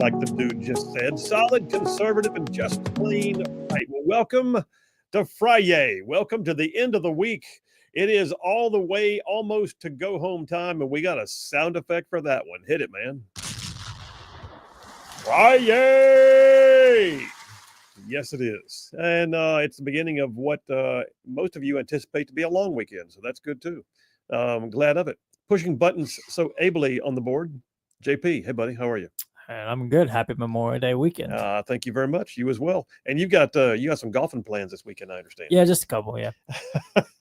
like the dude just said. Solid, conservative, and just plain right. Well, welcome to Friday. Welcome to the end of the week. It is all the way almost to go home time, and we got a sound effect for that one. Hit it, man. Friday! Yes, it is. And it's the beginning of what most of you anticipate to be a long weekend, so that's good too. Glad of it. Pushing buttons so ably on the board. JP, hey, buddy, how are you? And I'm good. Happy Memorial Day weekend. Thank you very much. You as well. And you got some golfing plans this weekend, I understand. Yeah, just a couple. Yeah,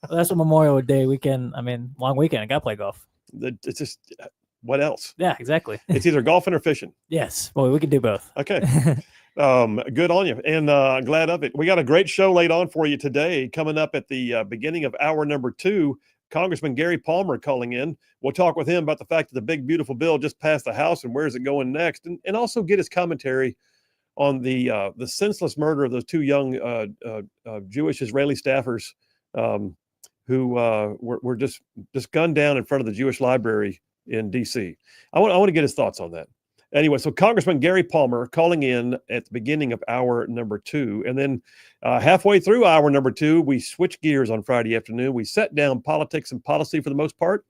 that's a Memorial Day weekend. I mean, long weekend. I got to play golf. It's just what else? Yeah, exactly. It's either golfing or fishing. Yes. Well, we can do both. Okay. Good on you, and glad of it. We got a great show laid on for you today. Coming up at the beginning of hour number 2, Congressman Gary Palmer calling in. We'll talk with him about the fact that the big, beautiful bill just passed the House and where's it going next, and also get his commentary on the senseless murder of those 2 young Jewish Israeli staffers who were just gunned down in front of the Jewish library in D.C. I want to get his thoughts on that. Anyway, so Congressman Gary Palmer calling in at the beginning of hour number 2. And then halfway through hour number 2, we switch gears on Friday afternoon. We set down politics and policy for the most part,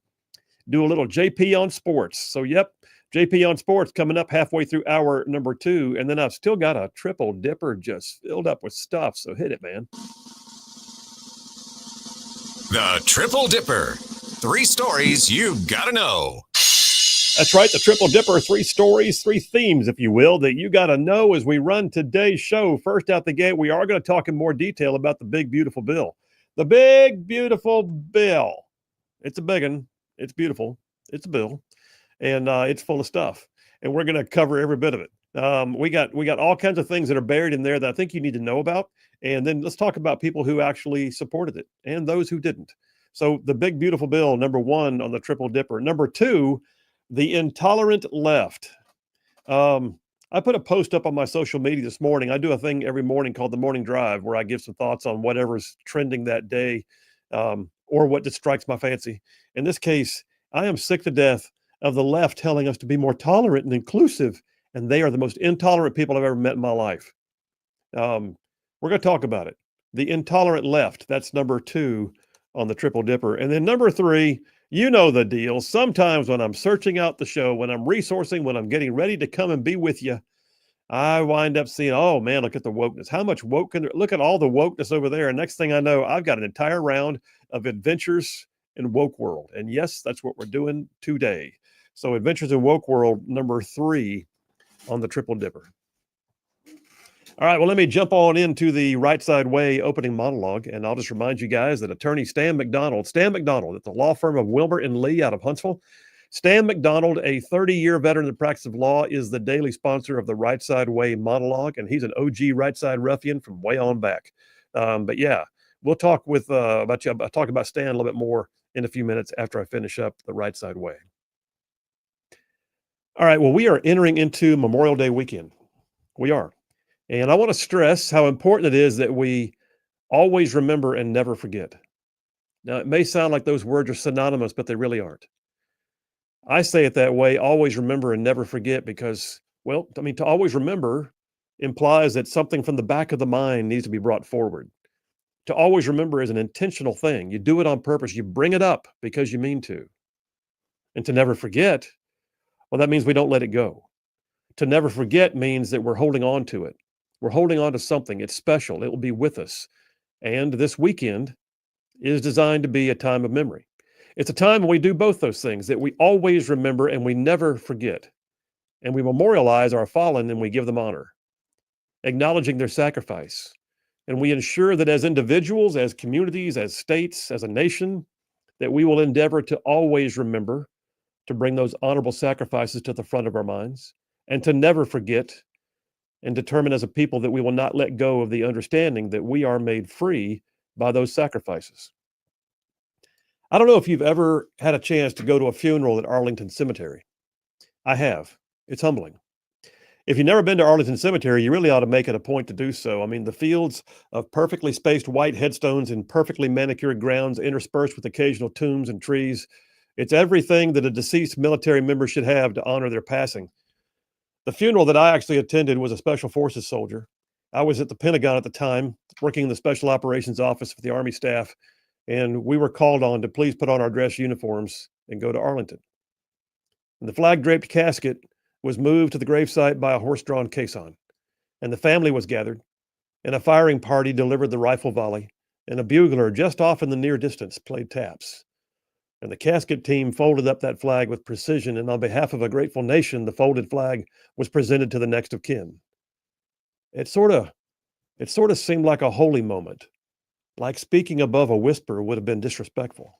do a little JP on sports. So, yep, JP on sports coming up halfway through hour number 2. And then I've still got a triple dipper just filled up with stuff. So hit it, man. The Triple Dipper. 3 stories you gotta know. That's right, the Triple Dipper, 3 stories, 3 themes, if you will, that you got to know as we run today's show. First out the gate, we are going to talk in more detail about the big, beautiful bill. The big, beautiful bill. It's a big one. It's beautiful. It's a bill. And it's full of stuff. And we're going to cover every bit of it. We got all kinds of things that are buried in there that I think you need to know about. And then let's talk about people who actually supported it and those who didn't. So the big, beautiful bill, number 1 on the Triple Dipper. Number 2, the intolerant left. I put a post up on my social media this morning. I do a thing every morning called the Morning Drive where I give some thoughts on whatever's trending that day or what just strikes my fancy. In this case, I am sick to death of the left telling us to be more tolerant and inclusive, and they are the most intolerant people I've ever met in my life. We're going to talk about it. The intolerant left, that's number 2 on the Triple Dipper. And then number 3, you know the deal. Sometimes when I'm searching out the show, when I'm resourcing, when I'm getting ready to come and be with you, I wind up seeing, oh man, look at the wokeness. How much woke can there, look at all the wokeness over there. And next thing I know, I've got an entire round of adventures in woke world. And yes, that's what we're doing today. So adventures in woke world, number 3 on the Triple Dipper. All right, well, let me jump on into the Rightside Way opening monologue, and I'll just remind you guys that attorney Stan McDonald at the law firm of Wilbur and Lee out of Huntsville. Stan McDonald, a 30-year veteran in the practice of law, is the daily sponsor of the Rightside Way monologue, and he's an OG Rightside ruffian from way on back. But yeah, we'll talk I'll talk about Stan a little bit more in a few minutes after I finish up the Rightside Way. All right, well, we are entering into Memorial Day weekend. We are. And I want to stress how important it is that we always remember and never forget. Now, it may sound like those words are synonymous, but they really aren't. I say it that way, always remember and never forget, because, well, I mean, to always remember implies that something from the back of the mind needs to be brought forward. To always remember is an intentional thing. You do it on purpose. You bring it up because you mean to. And to never forget, well, that means we don't let it go. To never forget means that we're holding on to it. We're holding on to something. It's special. It will be with us. And this weekend is designed to be a time of memory. It's a time when we do both those things, that we always remember and we never forget. And we memorialize our fallen and we give them honor, acknowledging their sacrifice. And we ensure that as individuals, as communities, as states, as a nation, that we will endeavor to always remember, to bring those honorable sacrifices to the front of our minds, and to never forget, and determine as a people that we will not let go of the understanding that we are made free by those sacrifices. I don't know if you've ever had a chance to go to a funeral at Arlington Cemetery. I have. It's humbling. If you've never been to Arlington Cemetery, you really ought to make it a point to do so. I mean, the fields of perfectly spaced white headstones and perfectly manicured grounds interspersed with occasional tombs and trees. It's everything that a deceased military member should have to honor their passing. The funeral that I actually attended was a Special Forces soldier. I was at the Pentagon at the time, working in the Special Operations Office for the Army staff, and we were called on to please put on our dress uniforms and go to Arlington. And the flag-draped casket was moved to the gravesite by a horse-drawn caisson, and the family was gathered, and a firing party delivered the rifle volley, and a bugler just off in the near distance played taps. And the casket team folded up that flag with precision, and on behalf of a grateful nation, the folded flag was presented to the next of kin. It sort of seemed like a holy moment, like speaking above a whisper would have been disrespectful.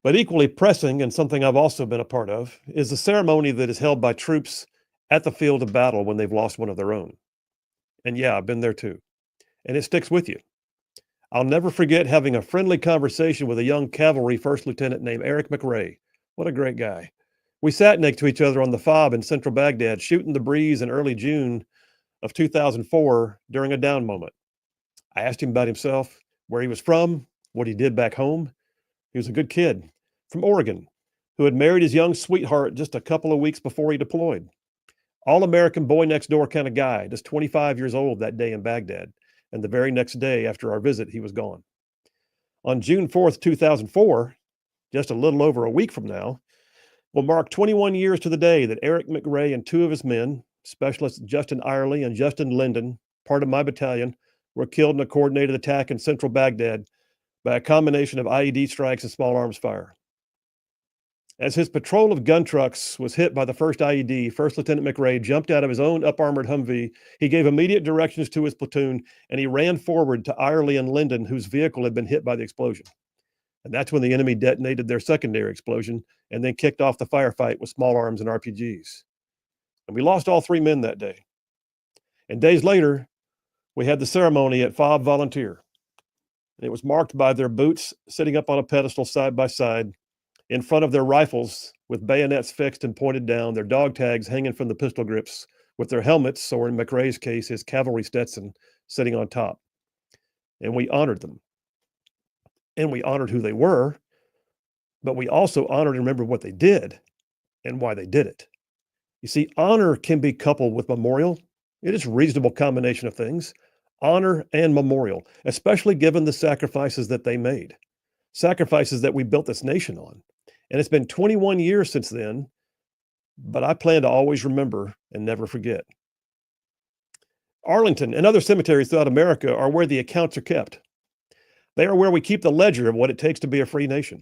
But equally pressing, and something I've also been a part of, is the ceremony that is held by troops at the field of battle when they've lost one of their own. And yeah, I've been there too. And it sticks with you. I'll never forget having a friendly conversation with a young cavalry first lieutenant named Eric McRae. What a great guy. We sat next to each other on the fob in central Baghdad, shooting the breeze in early June of 2004 during a down moment. I asked him about himself, where he was from, what he did back home. He was a good kid from Oregon who had married his young sweetheart just a couple of weeks before he deployed. All-American boy next door kind of guy, just 25 years old that day in Baghdad. And the very next day after our visit, he was gone. On June 4th, 2004, just a little over a week from now, will mark 21 years to the day that Eric McRae and two of his men, Specialists Justin Irely and Justin Linden, part of my battalion, were killed in a coordinated attack in central Baghdad by a combination of IED strikes and small arms fire. As his patrol of gun trucks was hit by the first IED, First Lieutenant McRae jumped out of his own up-armored Humvee. He gave immediate directions to his platoon, and he ran forward to Irely and Linden, whose vehicle had been hit by the explosion. And that's when the enemy detonated their secondary explosion and then kicked off the firefight with small arms and RPGs. And we lost all three men that day. And days later, we had the ceremony at Fob Volunteer. And it was marked by their boots sitting up on a pedestal side by side in front of their rifles with bayonets fixed and pointed down, their dog tags hanging from the pistol grips, with their helmets, or in McRae's case, his cavalry Stetson, sitting on top. And we honored them. And we honored who they were, but we also honored and remembered what they did and why they did it. You see, honor can be coupled with memorial. It is a reasonable combination of things, honor and memorial, especially given the sacrifices that they made, sacrifices that we built this nation on. And it's been 21 years since then, but I plan to always remember and never forget. Arlington and other cemeteries throughout America are where the accounts are kept. They are where we keep the ledger of what it takes to be a free nation.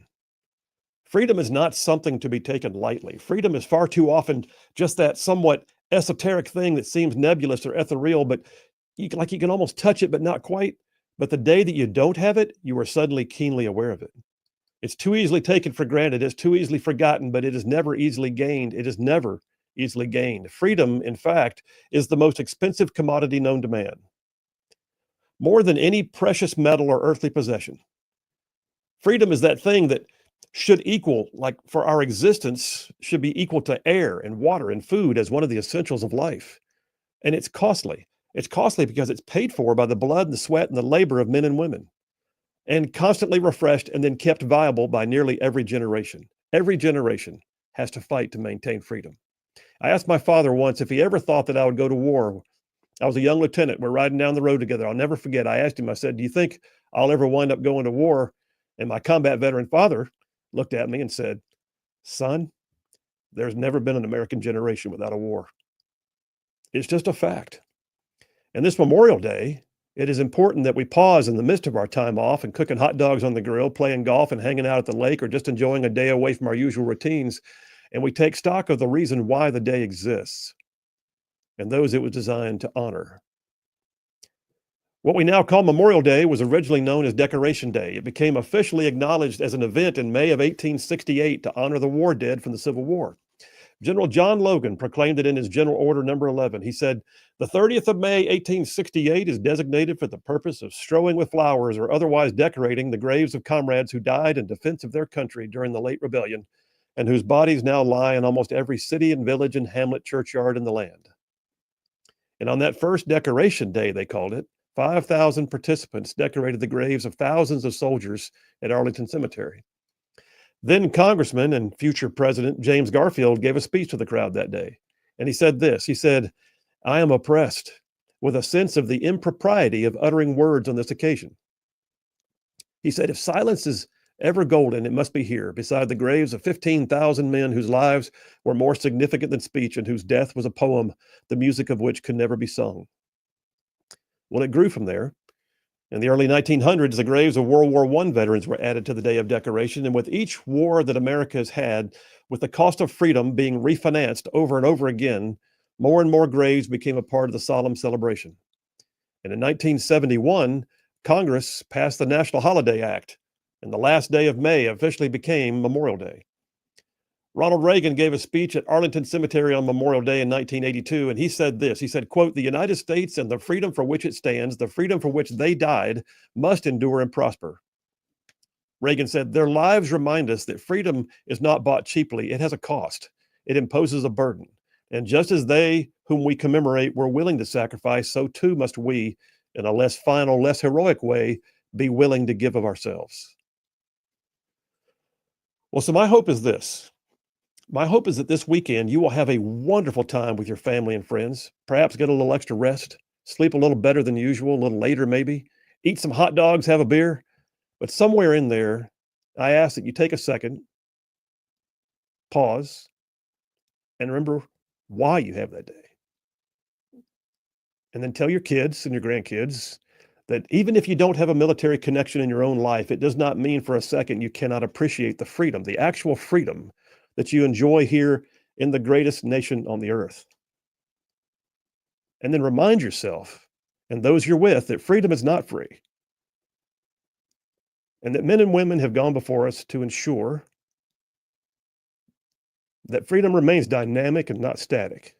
Freedom is not something to be taken lightly. Freedom is far too often just that somewhat esoteric thing that seems nebulous or ethereal, but you can almost touch it, but not quite. But the day that you don't have it, you are suddenly keenly aware of it. It's too easily taken for granted. It's too easily forgotten, but it is never easily gained. It is never easily gained. Freedom, in fact, is the most expensive commodity known to man. More than any precious metal or earthly possession. Freedom is that thing that should equal, like for our existence, should be equal to air and water and food as one of the essentials of life. And it's costly. It's costly because it's paid for by the blood and the sweat and the labor of men and women, and constantly refreshed and then kept viable by nearly every generation. Every generation has to fight to maintain freedom. I asked my father once if he ever thought that I would go to war. I was a young lieutenant. We're riding down the road together. I'll never forget. I asked him, I said, do you think I'll ever wind up going to war? And my combat veteran father looked at me and said, son, there's never been an American generation without a war. It's just a fact. And this Memorial Day, it is important that we pause in the midst of our time off and cooking hot dogs on the grill, playing golf and hanging out at the lake, or just enjoying a day away from our usual routines. And we take stock of the reason why the day exists and those it was designed to honor. What we now call Memorial Day was originally known as Decoration Day. It became officially acknowledged as an event in May of 1868 to honor the war dead from the Civil War. General John Logan proclaimed it in his General Order Number 11. He said, the 30th of May, 1868 is designated for the purpose of strewing with flowers or otherwise decorating the graves of comrades who died in defense of their country during the late rebellion and whose bodies now lie in almost every city and village and hamlet churchyard in the land. And on that first Decoration Day, they called it, 5,000 participants decorated the graves of thousands of soldiers at Arlington Cemetery. Then Congressman and future President James Garfield gave a speech to the crowd that day. And he said this. He said, "I am oppressed with a sense of the impropriety of uttering words on this occasion." He said, "If silence is ever golden, it must be here, beside the graves of 15,000 men whose lives were more significant than speech and whose death was a poem, the music of which could never be sung." Well, it grew from there. In the early 1900s, the graves of World War I veterans were added to the day of decoration. And with each war that America has had, with the cost of freedom being refinanced over and over again, more and more graves became a part of the solemn celebration. And in 1971, Congress passed the National Holiday Act, and the last day of May officially became Memorial Day. Ronald Reagan gave a speech at Arlington Cemetery on Memorial Day in 1982, and he said this. He said, quote, "The United States and the freedom for which it stands, the freedom for which they died, must endure and prosper." Reagan said, "Their lives remind us that freedom is not bought cheaply. It has a cost. It imposes a burden. And just as they whom we commemorate were willing to sacrifice, so too must we, in a less final, less heroic way, be willing to give of ourselves." Well, so my hope is this. My hope is that this weekend you will have a wonderful time with your family and friends. Perhaps get a little extra rest, sleep a little better than usual, a little later maybe, eat some hot dogs, have a beer. But somewhere in there, I ask that you take a second, pause, and remember why you have that day. And then tell your kids and your grandkids that even if you don't have a military connection in your own life, it does not mean for a second you cannot appreciate the freedom, the actual freedom that you enjoy here in the greatest nation on the earth. And then remind yourself and those you're with that freedom is not free, and that men and women have gone before us to ensure that freedom remains dynamic and not static.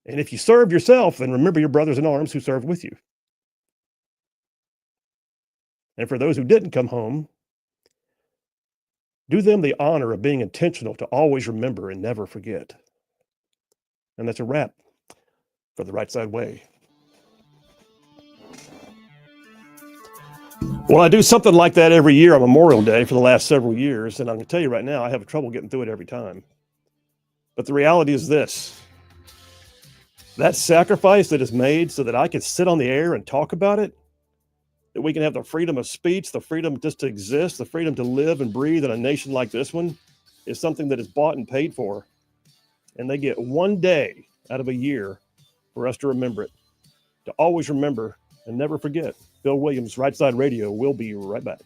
And if you served yourself, then remember your brothers in arms who served with you. And for those who didn't come home, do them the honor of being intentional to always remember and never forget. And that's a wrap for the Right Side Way. Well, I do something like that every year on Memorial Day for the last several years, and I'm going to tell you right now, I have trouble getting through it every time. But the reality is this. That sacrifice that is made so that I can sit on the air and talk about it, that we can have the freedom of speech, the freedom just to exist, the freedom to live and breathe in a nation like this one, is something that is bought and paid for. And they get one day out of a year for us to remember it, to always remember and never forget. Bill Williams, Right Side Radio. We'll be right back.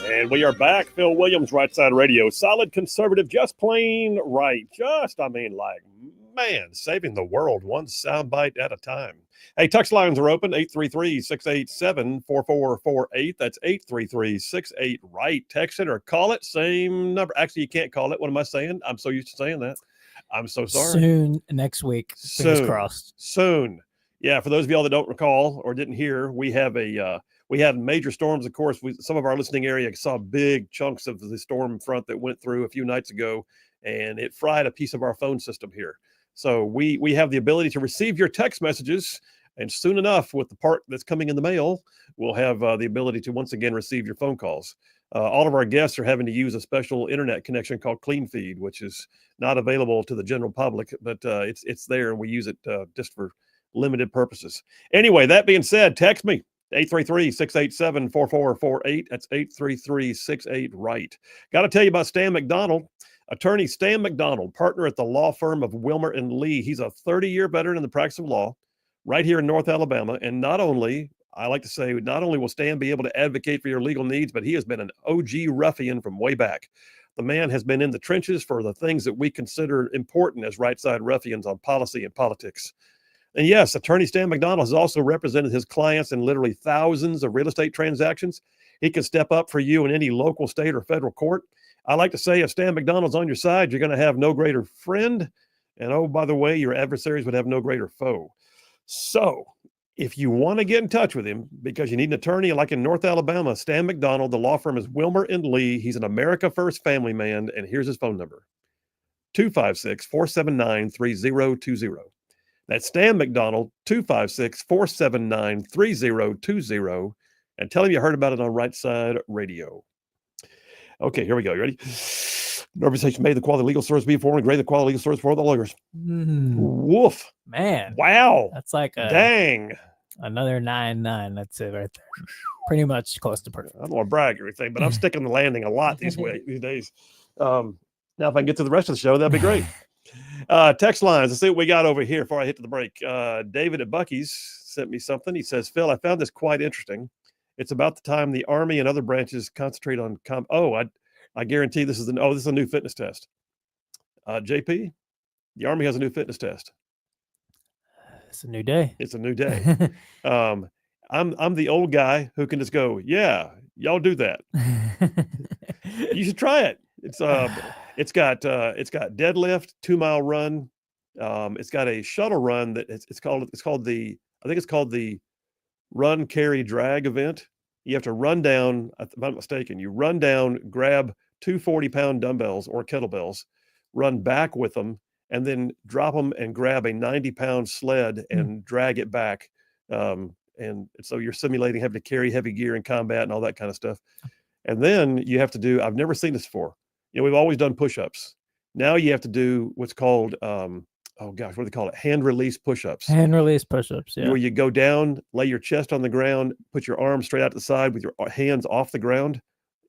And we are back. Phil Williams, Rightside Radio. Solid conservative, just plain right. Saving the world one soundbite at a time. Hey, text lines are open, 833-687-4448. That's 833-68-RIGHT. Text it or call it, same number. Actually, you can't call it. What am I saying? I'm so used to saying that. I'm so sorry. Soon, next week. Fingers crossed. Soon. Yeah, for those of y'all that don't recall or didn't hear, we had major storms. Of course, some of our listening area saw big chunks of the storm front that went through a few nights ago, and it fried a piece of our phone system here. So we have the ability to receive your text messages, and soon enough, with the part that's coming in the mail, we'll have the ability to once again receive your phone calls. All of our guests are having to use a special internet connection called Clean Feed, which is not available to the general public, but it's there, and we use it just for limited purposes. Anyway, that being said, text me. 833-687-4448. That's 833-68-RIGHT. Got to tell you about Stan McDonald. Attorney Stan McDonald, partner at the law firm of Wilmer and Lee. He's a 30-year veteran in the practice of law right here in North Alabama. And not only will Stan be able to advocate for your legal needs, but he has been an OG ruffian from way back. The man has been in the trenches for the things that we consider important as right-side ruffians on policy and politics. And yes, attorney Stan McDonald has also represented his clients in literally thousands of real estate transactions. He can step up for you in any local, state, or federal court. I like to say if Stan McDonald's on your side, you're going to have no greater friend. And oh, by the way, your adversaries would have no greater foe. So if you want to get in touch with him because you need an attorney like in North Alabama, Stan McDonald, the law firm is Wilmer and Lee. He's an America First family man. And here's his phone number, 256-479-3020. That's Stan McDonald, 256-479-3020. And tell him you heard about it on Rightside Radio. Okay, here we go. You ready? An organization made the quality legal service be for and grade the quality legal service for the lawyers. Woof. Man. Wow. That's like dang. Another 9-9. That's it right there. Pretty much close to perfect. I don't want to brag or anything, but I'm sticking the landing a lot these days. Now, if I can get to the rest of the show, that'd be great. Text lines. Let's see what we got over here before I hit to the break. David at Bucky's sent me something. He says, Phil, I found this quite interesting. It's about the time the Army and other branches concentrate on I guarantee this is a new fitness test. JP, the Army has a new fitness test. It's a new day. It's a new day. I'm the old guy who can just go, yeah, y'all do that. You should try it. It's got deadlift, 2-mile run. It's got a shuttle run that it's called the run, carry, drag event. You have to run down, if I'm not mistaken, you run down, grab 2 40-pound dumbbells or kettlebells, run back with them, and then drop them and grab a 90-pound sled and drag it back. And so you're simulating having to carry heavy gear in combat and all that kind of stuff. And then you have to do, I've never seen this before. We've always done push-ups. Now you have to do what's called, what do they call it? Hand release push-ups. Hand release push-ups, yeah. Where you go down, lay your chest on the ground, put your arms straight out to the side with your hands off the ground,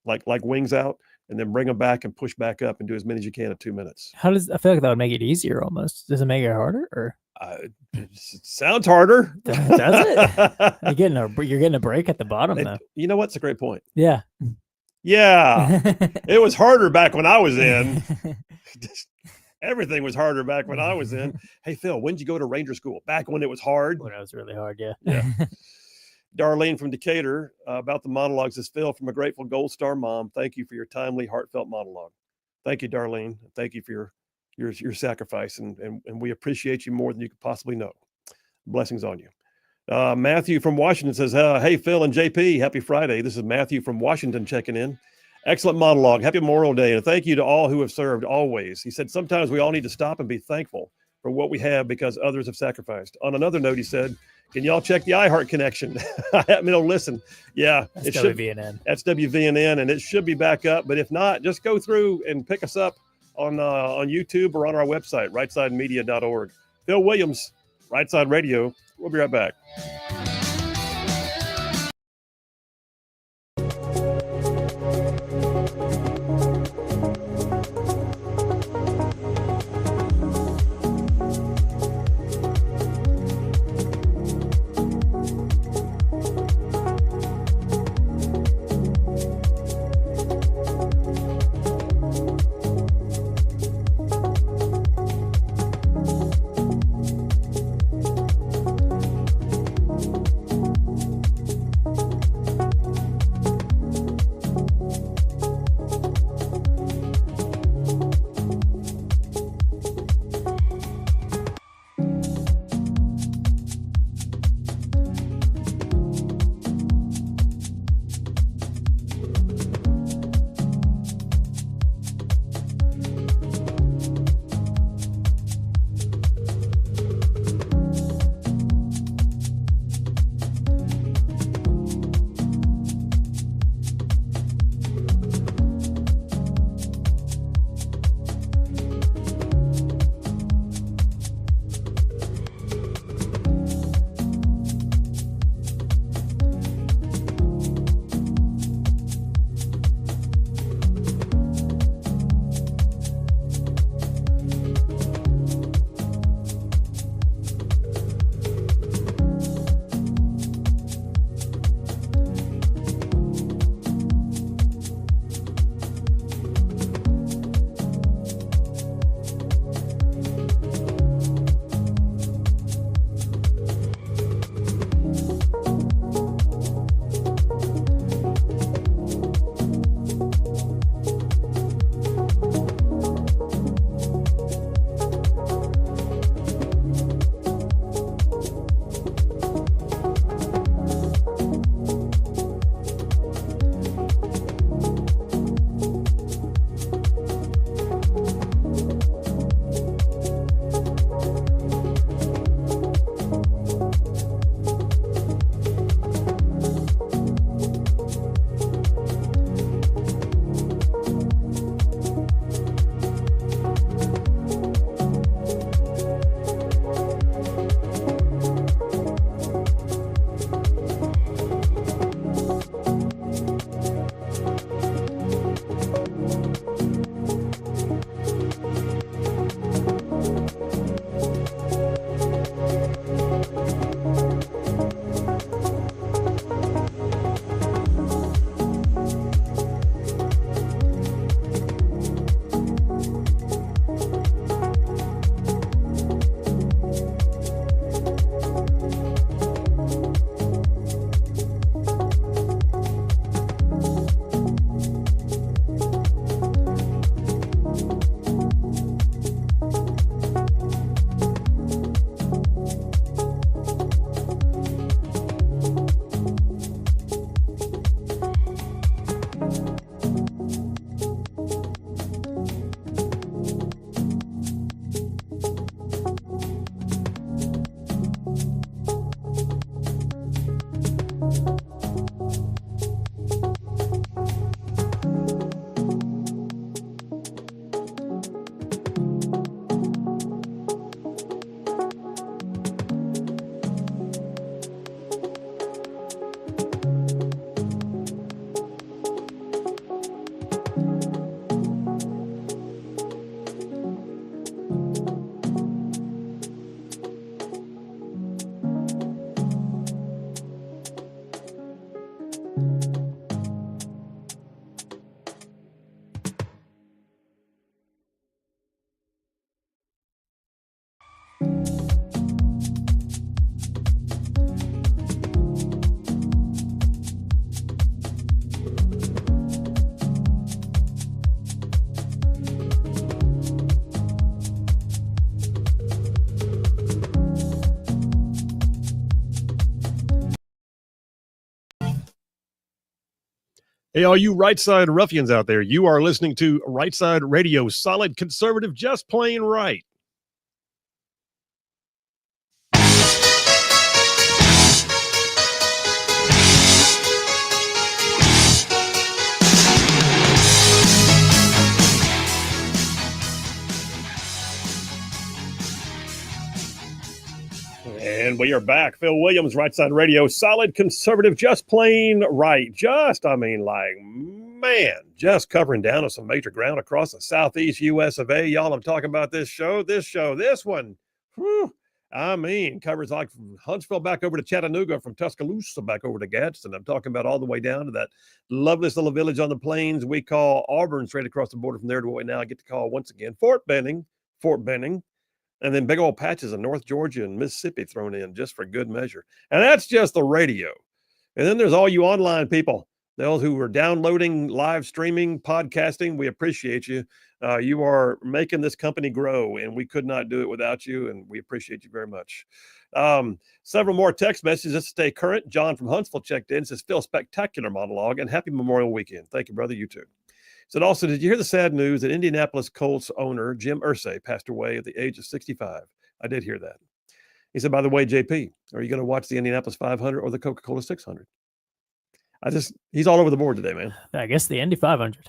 like wings out, and then bring them back and push back up and do as many as you can in 2 minutes. I feel like that would make it easier almost. Does it make it harder? Or it sounds harder. Does it? You're getting a break at the bottom though. You know what's a great point? Yeah. Yeah. It was harder back when I was in. Everything was harder back when I was in. Hey, Phil, when did you go to Ranger School? Back when it was hard? When it was really hard, yeah. Darlene from Decatur about the monologues says, Phil, from a grateful Gold Star mom, thank you for your timely, heartfelt monologue. Thank you, Darlene. Thank you for your sacrifice, and we appreciate you more than you could possibly know. Blessings on you. Matthew from Washington says, hey, Phil and JP, happy Friday. This is Matthew from Washington checking in. Excellent monologue. Happy Memorial Day. And thank you to all who have served always. He said, sometimes we all need to stop and be thankful for what we have because others have sacrificed. On another note, he said, can y'all check the iHeart connection? Listen. Yeah. That's WVNN. That's WVNN, and it should be back up. But if not, just go through and pick us up on YouTube or on our website, rightsidemedia.org. Phil Williams, Rightside Radio. We'll be right back. Hey, all you Rightside ruffians out there, you are listening to Rightside Radio, solid conservative, just plain right. And we are back. Phil Williams, Rightside Radio, solid conservative, just plain right. Just covering down on some major ground across the southeast US of A. Y'all, I'm talking about this one. Whew, covers like from Huntsville back over to Chattanooga, from Tuscaloosa back over to Gadsden. I'm talking about all the way down to that loveliest little village on the plains we call Auburn, straight across the border from there to what we now get to call once again Fort Benning. And then big old patches of North Georgia and Mississippi thrown in just for good measure. And that's just the radio. And then there's all you online people, those who are downloading, live streaming, podcasting. We appreciate you. You are making this company grow, and we could not do it without you, and we appreciate you very much. Several more text messages just to stay current. John from Huntsville checked in, says, Phil, spectacular monologue, and happy Memorial Weekend. Thank you, brother. You too. Said also, did you hear the sad news that Indianapolis Colts owner Jim Irsay passed away at the age of 65? I did hear that. He said, by the way, JP, are you going to watch the Indianapolis 500 or the Coca-Cola 600? He's all over the board today, man. I guess the Indy 500.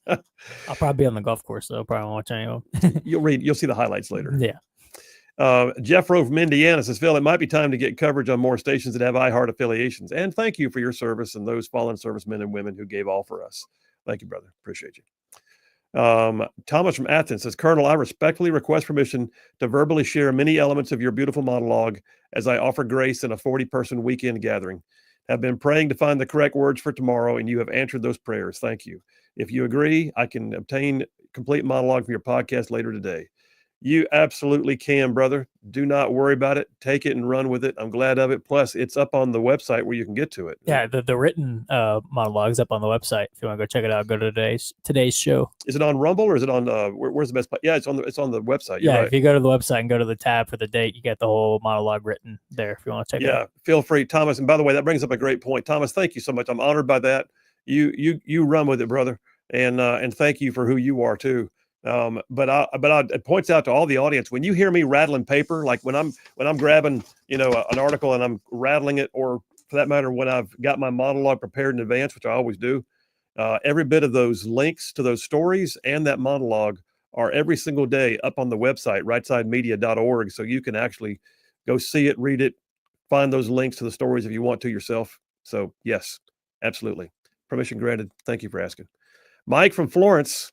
I'll probably be on the golf course, so I'll probably won't watch any of them. You'll see the highlights later. Yeah. Jeff Rowe from Indiana says, Phil, it might be time to get coverage on more stations that have iHeart affiliations. And thank you for your service and those fallen servicemen and women who gave all for us. Thank you, brother. Appreciate you. Thomas from Athens says, Colonel, I respectfully request permission to verbally share many elements of your beautiful monologue as I offer grace in a 40-person weekend gathering. Have been praying to find the correct words for tomorrow, and you have answered those prayers. Thank you. If you agree, I can obtain complete monologue from your podcast later today. You absolutely can, brother. Do not worry about it. Take it and run with it. I'm glad of it. Plus, it's up on the website where you can get to it. Yeah, the written monologue's up on the website. If you want to go check it out, go to today's show. Is it on Rumble or is it on where's the best place? Yeah, it's on the website. You're right. If you go to the website and go to the tab for the date, you get the whole monologue written there if you want to check it out. Yeah, feel free, Thomas. And by the way, that brings up a great point. Thomas, thank you so much. I'm honored by that. You run with it, brother. And thank you for who you are too. But it points out to all the audience, when you hear me rattling paper, like when I'm grabbing, an article and I'm rattling it, or for that matter, when I've got my monologue prepared in advance, which I always do, every bit of those links to those stories and that monologue are every single day up on the website, rightsidemedia.org. So you can actually go see it, read it, find those links to the stories if you want to yourself. So yes, absolutely. Permission granted. Thank you for asking. Mike from Florence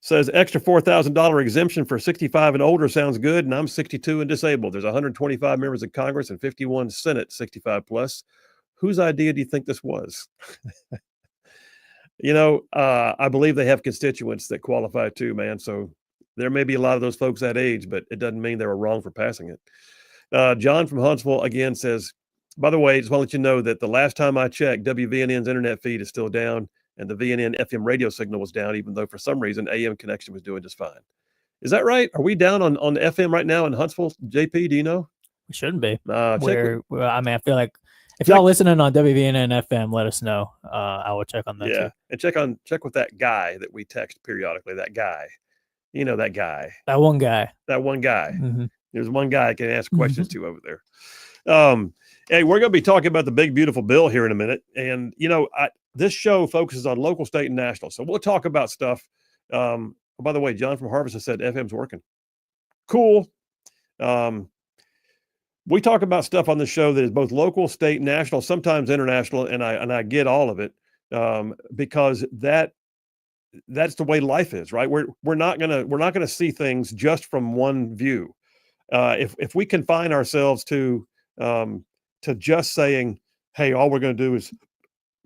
says, extra $4,000 exemption for 65 and older sounds good, and I'm 62 and disabled. There's 125 members of Congress and 51 Senate 65 plus. Whose idea do you think this was? I believe they have constituents that qualify too, man. So there may be a lot of those folks that age, but it doesn't mean they were wrong for passing it. John from Huntsville again says, by the way, just want to let you know that the last time I checked, WVNN's internet feed is still down, and the VNN FM radio signal was down, even though for some reason AM connection was doing just fine. Is that right? Are we down on FM right now in Huntsville? JP, do you know? We shouldn't be. I feel like if y'all listening on WVNN FM, let us know. I will check on that too. And check with that guy that we text periodically. That guy. That guy. That one guy. Mm-hmm. There's one guy I can ask questions to over there. Hey, we're going to be talking about the big, beautiful bill here in a minute. And, this show focuses on local, state, and national. So we'll talk about stuff. By the way, John from Harvest has said FM's working. Cool. We talk about stuff on the show that is both local, state, national, sometimes international, and I get all of it because that's the way life is, right? We're not gonna see things just from one view. If we confine ourselves to just saying, hey, all we're going to do is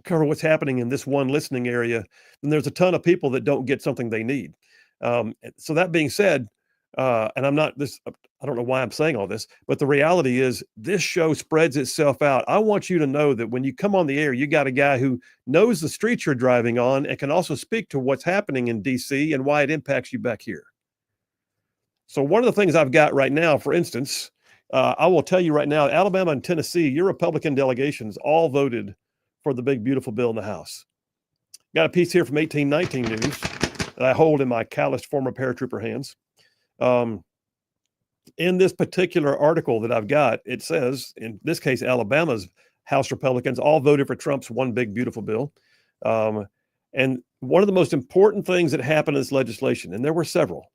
cover what's happening in this one listening area, then there's a ton of people that don't get something they need. So that being said, And I'm not this, I don't know why I'm saying all this, but the reality is this show spreads itself out. I want you to know that when you come on the air, you got a guy who knows the streets you're driving on and can also speak to what's happening in DC and why it impacts you back here. So one of the things I've got right now, for instance, I will tell you right now, Alabama and Tennessee, your Republican delegations all voted for the big, beautiful bill in the House. Got a piece here from 1819 News that I hold in my calloused former paratrooper hands. In this particular article that I've got, it says, in this case, Alabama's House Republicans all voted for Trump's one big, beautiful bill. And one of the most important things that happened in this legislation, and there were several,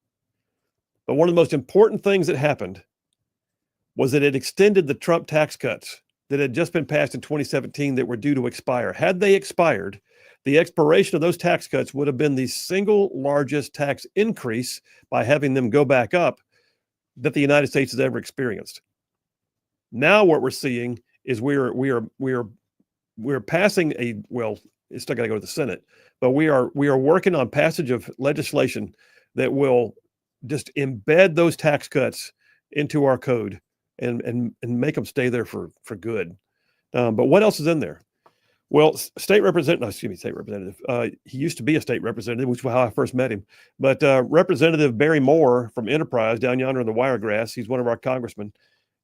but one of the most important things that happened was that it extended the Trump tax cuts that had just been passed in 2017 that were due to expire. Had they expired, the expiration of those tax cuts would have been the single largest tax increase by having them go back up that the United States has ever experienced. Now what we're seeing is we're passing a, well, it's still got to go to the Senate, but we are working on passage of legislation that will just embed those tax cuts into our code and make them stay there for good. But what else is in there? Well, state representative, he used to be a state representative, which is how I first met him. But Representative Barry Moore from Enterprise down yonder in the Wiregrass, he's one of our congressmen.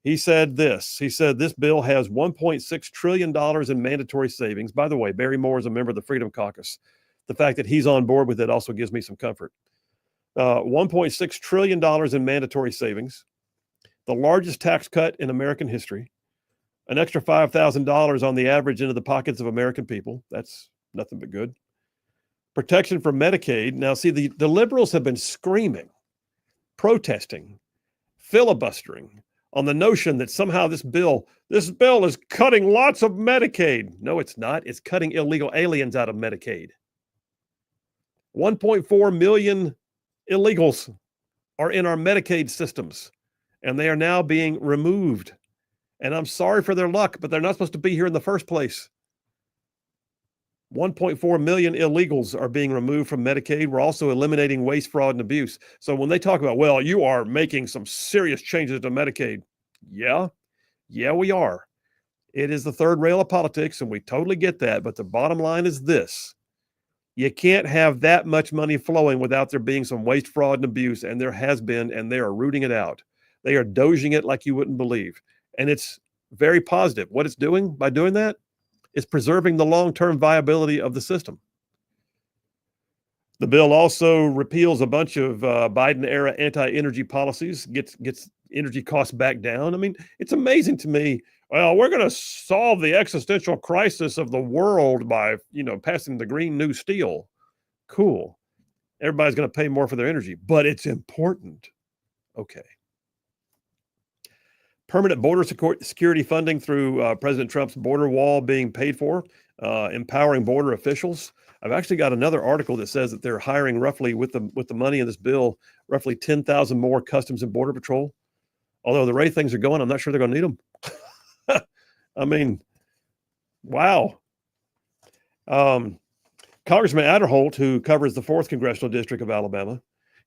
He said this. He said this bill has $1.6 trillion in mandatory savings. By the way, Barry Moore is a member of the Freedom Caucus. The fact that he's on board with it also gives me some comfort. $1.6 trillion in mandatory savings, the largest tax cut in American history, an extra $5,000 on the average into the pockets of American people. That's nothing but good. Protection for Medicaid. Now, see, the liberals have been screaming, protesting, filibustering on the notion that somehow this bill is cutting lots of Medicaid. No, it's not. It's cutting illegal aliens out of Medicaid. 1.4 million illegals are in our Medicaid systems, and they are now being removed. And I'm sorry for their luck, but they're not supposed to be here in the first place. 1.4 million illegals are being removed from Medicaid. We're also eliminating waste, fraud, and abuse. So when they talk about, well, you are making some serious changes to Medicaid. Yeah, we are. It is the third rail of politics, and we totally get that. But the bottom line is this. You can't have that much money flowing without there being some waste, fraud, and abuse, and there has been, and they are rooting it out. They are doging it like you wouldn't believe. And it's very positive. What it's doing by doing that is preserving the long-term viability of the system. The bill also repeals a bunch of Biden-era anti-energy policies, gets energy costs back down. I mean, it's amazing to me. Well, we're going to solve the existential crisis of the world by, passing the Green New Steel. Cool. Everybody's going to pay more for their energy, but it's important. Okay. Permanent border security funding through President Trump's border wall being paid for, empowering border officials. I've actually got another article that says that they're hiring roughly with the money in this bill, roughly 10,000 more Customs and Border Patrol. Although the rate things are going, I'm not sure they're going to need them. I mean, wow. Congressman Adderholt, who covers the 4th Congressional District of Alabama,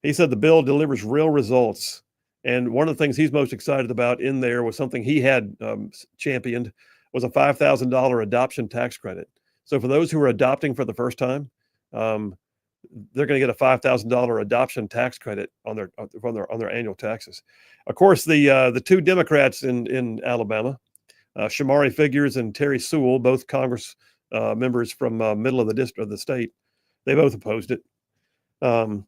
he said the bill delivers real results. And one of the things he's most excited about in there was something he had championed, was a $5,000 adoption tax credit. So for those who are adopting for the first time, they're going to get a $5,000 adoption tax credit on their annual taxes. Of course, the two Democrats in Alabama, Shamari Figures and Terry Sewell, both Congress members from middle of the district of the state, they both opposed it. And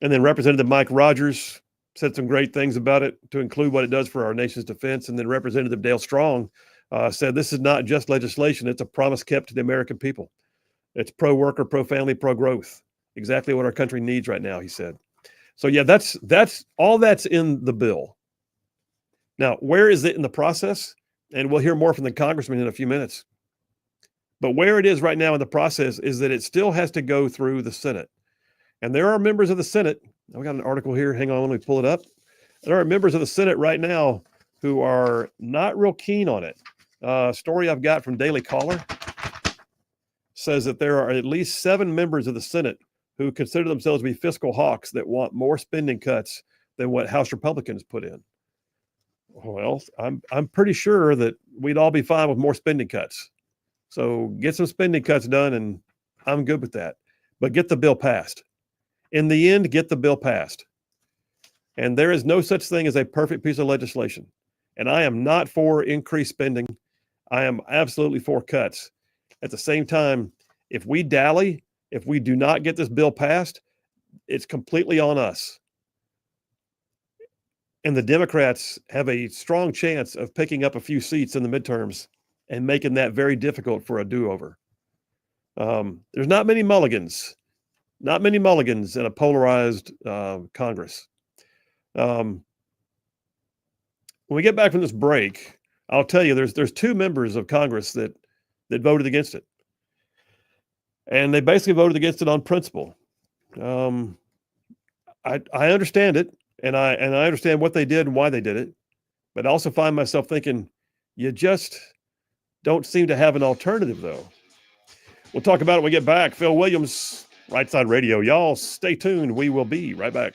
then Representative Mike Rogers said some great things about it, to include what it does for our nation's defense. And then Representative Dale Strong said this is not just legislation, it's a promise kept to the American people. It's pro-worker, pro-family, pro-growth. Exactly what our country needs right now, he said. So yeah, that's all that's in the bill. Now, where is it in the process? And we'll hear more from the congressman in a few minutes. But where it is right now in the process is that it still has to go through the Senate. And there are members of the Senate. We got an article here. Hang on, let me pull it up. There are members of the Senate right now who are not real keen on it. Story I've got from Daily Caller says that there are at least 7 members of the Senate who consider themselves to be fiscal hawks that want more spending cuts than what House Republicans put in. Well, I'm pretty sure that we'd all be fine with more spending cuts. So get some spending cuts done, and I'm good with that. But get the bill passed. In the end, get the bill passed. And there is no such thing as a perfect piece of legislation. And I am not for increased spending. I am absolutely for cuts. At the same time, if we dally, if we do not get this bill passed, it's completely on us. And the Democrats have a strong chance of picking up a few seats in the midterms and making that very difficult for a do-over. There's not many mulligans in a polarized Congress. When we get back from this break, I'll tell you there's two members of Congress that voted against it. And they basically voted against it on principle. I understand it, and I understand what they did and why they did it, but I also find myself thinking, you just don't seem to have an alternative, though. We'll talk about it when we get back. Phil Williams, Rightside Radio. Y'all stay tuned. We will be right back.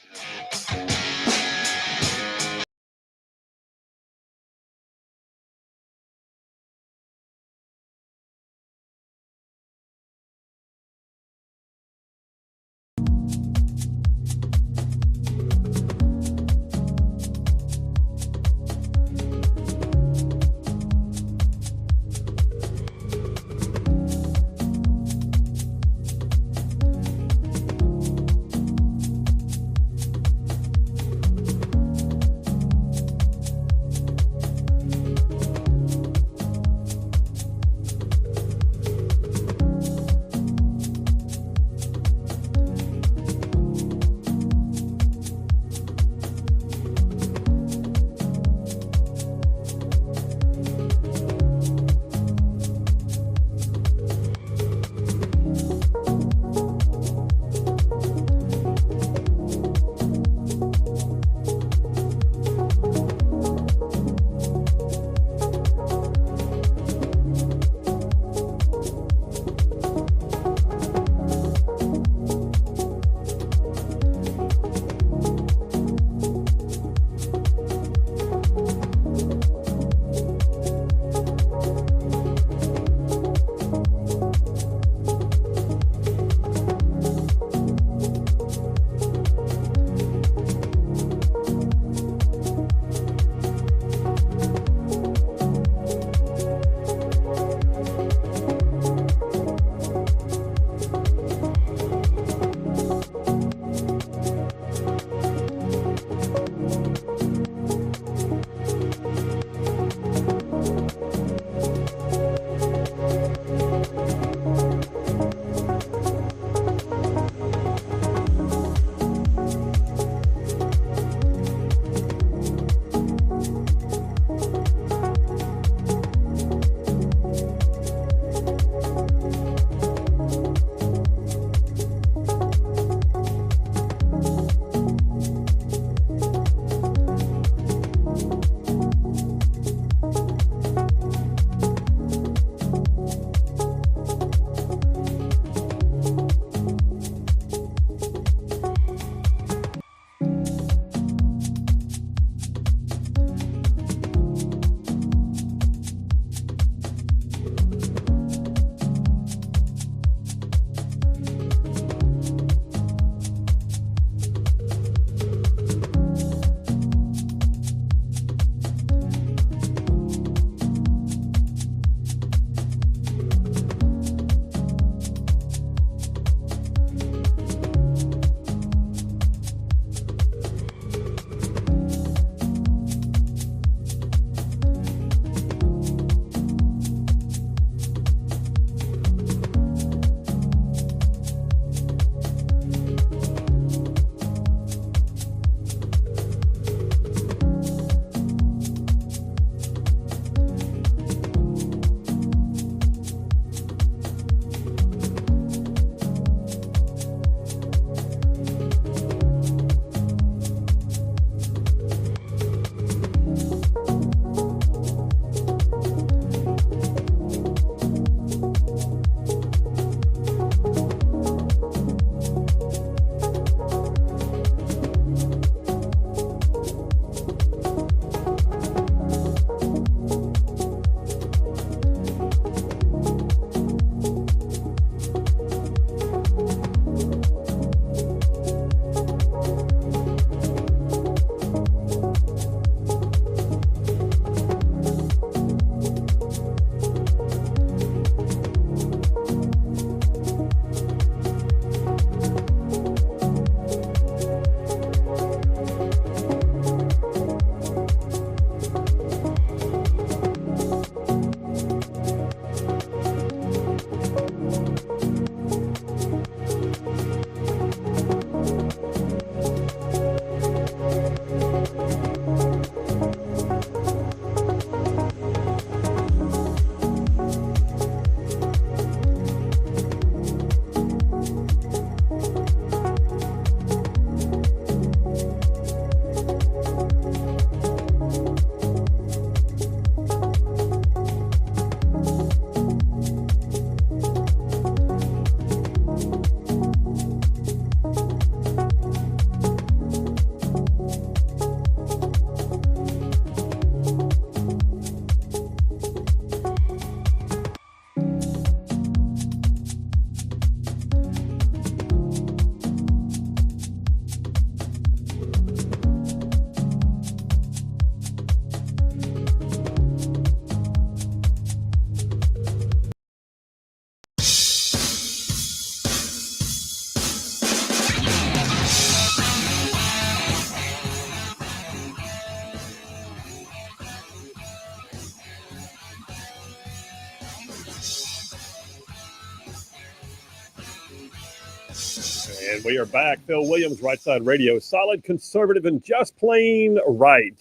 And we are back. Phil Williams, Rightside Radio. Solid, conservative, and just plain right.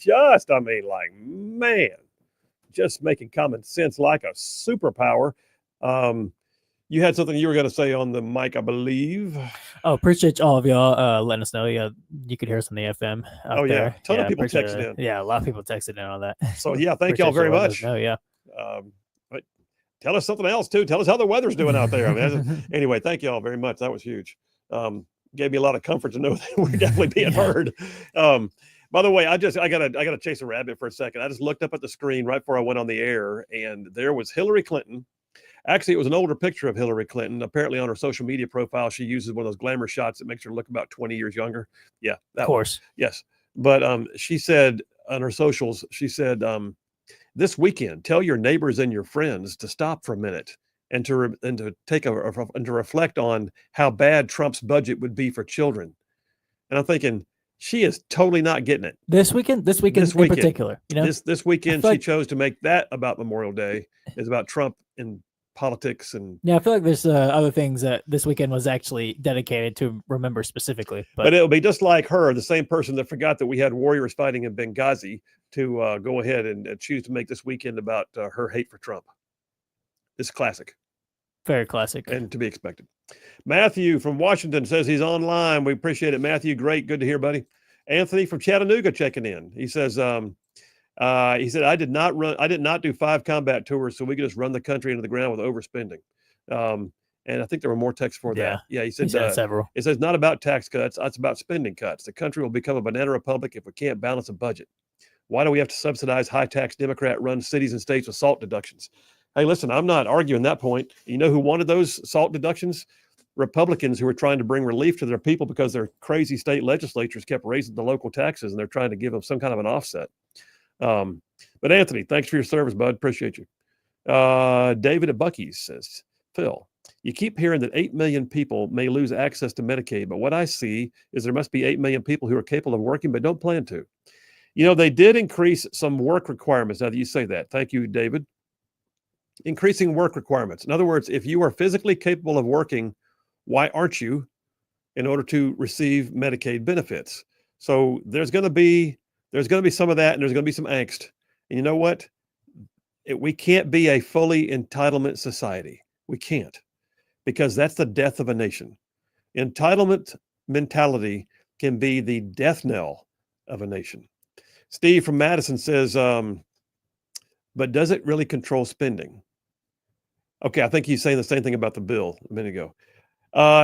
Just making common sense like a superpower. You had something you were going to say on the mic, I believe. Oh, appreciate all of y'all letting us know. Yeah, you could hear us on the FM out there. A ton of people texted in. Yeah, a lot of people texted in on that. So, yeah, thank y'all very much. Oh, yeah. But tell us something else, too. Tell us how the weather's doing out there. Anyway, thank y'all very much. That was huge. Gave me a lot of comfort to know that we're definitely being heard. By the way, I gotta chase a rabbit for a second. I just looked up at the screen right before I went on the air, and there was Hillary Clinton. Actually, it was an older picture of Hillary Clinton. Apparently, on her social media profile, she uses one of those glamour shots that makes her look about 20 years younger. Yeah, of course. Yes, but she said on her socials, she said, "This weekend, tell your neighbors and your friends to stop for a minute and to reflect on how bad Trump's budget would be for children." And I'm thinking, she is totally not getting it. This weekend in particular, this weekend she chose to make that about Memorial Day is about Trump and politics. And yeah, I feel like there's other things that this weekend was actually dedicated to remember specifically. But it'll be just like her, the same person that forgot that we had warriors fighting in Benghazi, to go ahead and choose to make this weekend about her hate for Trump. It's classic. Very classic. And to be expected. Matthew from Washington says he's online. We appreciate it, Matthew. Great. Good to hear, buddy. Anthony from Chattanooga checking in. He says, he said, I did not do 5 combat tours so we could just run the country into the ground with overspending. And I think there were more texts for that. Yeah, he said several. It says not about tax cuts. It's about spending cuts. The country will become a banana republic if we can't balance a budget. Why do we have to subsidize high-tax Democrat-run cities and states with SALT deductions? Hey, listen, I'm not arguing that point. You know who wanted those SALT deductions? Republicans who were trying to bring relief to their people because their crazy state legislatures kept raising the local taxes, and they're trying to give them some kind of an offset. But Anthony, thanks for your service, bud. Appreciate you. David at Bucky's says, Phil, you keep hearing that 8 million people may lose access to Medicaid, but what I see is there must be 8 million people who are capable of working but don't plan to. They did increase some work requirements. Now that you say that, thank you, David. Increasing work requirements. In other words, if you are physically capable of working, why aren't you, in order to receive Medicaid benefits? So there's going to be some of that, and there's going to be some angst. And you know what? We can't be a fully entitlement society. We can't, because that's the death of a nation. Entitlement mentality can be the death knell of a nation. Steve from Madison says, but does it really control spending? Okay, I think he's saying the same thing about the bill a minute ago.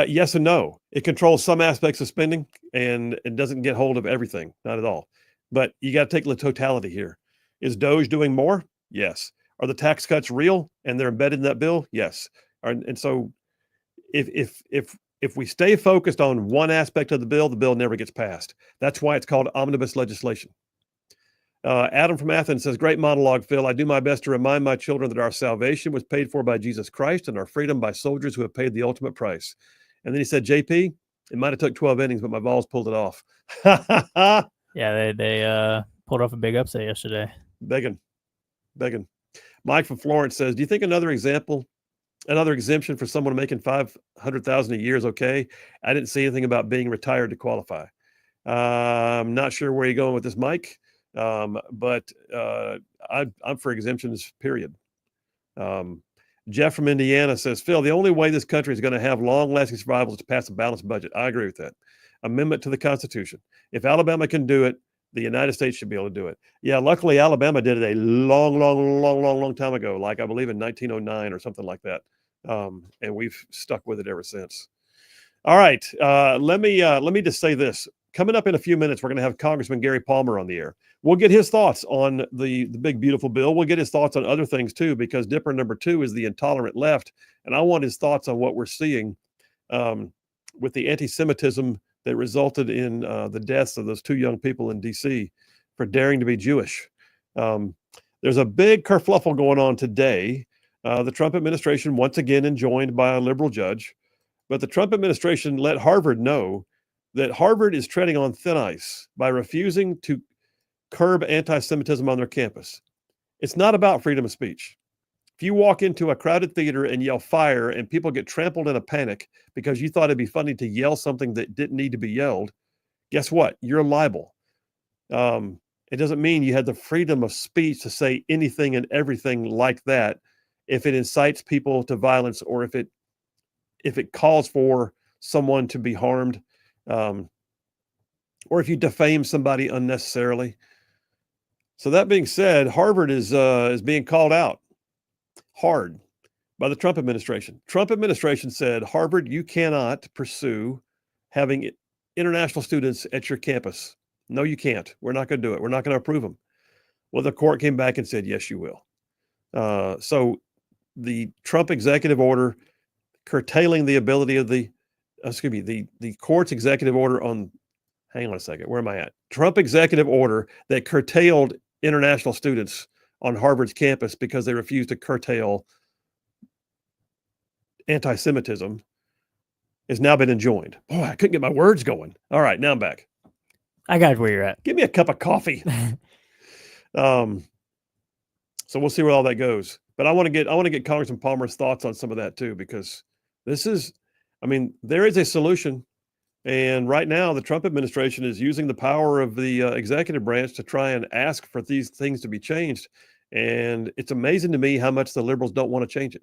Yes and no. It controls some aspects of spending, and it doesn't get hold of everything, not at all. But you got to take the totality here. Is DOJ doing more? Yes. Are the tax cuts real and they're embedded in that bill? Yes. And so if we stay focused on one aspect of the bill never gets passed. That's why it's called omnibus legislation. Adam from Athens says, great monologue, Phil. I do my best to remind my children that our salvation was paid for by Jesus Christ and our freedom by soldiers who have paid the ultimate price. And then he said, JP, it might have took 12 innings, but my Vols pulled it off. Yeah, they pulled off a big upset yesterday. Begging. Mike from Florence says, do you think another exemption for someone making $500,000 a year is okay? I didn't see anything about being retired to qualify. I'm not sure where you're going with this, Mike. But I'm for exemptions, period. Jeff from Indiana says, Phil, the only way this country is going to have long-lasting survival is to pass a balanced budget. I agree with that. Amendment to the Constitution. If Alabama can do it, the United States should be able to do it. Yeah, luckily Alabama did it a long time ago, like I believe in 1909 or something like that. And we've stuck with it ever since. All right, let me just say this. Coming up in a few minutes, we're going to have Congressman Gary Palmer on the air. We'll get his thoughts on the big, beautiful bill. We'll get his thoughts on other things, too, because Dipper number 2 is the intolerant left. And I want his thoughts on what we're seeing with the anti-Semitism that resulted in the deaths of those 2 young people in D.C. for daring to be Jewish. There's a big kerfluffle going on today. The Trump administration, once again, enjoined by a liberal judge. But the Trump administration let Harvard know that Harvard is treading on thin ice by refusing to curb anti-Semitism on their campus. It's not about freedom of speech. If you walk into a crowded theater and yell fire and people get trampled in a panic because you thought it'd be funny to yell something that didn't need to be yelled, guess what? You're liable. It doesn't mean you had the freedom of speech to say anything and everything like that if it incites people to violence or if it calls for someone to be harmed, or if you defame somebody unnecessarily. So that being said, Harvard is being called out hard by the Trump administration. Trump administration said, Harvard, you cannot pursue having international students at your campus. No, you can't. We're not going to do it. We're not going to approve them. Well, the court came back and said, yes, you will. So the Trump executive order curtailing the ability of the court's executive order on, hang on a second, where am I at? Trump executive order that curtailed international students on Harvard's campus because they refused to curtail anti-Semitism has now been enjoined. Boy, I couldn't get my words going. All right, now I'm back. I got where you're at. Give me a cup of coffee. So we'll see where all that goes. But I want to get Congressman Palmer's thoughts on some of that too, because there is a solution. And right now, the Trump administration is using the power of the executive branch to try and ask for these things to be changed. And it's amazing to me how much the liberals don't want to change it.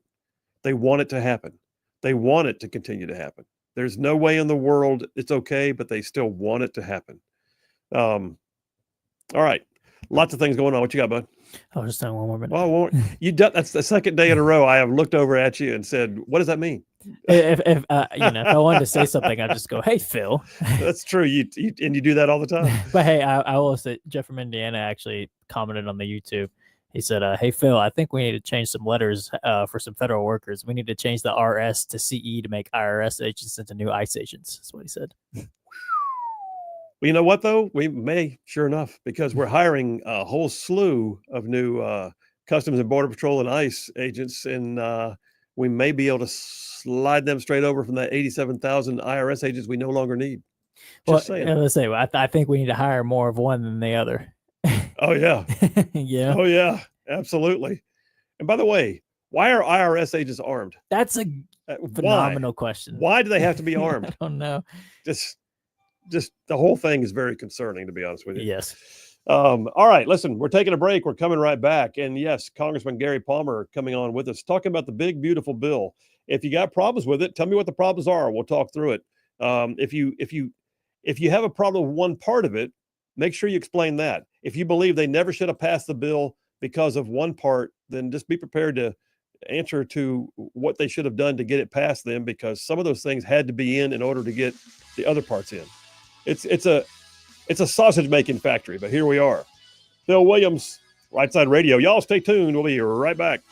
They want it to happen. They want it to continue to happen. There's no way in the world it's okay, but they still want it to happen. All right. Lots of things going on. What you got, bud? I'll just tell one more minute. Well, that's the second day in a row I have looked over at you and said, what does that mean? If I wanted to say something, I'd just go, hey, Phil. That's true. You do that all the time. But hey, I will say Jeff from Indiana actually commented on the YouTube. He said, hey, Phil, I think we need to change some letters for some federal workers. We need to change the RS to CE to make IRS agents into new ICE agents. That's what he said. Well, you know what, though? We may, sure enough, because we're hiring a whole slew of new Customs and Border Patrol and ICE agents, and we may be able to slide them straight over from that 87,000 IRS agents we no longer need. Just saying. Let's say, I think we need to hire more of one than the other. Oh, yeah. Yeah. Oh, yeah. Absolutely. And by the way, why are IRS agents armed? That's a phenomenal question. Why do they have to be armed? I don't know. Just the whole thing is very concerning, to be honest with you. Yes. All right, listen, we're taking a break. We're coming right back. And yes, Congressman Gary Palmer coming on with us, talking about the big, beautiful bill. If you got problems with it, tell me what the problems are. We'll talk through it. If you have a problem with one part of it, make sure you explain that. If you believe they never should have passed the bill because of one part, then just be prepared to answer to what they should have done to get it past them, because some of those things had to be in order to get the other parts in. It's a sausage making factory, but here we are. Phil Williams, Rightside Radio. Y'all stay tuned. We'll be right back.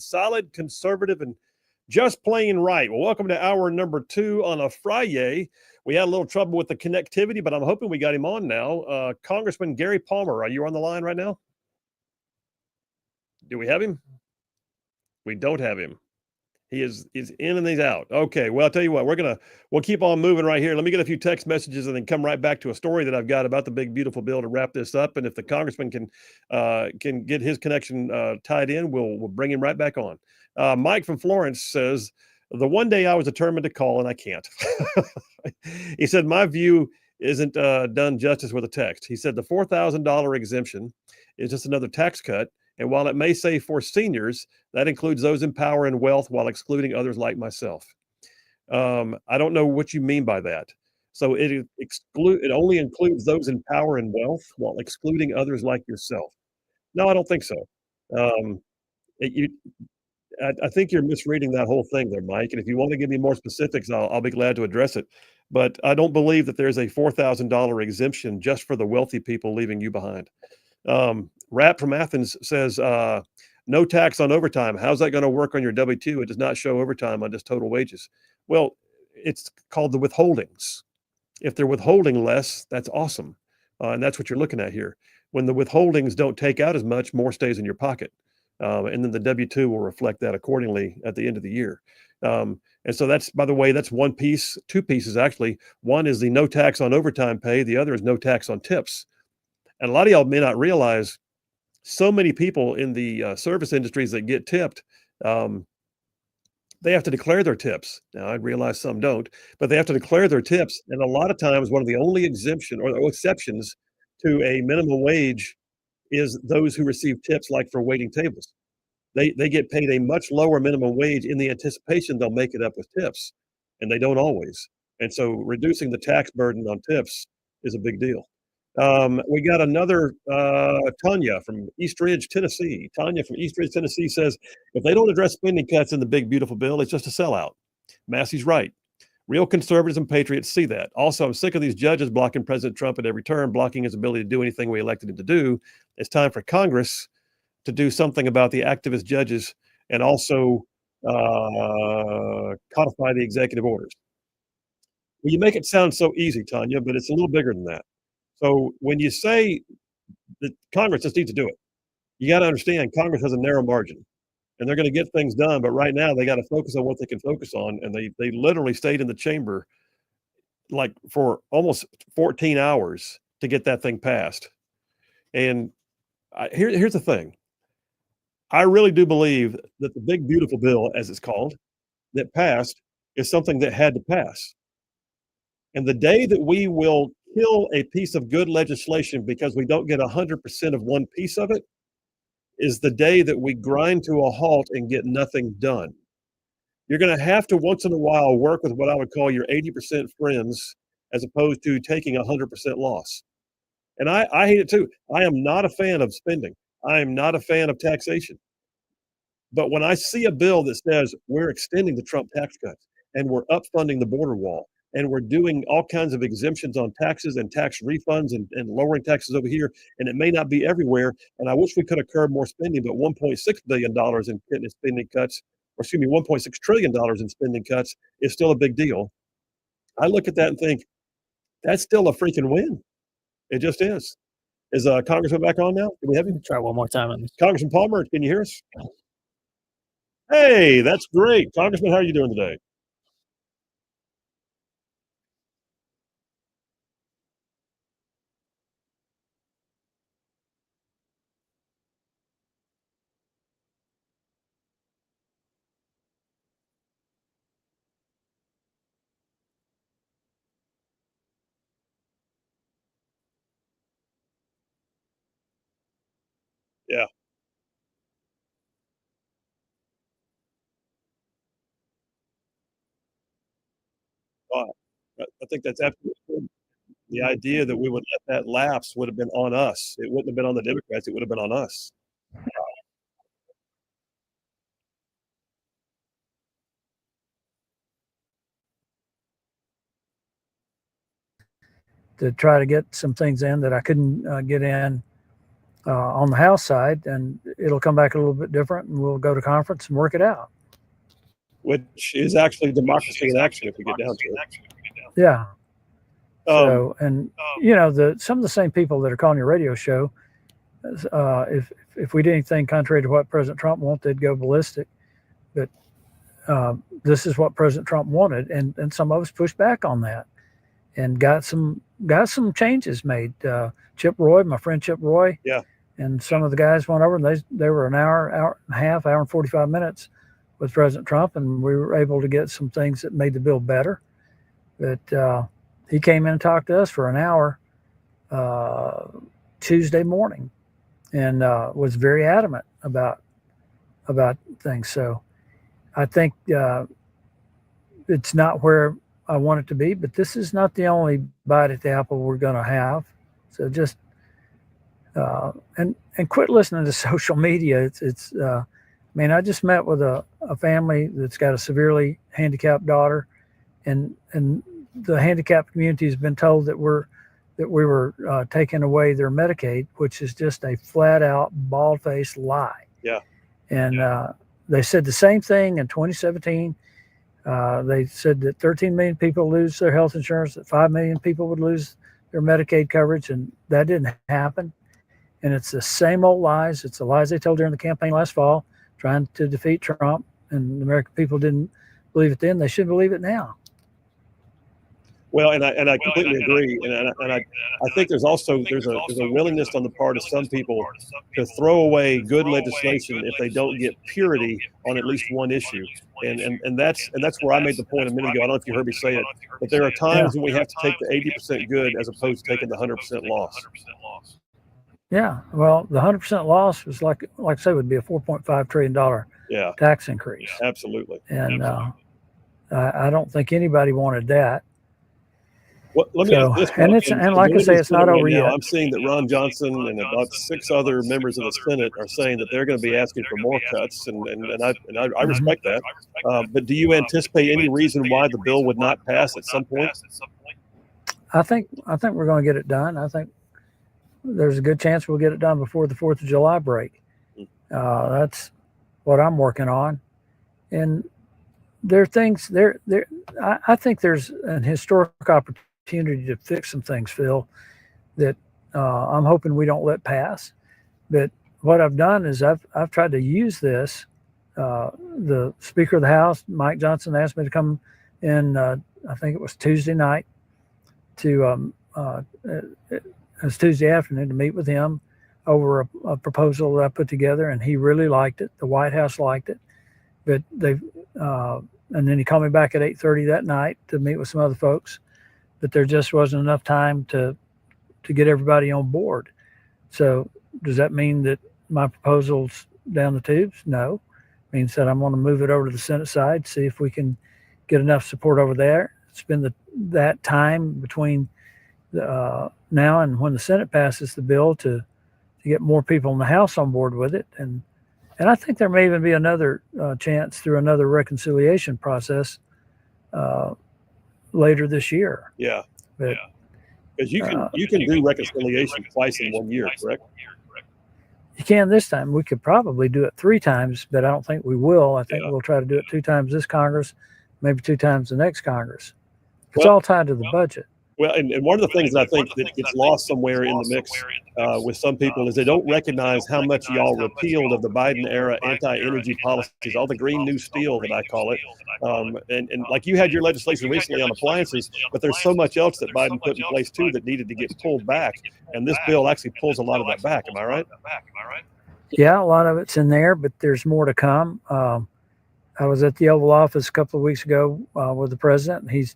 solid, conservative, and just plain right. Well, welcome to hour number 2 on a Friday. We had a little trouble with the connectivity, but I'm hoping we got him on now. Congressman Gary Palmer, are you on the line right now? Do we have him? We don't have him. He's in and he's out. Okay, well, I'll tell you what, we'll keep on moving right here. Let me get a few text messages and then come right back to a story that I've got about the big beautiful bill to wrap this up. And if the congressman can get his connection tied in, we'll bring him right back on. Mike from Florence says, the one day I was determined to call and I can't. He said, my view isn't done justice with a text. He said the $4,000 exemption is just another tax cut. And while it may say for seniors, that includes those in power and wealth while excluding others like myself. I don't know what you mean by that. So it only includes those in power and wealth while excluding others like yourself. No, I don't think so. I think you're misreading that whole thing there, Mike. And if you want to give me more specifics, I'll be glad to address it. But I don't believe that there's a $4,000 exemption just for the wealthy people leaving you behind. Rap from Athens says, no tax on overtime. How's that going to work on your W-2? It does not show overtime on just total wages. Well, it's called the withholdings. If they're withholding less, that's awesome. And that's what you're looking at here. When the withholdings don't take out as much, more stays in your pocket. And then the W-2 will reflect that accordingly at the end of the year. And so that's, by the way, that's one piece, two pieces actually. One is the no tax on overtime pay. The other is no tax on tips. And a lot of y'all may not realize so many people in the service industries that get tipped, they have to declare their tips. Now, I realize some don't, but they have to declare their tips. And a lot of times, one of the only exemption or exceptions to a minimum wage is those who receive tips, like for waiting tables. They get paid a much lower minimum wage in the anticipation they'll make it up with tips, and they don't always. And so reducing the tax burden on tips is a big deal. We got another Tanya from East Ridge, Tennessee. Tanya from East Ridge, Tennessee says, if they don't address spending cuts in the big, beautiful bill, it's just a sellout. Massey's right. Real conservatives and patriots see that. Also, I'm sick of these judges blocking President Trump at every turn, blocking his ability to do anything we elected him to do. It's time for Congress to do something about the activist judges and also codify the executive orders. Well, you make it sound so easy, Tanya, but it's a little bigger than that. So when you say that Congress just needs to do it, you got to understand Congress has a narrow margin and they're going to get things done. But right now they got to focus on what they can focus on. And they literally stayed in the chamber like for almost 14 hours to get that thing passed. And here's the thing. I really do believe that the big, beautiful bill, as it's called, that passed is something that had to pass. And the day that we will kill a piece of good legislation because we don't get 100% of one piece of it is the day that we grind to a halt and get nothing done. You're going to have to once in a while work with what I would call your 80% friends as opposed to taking 100% loss. And I hate it too. I am not a fan of spending. I am not a fan of taxation. But when I see a bill that says we're extending the Trump tax cuts and we're upfunding the border wall and we're doing all kinds of exemptions on taxes and tax refunds and lowering taxes over here, and it may not be everywhere. And I wish we could have curbed more spending, but $1.6 billion in spending cuts, or excuse me, $1.6 trillion in spending cuts is still a big deal. I look at that and think, that's still a freaking win. It just is. Is Congressman back on now? Do we have him? Try one more time. Congressman Palmer, can you hear us? Hey, that's great. Congressman, how are you doing today? Yeah. Wow. I think that's absolutely true. The idea that we would let that lapse would have been on us. It wouldn't have been on the Democrats. It would have been on us. To try to get some things in that I couldn't get in on the House side, and it'll come back a little bit different, and we'll go to conference and work it out. Which is actually democracy in action if we get down to it. Yeah. So, and some of the same people that are calling your radio show, if we did anything contrary to what President Trump wanted, they'd go ballistic. But this is what President Trump wanted, and some of us pushed back on that, and got some changes made. Chip Roy, my friend Chip Roy, and some of the guys went over, and they were an hour and a half, hour and 45 minutes with President Trump, and we were able to get some things that made the bill better. But he came in and talked to us for an hour Tuesday morning, and was very adamant about things. So I think it's not where I want it to be, but this is not the only bite at the apple we're going to have. So just and quit listening to social media. It's I just met with a family that's got a severely handicapped daughter, and the handicapped community has been told that we were taking away their Medicaid, which is just a flat out bald-faced lie. Yeah. And they said the same thing in 2017. They said that 13 million people lose their health insurance, that 5 million people would lose their Medicaid coverage, and that didn't happen. And it's the same old lies. It's the lies they told during the campaign last fall, trying to defeat Trump, and the American people didn't believe it then. They should believe it now. Well, and I completely agree, and I think there's a willingness on the part of some people to throw away good legislation if they don't get purity on at least one issue, and that's where I made the point a minute ago. I don't know if you heard me say it, but there are times when we have to take the 80% good as opposed to taking the 100% loss. Yeah, well, the 100% loss was like I say, would be a $4.5 trillion tax increase. Absolutely, and I don't think anybody wanted that. Well, let me ask this one. And like I say, it's not over yet. I'm seeing that Ron Johnson and about 6 other members of the Senate are saying that they're going to be asking for more cuts, and I respect that. But do you anticipate any reason why the bill would not pass at some point? I think we're going to get it done. I think there's a good chance we'll get it done before the 4th of July break. That's what I'm working on, and there are things there. I think there's an historic opportunity to fix some things, Phil, that I'm hoping we don't let pass. But what I've done is I've tried to use this. The Speaker of the House, Mike Johnson, asked me to come in. I think it was Tuesday night to it was Tuesday afternoon to meet with him over a proposal that I put together, and he really liked it. The White House liked it, but and then he called me back at 8:30 that night to meet with some other folks, but there just wasn't enough time to get everybody on board. So does that mean that my proposal's down the tubes? No. It means that I'm going to move it over to the Senate side, see if we can get enough support over there, spend that time between now and when the Senate passes the bill to get more people in the House on board with it. And I think there may even be another chance through another reconciliation process later this year. Yeah, because you can do reconciliation twice in 1 year, correct? You can this time. We could probably do it 3 times, but I don't think we will. I think we'll try to do it 2 times this Congress, maybe 2 times the next Congress. It's all tied to the budget. Well, and one of the things that I think that gets lost somewhere in the mix with some people is they don't recognize how much y'all repealed of the Biden era anti-energy policies, all the Green New Steel that I call it. And like you had your legislation recently on appliances, but there's so much else that Biden put in place too that needed to get pulled back. And this bill actually pulls a lot of that back. Am I right? Yeah, a lot of it's in there, but there's more to come. I was at the Oval Office a couple of weeks ago with the president, and he's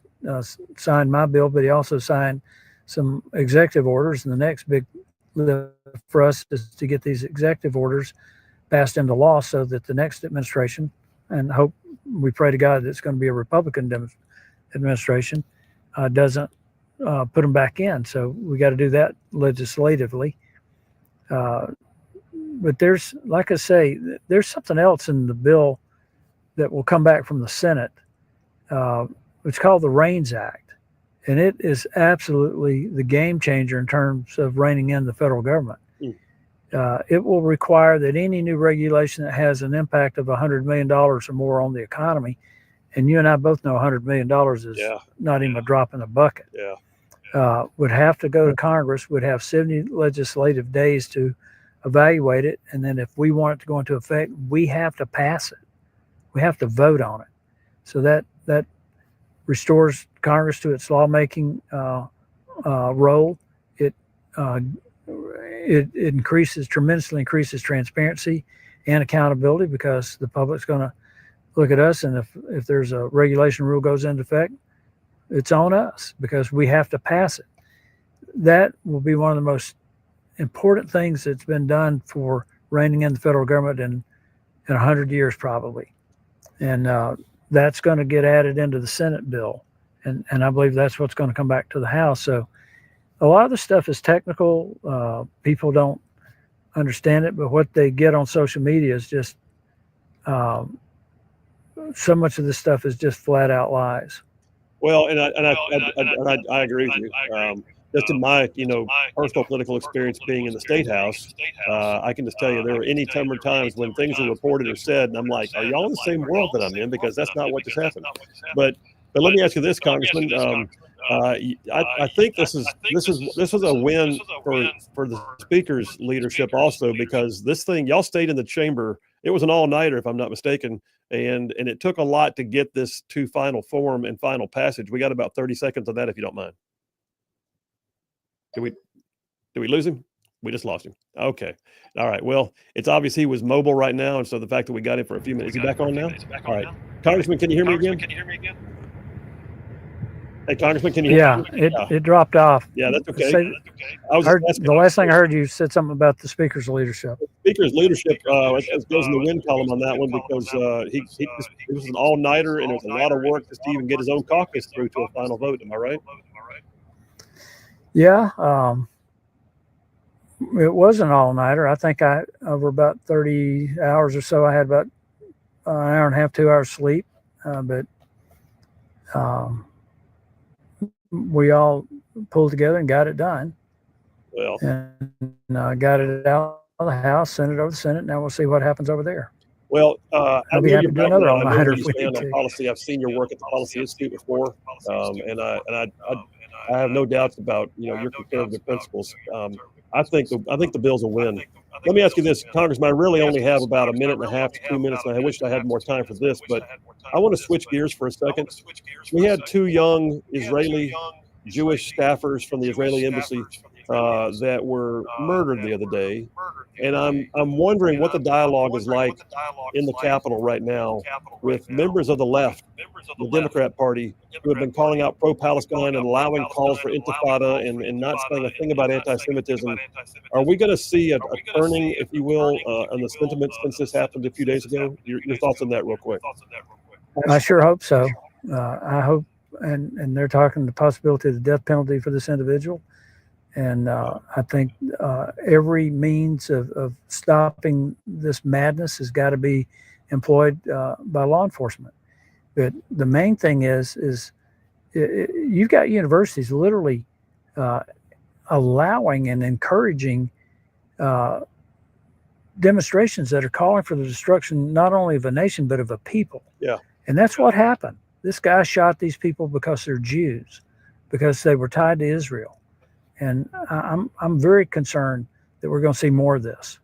signed my bill, but he also signed some executive orders. And the next big lift for us is to get these executive orders passed into law so that the next administration, and we pray to God that it's going to be a Republican administration, doesn't put them back in. So we got to do that legislatively. But there's, like I say, there's something else in the bill that will come back from the Senate. It's called the REINS Act, and it is absolutely the game changer in terms of reining in the federal government. It will require that any new regulation that has an impact of $100 million or more on the economy, and you and I both know $100 million is not even a drop in the bucket, would have to go to Congress, would have 70 legislative days to evaluate it. And then if we want it to go into effect, we have to pass it. We have to vote on it. So that restores Congress to its lawmaking role. It tremendously increases transparency and accountability, because the public's going to look at us, and if there's a regulation rule goes into effect, it's on us because we have to pass it. That will be one of the most important things that's been done for reining in the federal government in 100 years probably, and that's going to get added into the Senate bill, and I believe that's what's going to come back to the House. So a lot of the stuff is technical. People don't understand it, but what they get on social media is just so much of this stuff is just flat out lies. Well, and I agree with you. Just in my personal political experience being in the state house, I can just tell you there were any number of times when things were reported or said, and I'm like, are y'all in the same world that I'm in? Because that's not what just happened. But let me ask you this, Congressman. I think this was a win for the speaker's leadership also, because this thing, y'all stayed in the chamber. It was an all-nighter, if I'm not mistaken, and it took a lot to get this to final form and final passage. We got about 30 seconds of that, if you don't mind. Did we lose him? We just lost him. Okay. All right. Well, it's obvious he was mobile right now, and so the fact that we got him for a few minutes, is he back on now? All right. Congressman, can you hear me again? Hey, Congressman, can you hear me? It dropped off. Yeah, that's okay. The last thing I heard, you said something about the speaker's leadership. The speaker's leadership goes in the win column on that one, because it was an all-nighter, and it was a lot of work just to even get his own caucus through to a final vote. Am I right? Yeah. It was an all-nighter. I think over about 30 hours or so, I had about an hour and a half, 2 hours sleep. But we all pulled together and got it done. Well, and got it out of the House, sent it over to the Senate. Now we'll see what happens over there. Well, I'll be happy to do another all-nighter if we need to. Policy. I've seen your work at the Policy Institute before, and I have no doubts about your conservative principles. I think the bill's a win. Let me ask you this, Congressman. I really only have about a minute and a half to 2 minutes, and I wish I had more time for this, but I want to switch gears for a second. We had two young Israeli Jewish staffers from the Israeli embassy that were murdered the other day, and I'm wondering what the dialogue is like in the Capitol right now with members of the left, the Democrat Party, who have been calling out pro-Palestine and allowing calls for intifada and not saying a thing about anti-Semitism. Are we going to see a turning, if you will, on the sentiment since this happened a few days ago? Your thoughts on that real quick. I sure hope so. I hope, and they're talking the possibility of the death penalty for this individual. And I think every means of stopping this madness has got to be employed by law enforcement. But the main thing is you've got universities literally allowing and encouraging demonstrations that are calling for the destruction not only of a nation but of a people. Yeah. And that's what happened. This guy shot these people because they're Jews, because they were tied to Israel. And I'm very concerned that we're going to see more of this.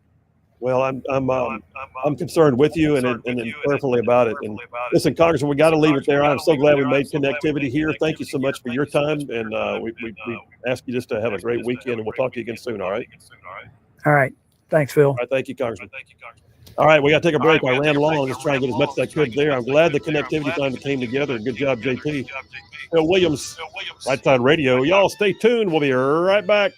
Well, I'm concerned with you and prayerfully about it. And listen, Congressman, we got to leave it there. I'm so glad we made connectivity here. Thank you so much for your time, and we ask you just to have a great weekend, and we'll talk to you again soon. All right. All right. Thanks, Phil. All right. Thank you, Congressman. All right, we got to take a break. I ran long. Just trying to get as much as I could there. I'm glad the connectivity finally came together. Good job, JP. Phil Williams, Rightside Radio. Y'all stay tuned. We'll be right back.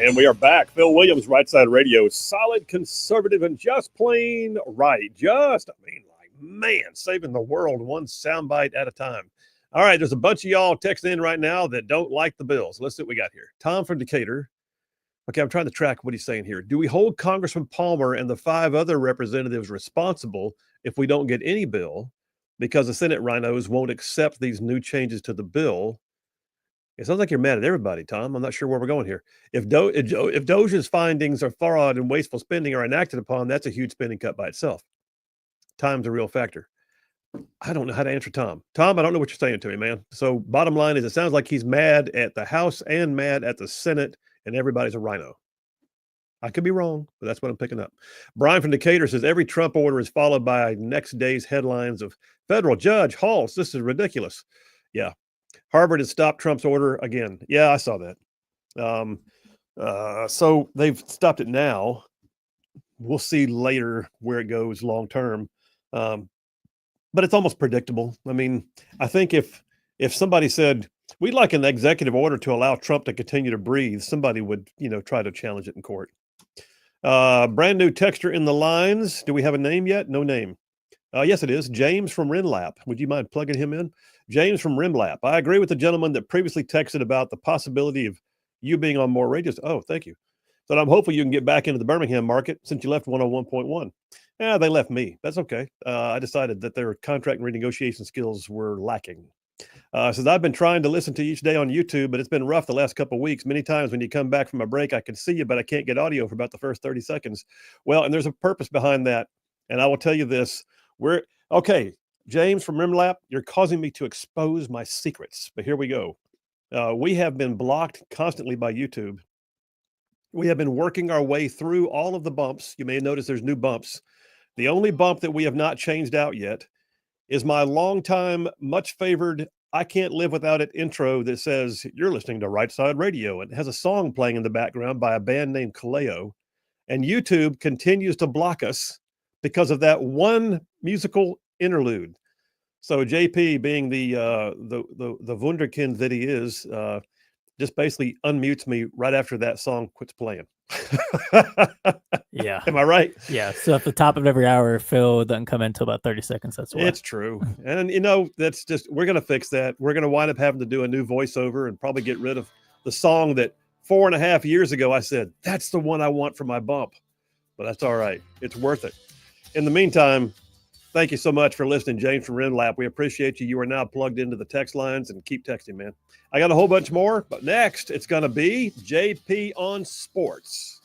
And we are back. Phil Williams, Rightside Radio. Solid, conservative, and just plain right. Saving the world one soundbite at a time. All right, there's a bunch of y'all texting in right now that don't like the bills. Let's see what we got here. Tom from Decatur. Okay, I'm trying to track what he's saying here. Do we hold Congressman Palmer and the 5 other representatives responsible if we don't get any bill because the Senate rhinos won't accept these new changes to the bill? It sounds like you're mad at everybody, Tom. I'm not sure where we're going here. If Doge's findings of fraud and wasteful spending are enacted upon, that's a huge spending cut by itself. Time's a real factor. I don't know how to answer Tom. Tom, I don't know what you're saying to me, man. So bottom line is it sounds like he's mad at the House and mad at the Senate, and everybody's a rhino. I could be wrong, but that's what I'm picking up. Brian from Decatur says every Trump order is followed by next day's headlines of federal judge halts. This is ridiculous. Yeah. Harvard has stopped Trump's order again. Yeah, I saw that. So they've stopped it now. We'll see later where it goes long term. But it's almost predictable. I mean, I think if somebody said, we'd like an executive order to allow Trump to continue to breathe, somebody would, try to challenge it in court. Brand new texter in the lines. Do we have a name yet? No name. Yes, it is. James from Renlap. Would you mind plugging him in? James from Renlap. I agree with the gentleman that previously texted about the possibility of you being on more radios. Oh, thank you. So I'm hopeful you can get back into the Birmingham market since you left 101.1. Yeah, they left me. That's okay. I decided that their contract and renegotiation skills were lacking. Says, I've been trying to listen to you each day on YouTube, but it's been rough the last couple of weeks. Many times when you come back from a break, I can see you, but I can't get audio for about the first 30 seconds. Well, and there's a purpose behind that. And I will tell you this. Okay, James from Rimlap, you're causing me to expose my secrets. But here we go. We have been blocked constantly by YouTube. We have been working our way through all of the bumps. You may notice there's new bumps. The only bump that we have not changed out yet is my longtime, much favored I Can't Live Without It intro that says, you're listening to Rightside Radio. And it has a song playing in the background by a band named Kaleo. And YouTube continues to block us because of that one musical interlude. So JP, being the wunderkind that he is, just basically unmutes me right after that song quits playing. Yeah. Am I right? Yeah. So at the top of every hour, Phil doesn't come in until about 30 seconds. That's why. It's true. And, that's just, we're going to fix that. We're going to wind up having to do a new voiceover and probably get rid of the song that 4.5 years ago I said, that's the one I want for my bump. But that's all right. It's worth it. In the meantime, thank you so much for listening, James from Renlap. We appreciate you. You are now plugged into the text lines, and keep texting, man. I got a whole bunch more, but next it's going to be JP on Sports.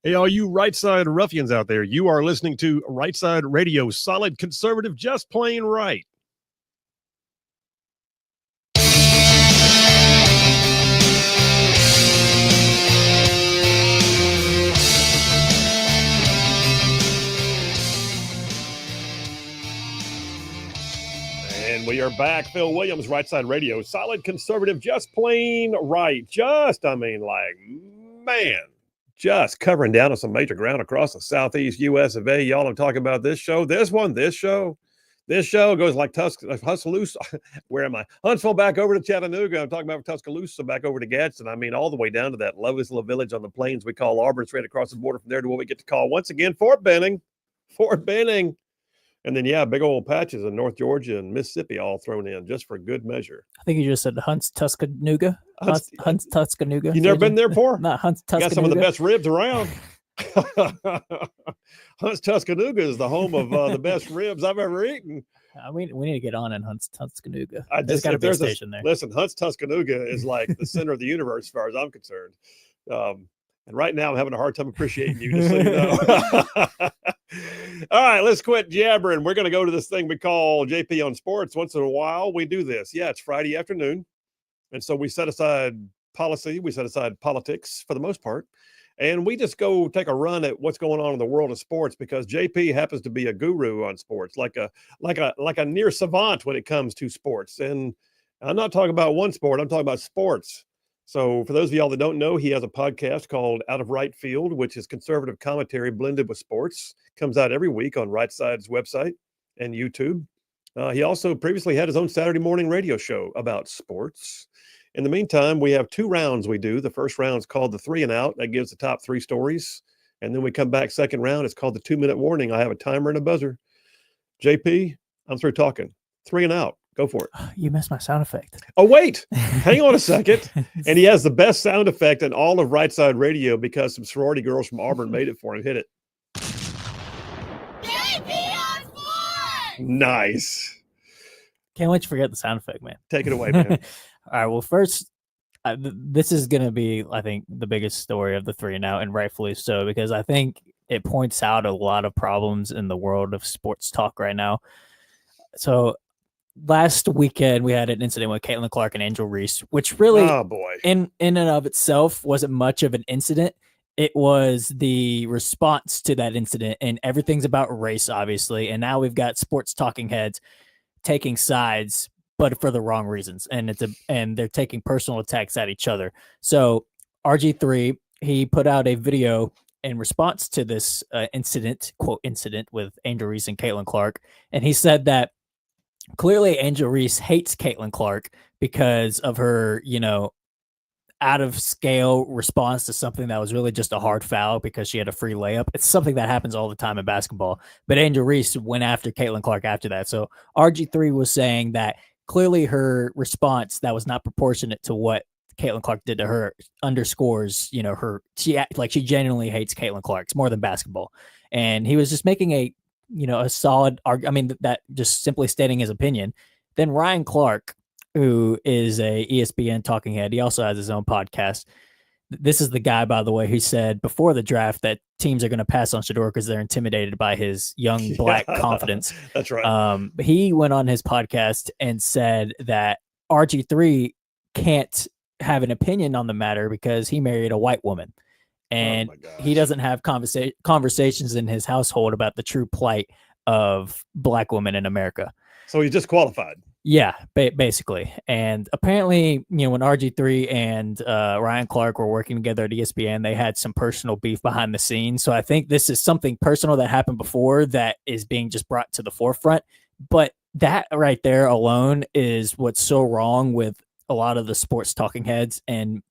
Hey, all you Rightside ruffians out there, you are listening to Rightside Radio, solid conservative, just plain right. And we are back. Phil Williams, Rightside Radio, solid conservative, just plain right. Just covering down on some major ground across the southeast U.S. of A. Y'all, I'm talking about this show. This show goes like Tuscaloosa. Where am I? Huntsville back over to Chattanooga. I'm talking about Tuscaloosa back over to Gadsden. I mean, all the way down to that lovely little village on the plains we call Auburn, straight across the border from there to what we get to call once again Fort Benning. And then, yeah, big old patches of North Georgia and Mississippi all thrown in just for good measure. I think you just said Hunt's Tuscaloosa. Hunt's Tuscaloosa. You never been there before? Not Hunt's Tuscaloosa. Got some of the best ribs around. Hunt's Tuscaloosa is the home of the best ribs I've ever eaten. We need to get on in Hunt's Tuscaloosa. There's got to be a station there. Listen, Hunt's Tuscaloosa is like the center of the universe as far as I'm concerned. And right now I'm having a hard time appreciating you, just so you know. All right, let's quit jabbering. We're going to go to this thing we call JP on Sports. Once in a while, we do this. Yeah, it's Friday afternoon. And so we set aside policy. We set aside politics for the most part. And we just go take a run at what's going on in the world of sports because JP happens to be a guru on sports, like a near savant when it comes to sports. And I'm not talking about one sport. I'm talking about sports. So for those of y'all that don't know, he has a podcast called Out of Right Field, which is conservative commentary blended with sports. Comes out every week on Rightside's website and YouTube. He also previously had his own Saturday morning radio show about sports. In the meantime, we have 2 rounds we do. The first round is called the 3 and Out. That gives the top 3 stories. And then we come back second round. It's called the 2-minute warning. I have a timer and a buzzer. JP, I'm through talking. 3 and Out. Go for it. You missed my sound effect. Oh, wait. Hang on a second. And he has the best sound effect in all of Rightside Radio because some sorority girls from Auburn made it for him. Hit it. Nice. Can't let you forget the sound effect, man. Take it away, man. All right. Well, first, this is going to be, I think, the biggest story of the 3 and Out, and rightfully so, because I think it points out a lot of problems in the world of sports talk right now. So last weekend, we had an incident with Caitlin Clark and Angel Reese, which really, in and of itself, wasn't much of an incident. It was the response to that incident, and everything's about race, obviously. And now we've got sports talking heads taking sides, but for the wrong reasons. And they're taking personal attacks at each other. So RG3, he put out a video in response to this incident, quote, incident with Angel Reese and Caitlin Clark. And he said that clearly Angel Reese hates Caitlin Clark because of her, out of scale response to something that was really just a hard foul because she had a free layup. It's something that happens all the time in basketball. But Angel Reese went after Caitlin Clark after that. So RG3 was saying that clearly her response that was not proportionate to what Caitlin Clark did to her underscores, she genuinely hates Caitlin Clark. It's more than basketball. And he was just making a solid argument, that just simply stating his opinion. Then Ryan Clark, who is a ESPN talking head, he also has his own podcast. This is the guy, by the way, who said before the draft that teams are going to pass on Shedeur because they're intimidated by his young black confidence. That's right. He went on his podcast and said that RG3 can't have an opinion on the matter because he married a white woman. And he doesn't have conversations in his household about the true plight of black women in America. So he's disqualified. Yeah, basically. And apparently, when RG3 and Ryan Clark were working together at ESPN, they had some personal beef behind the scenes. So I think this is something personal that happened before that is being just brought to the forefront. But that right there alone is what's so wrong with a lot of the sports talking heads, and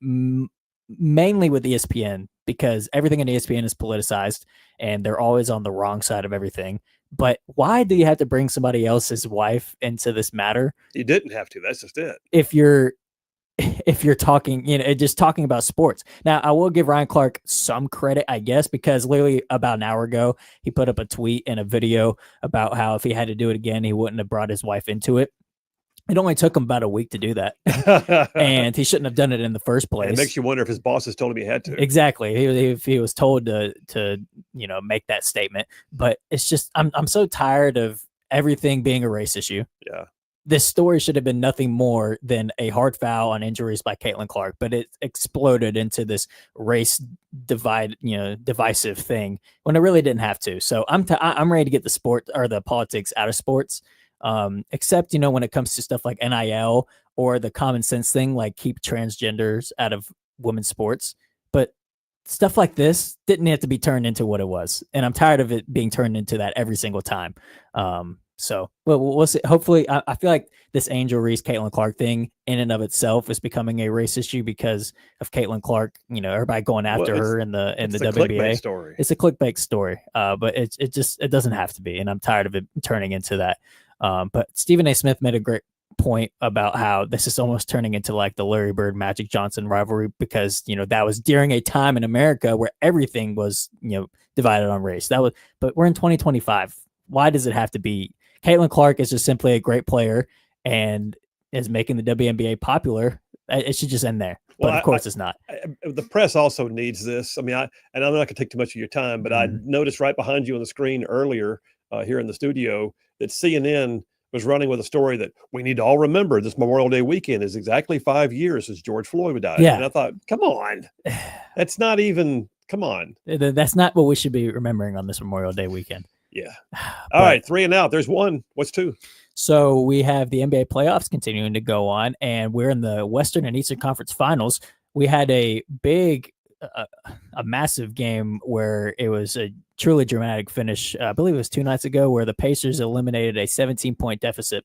mainly with ESPN, because everything in ESPN is politicized and they're always on the wrong side of everything. But why do you have to bring somebody else's wife into this matter? You didn't have to. That's just it. If you're talking, just talking about sports. Now, I will give Ryan Clark some credit, I guess, because literally about an hour ago, he put up a tweet and a video about how if he had to do it again, he wouldn't have brought his wife into it. It only took him about a week to do that, and he shouldn't have done it in the first place. And it makes you wonder if his bosses told him he had to. Exactly. If he was told to make that statement, but it's just I'm so tired of everything being a race issue. Yeah. This story should have been nothing more than a hard foul on injuries by Caitlin Clark, but it exploded into this race divisive thing when it really didn't have to. So I'm ready to get the sport or the politics out of sports. Except, when it comes to stuff like NIL or the common sense thing, like keep transgenders out of women's sports. But stuff like this didn't have to be turned into what it was. And I'm tired of it being turned into that every single time. So we'll see. Hopefully, I feel like this Angel Reese, Caitlin Clark thing in and of itself is becoming a race issue because of Caitlin Clark. Everybody going after her in the WNBA story. It's a clickbait story, but it doesn't have to be, and I'm tired of it turning into that. But Stephen A. Smith made a great point about how this is almost turning into like the Larry Bird Magic Johnson rivalry because that was during a time in America where everything was divided on race. But we're in 2025. Why does it have to be? Caitlin Clark is just simply a great player and is making the WNBA popular. It should just end there. But of course, it's not. The press also needs this. I mean, and I'm not going to take too much of your time, but I noticed right behind you on the screen earlier here in the studio that CNN was running with a story that we need to all remember this Memorial Day weekend is exactly 5 years since George Floyd died. Yeah. And I thought, come on. That's not even, come on. That's not what we should be remembering on this Memorial Day weekend. Yeah. All right, 3 and out. There's 1. What's 2? So we have the NBA playoffs continuing to go on, and we're in the Western and Eastern Conference Finals. We had a big, a massive game where it was a truly dramatic finish. I believe it was 2 nights ago where the Pacers eliminated a 17-point deficit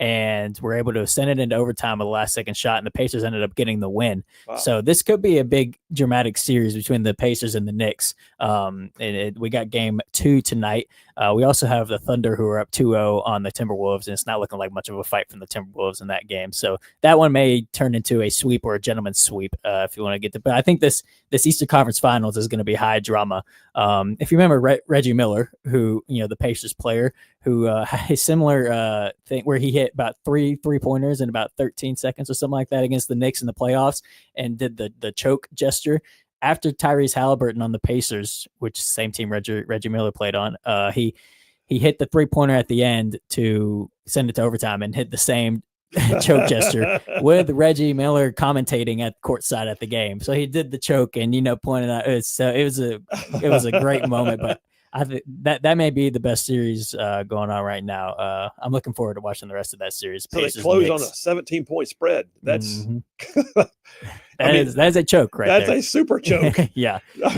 and were able to send it into overtime with the last second shot, and the Pacers ended up getting the win. Wow. So this could be a big dramatic series between the Pacers and the Knicks. We got game 2 tonight. We also have the Thunder who are up 2-0 on the Timberwolves, and it's not looking like much of a fight from the Timberwolves in that game. So that one may turn into a sweep or a gentleman's sweep if you want to get to. But I think this Eastern Conference Finals is going to be high drama. If you remember Reggie Miller, who the Pacers player, who had a similar thing where he hit about three pointers in about 13 seconds or something like that against the Knicks in the playoffs and did the choke gesture. After Tyrese Halliburton on the Pacers, which same team Reggie Miller played on, he hit the 3-pointer at the end to send it to overtime and hit the same choke gesture with Reggie Miller commentating at courtside at the game. So he did the choke and pointed out. It was a great moment, but I think that may be the best series going on right now. I'm looking forward to watching the rest of that series. So they close on a 17-point spread. That's that is a choke right there. That's a super choke. Yeah. I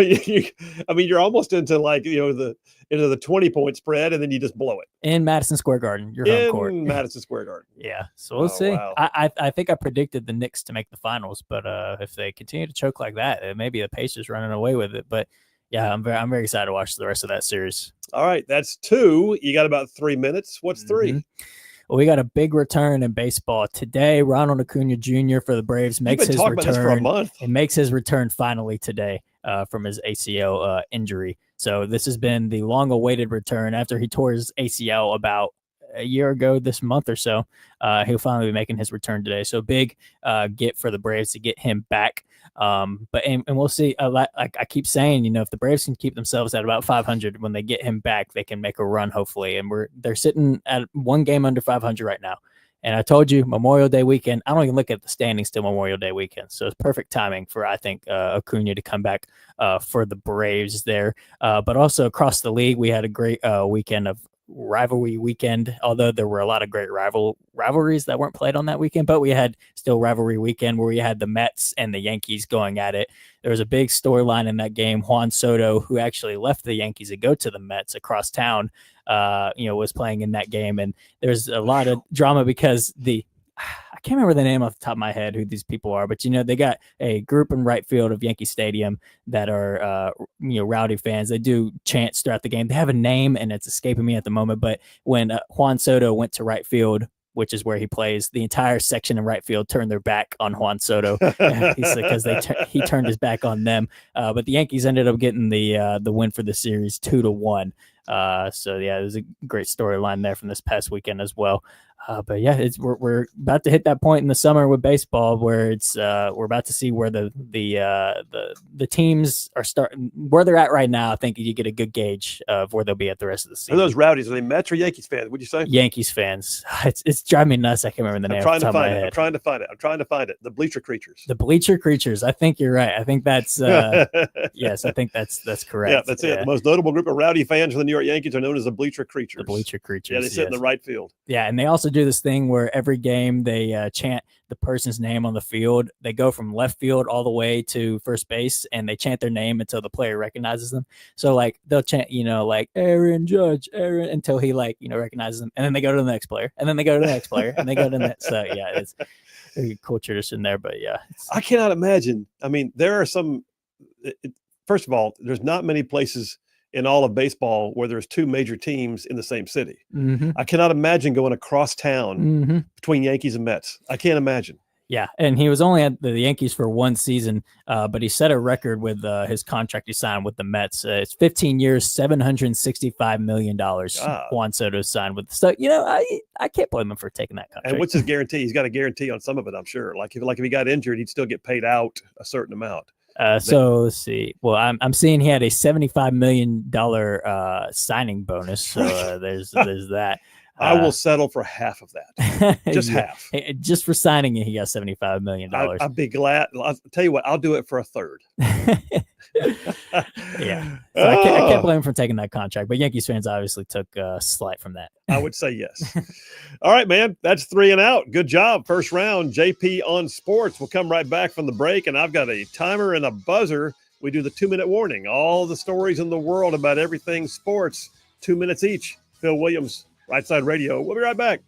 mean, you're almost into like into the 20-point spread, and then you just blow it in Madison Square Garden. Your home court. In Madison Square Garden. Yeah. So we'll see. Wow. I think I predicted the Knicks to make the finals, but if they continue to choke like that, maybe the Pacers running away with it. But yeah, I'm very excited to watch the rest of that series. All right, that's 2. You got about 3 minutes. What's 3? Well, we got a big return in baseball today. Ronald Acuna Jr. for the Braves makes his return. About this for a month. It makes his return finally today from his ACL injury. So this has been the long-awaited return after he tore his ACL about a year ago this month or so. He'll finally be making his return today. So big get for the Braves to get him back. But we'll see. Like I keep saying, if the Braves can keep themselves at about 500 when they get him back, they can make a run hopefully. And they're sitting at 1 game under 500 right now. And I told you Memorial Day weekend. I don't even look at the standings till Memorial Day weekend, so it's perfect timing for I think Acuna to come back for the Braves there. But also across the league, we had a great weekend of rivalry weekend, although there were a lot of great rivalries that weren't played on that weekend, but we had still rivalry weekend where we had the Mets and the Yankees going at it. There was a big storyline in that game. Juan Soto, who actually left the Yankees to go to the Mets across town, was playing in that game. And there's a lot of drama because I can't remember the name off the top of my head who these people are, but they got a group in right field of Yankee Stadium that are rowdy fans. They do chants throughout the game. They have a name and it's escaping me at the moment. But when Juan Soto went to right field, which is where he plays, the entire section in right field turned their back on Juan Soto because he turned his back on them. But the Yankees ended up getting the win for the series 2-1. So yeah, it was a great storyline there from this past weekend as well. But yeah, we're about to hit that point in the summer with baseball where it's we're about to see where the teams are starting, where they're at right now. I think you get a good gauge of where they'll be at the rest of the season. Are those rowdies? Are they Mets or Yankees fans? Would you say? Yankees fans. It's driving me nuts. I can't remember the name. I'm trying to find it. The Bleacher Creatures. The Bleacher Creatures. I think you're right. I think that's yes. I think that's correct. Yeah, that's it. The most notable group of rowdy fans for the New York Yankees are known as the Bleacher Creatures. The Bleacher Creatures. Yeah, they sit in the right field. Yeah, and they also do this thing where every game they chant the person's name on the field. They go from left field all the way to first base, and they chant their name until the player recognizes them. So like they'll chant, like Aaron Judge, Aaron, until he recognizes them, and then they go to the next player, and then they go to the next player, and they go to the next. So yeah, it's a cool tradition there. But yeah, I cannot imagine. I mean, there are some. First of all, there's not many places in all of baseball where there's two major teams in the same city. Mm-hmm. I cannot imagine going across town mm-hmm. between Yankees and Mets. I can't imagine. Yeah, and he was only at the Yankees for one season, but he set a record with his contract he signed with the Mets. It's 15 years, $765 million. Juan Soto signed with. So, I can't blame him for taking that contract. And what's his guarantee? He's got a guarantee on some of it, I'm sure. Like if he got injured, he'd still get paid out a certain amount. So let's see. Well, I'm seeing he had a $75 million signing bonus. So there's that. I will settle for half of that. Just half. Just for signing it, he got $75 million. I'd be glad. I'll tell you what, I'll do it for a third. Yeah. So I can't blame him for taking that contract, but Yankees fans obviously took a slight from that. I would say yes. All right, man. That's 3 and out. Good job. First round, JP on sports. We'll come right back from the break, and I've got a timer and a buzzer. We do the 2-minute warning. All the stories in the world about everything sports, 2 minutes each. Phil Williams, Rightside Radio. We'll be right back.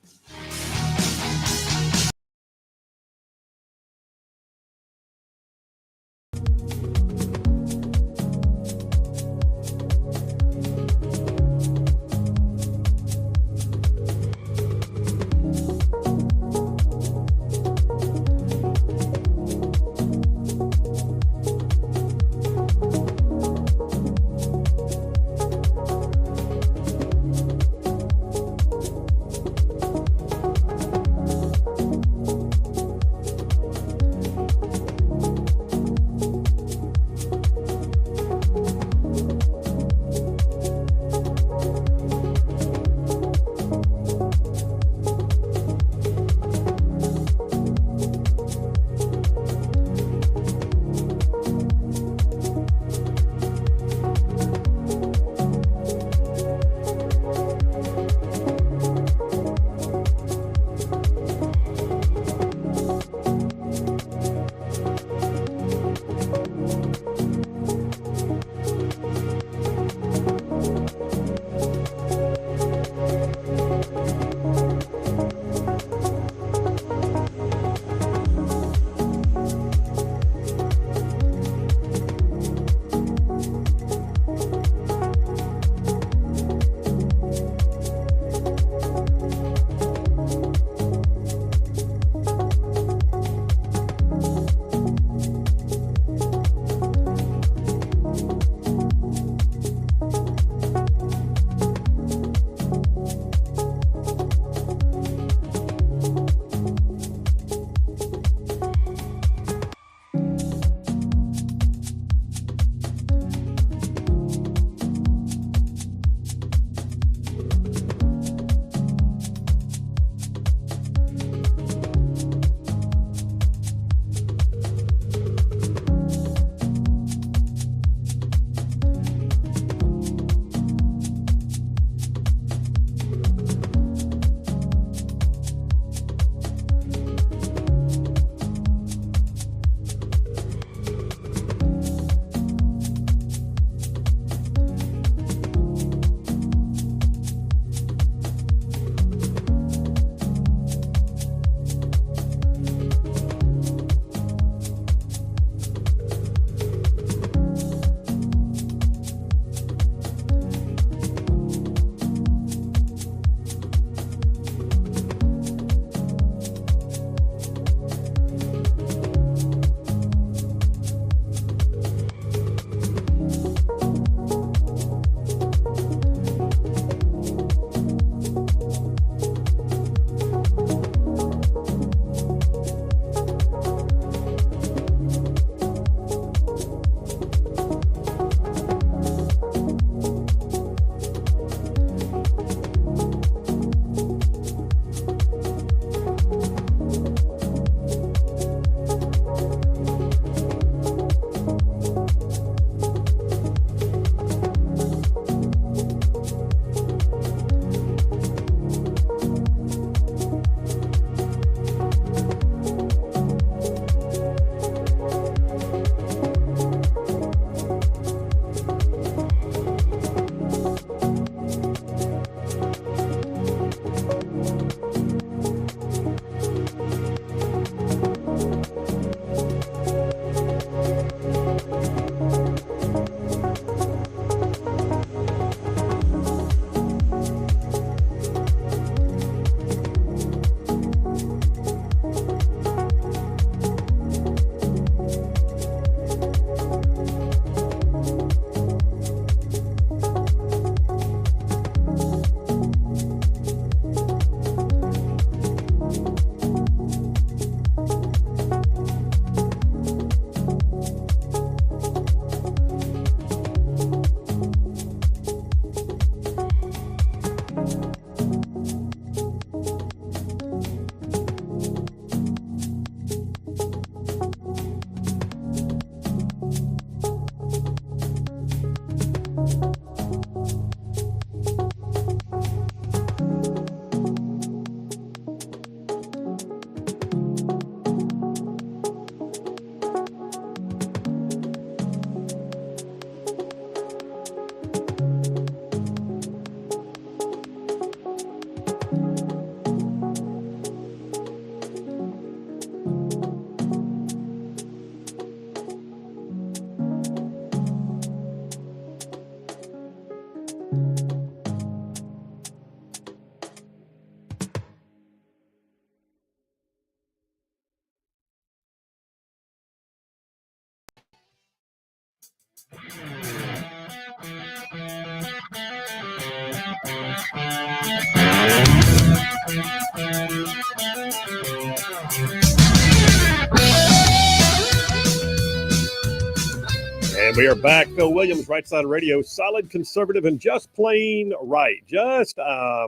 And we are back. Phil Williams, Rightside Radio, solid conservative and just plain right. Just,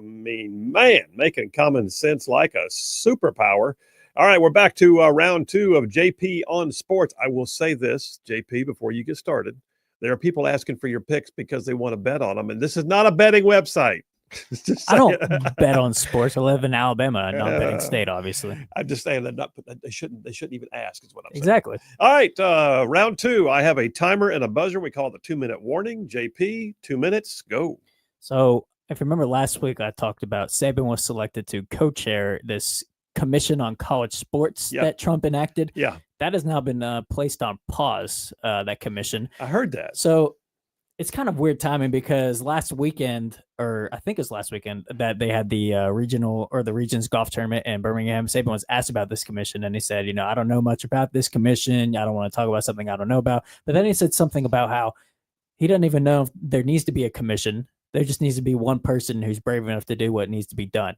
making common sense like a superpower. All right, we're back to round two of JP on sports. I will say this, JP, before you get started. There are people asking for your picks because they want to bet on them, and this is not a betting website. I don't bet on sports. I live in Alabama, a non-betting state, obviously. I'm just saying that they shouldn't even ask is what I'm saying. Exactly. All right, round two. I have a timer and a buzzer. We call it the 2-minute warning. JP, 2 minutes, go. So if you remember last week, I talked about Saban was selected to co-chair this commission on college sports that Trump enacted. Yeah. That has now been placed on pause, that commission. I heard that. So it's kind of weird timing because last weekend, or I think it was last weekend, that they had the regional or the regions golf tournament in Birmingham. Saban was asked about this commission, and he said, I don't know much about this commission. I don't want to talk about something I don't know about. But then he said something about how he doesn't even know if there needs to be a commission. There just needs to be one person who's brave enough to do what needs to be done.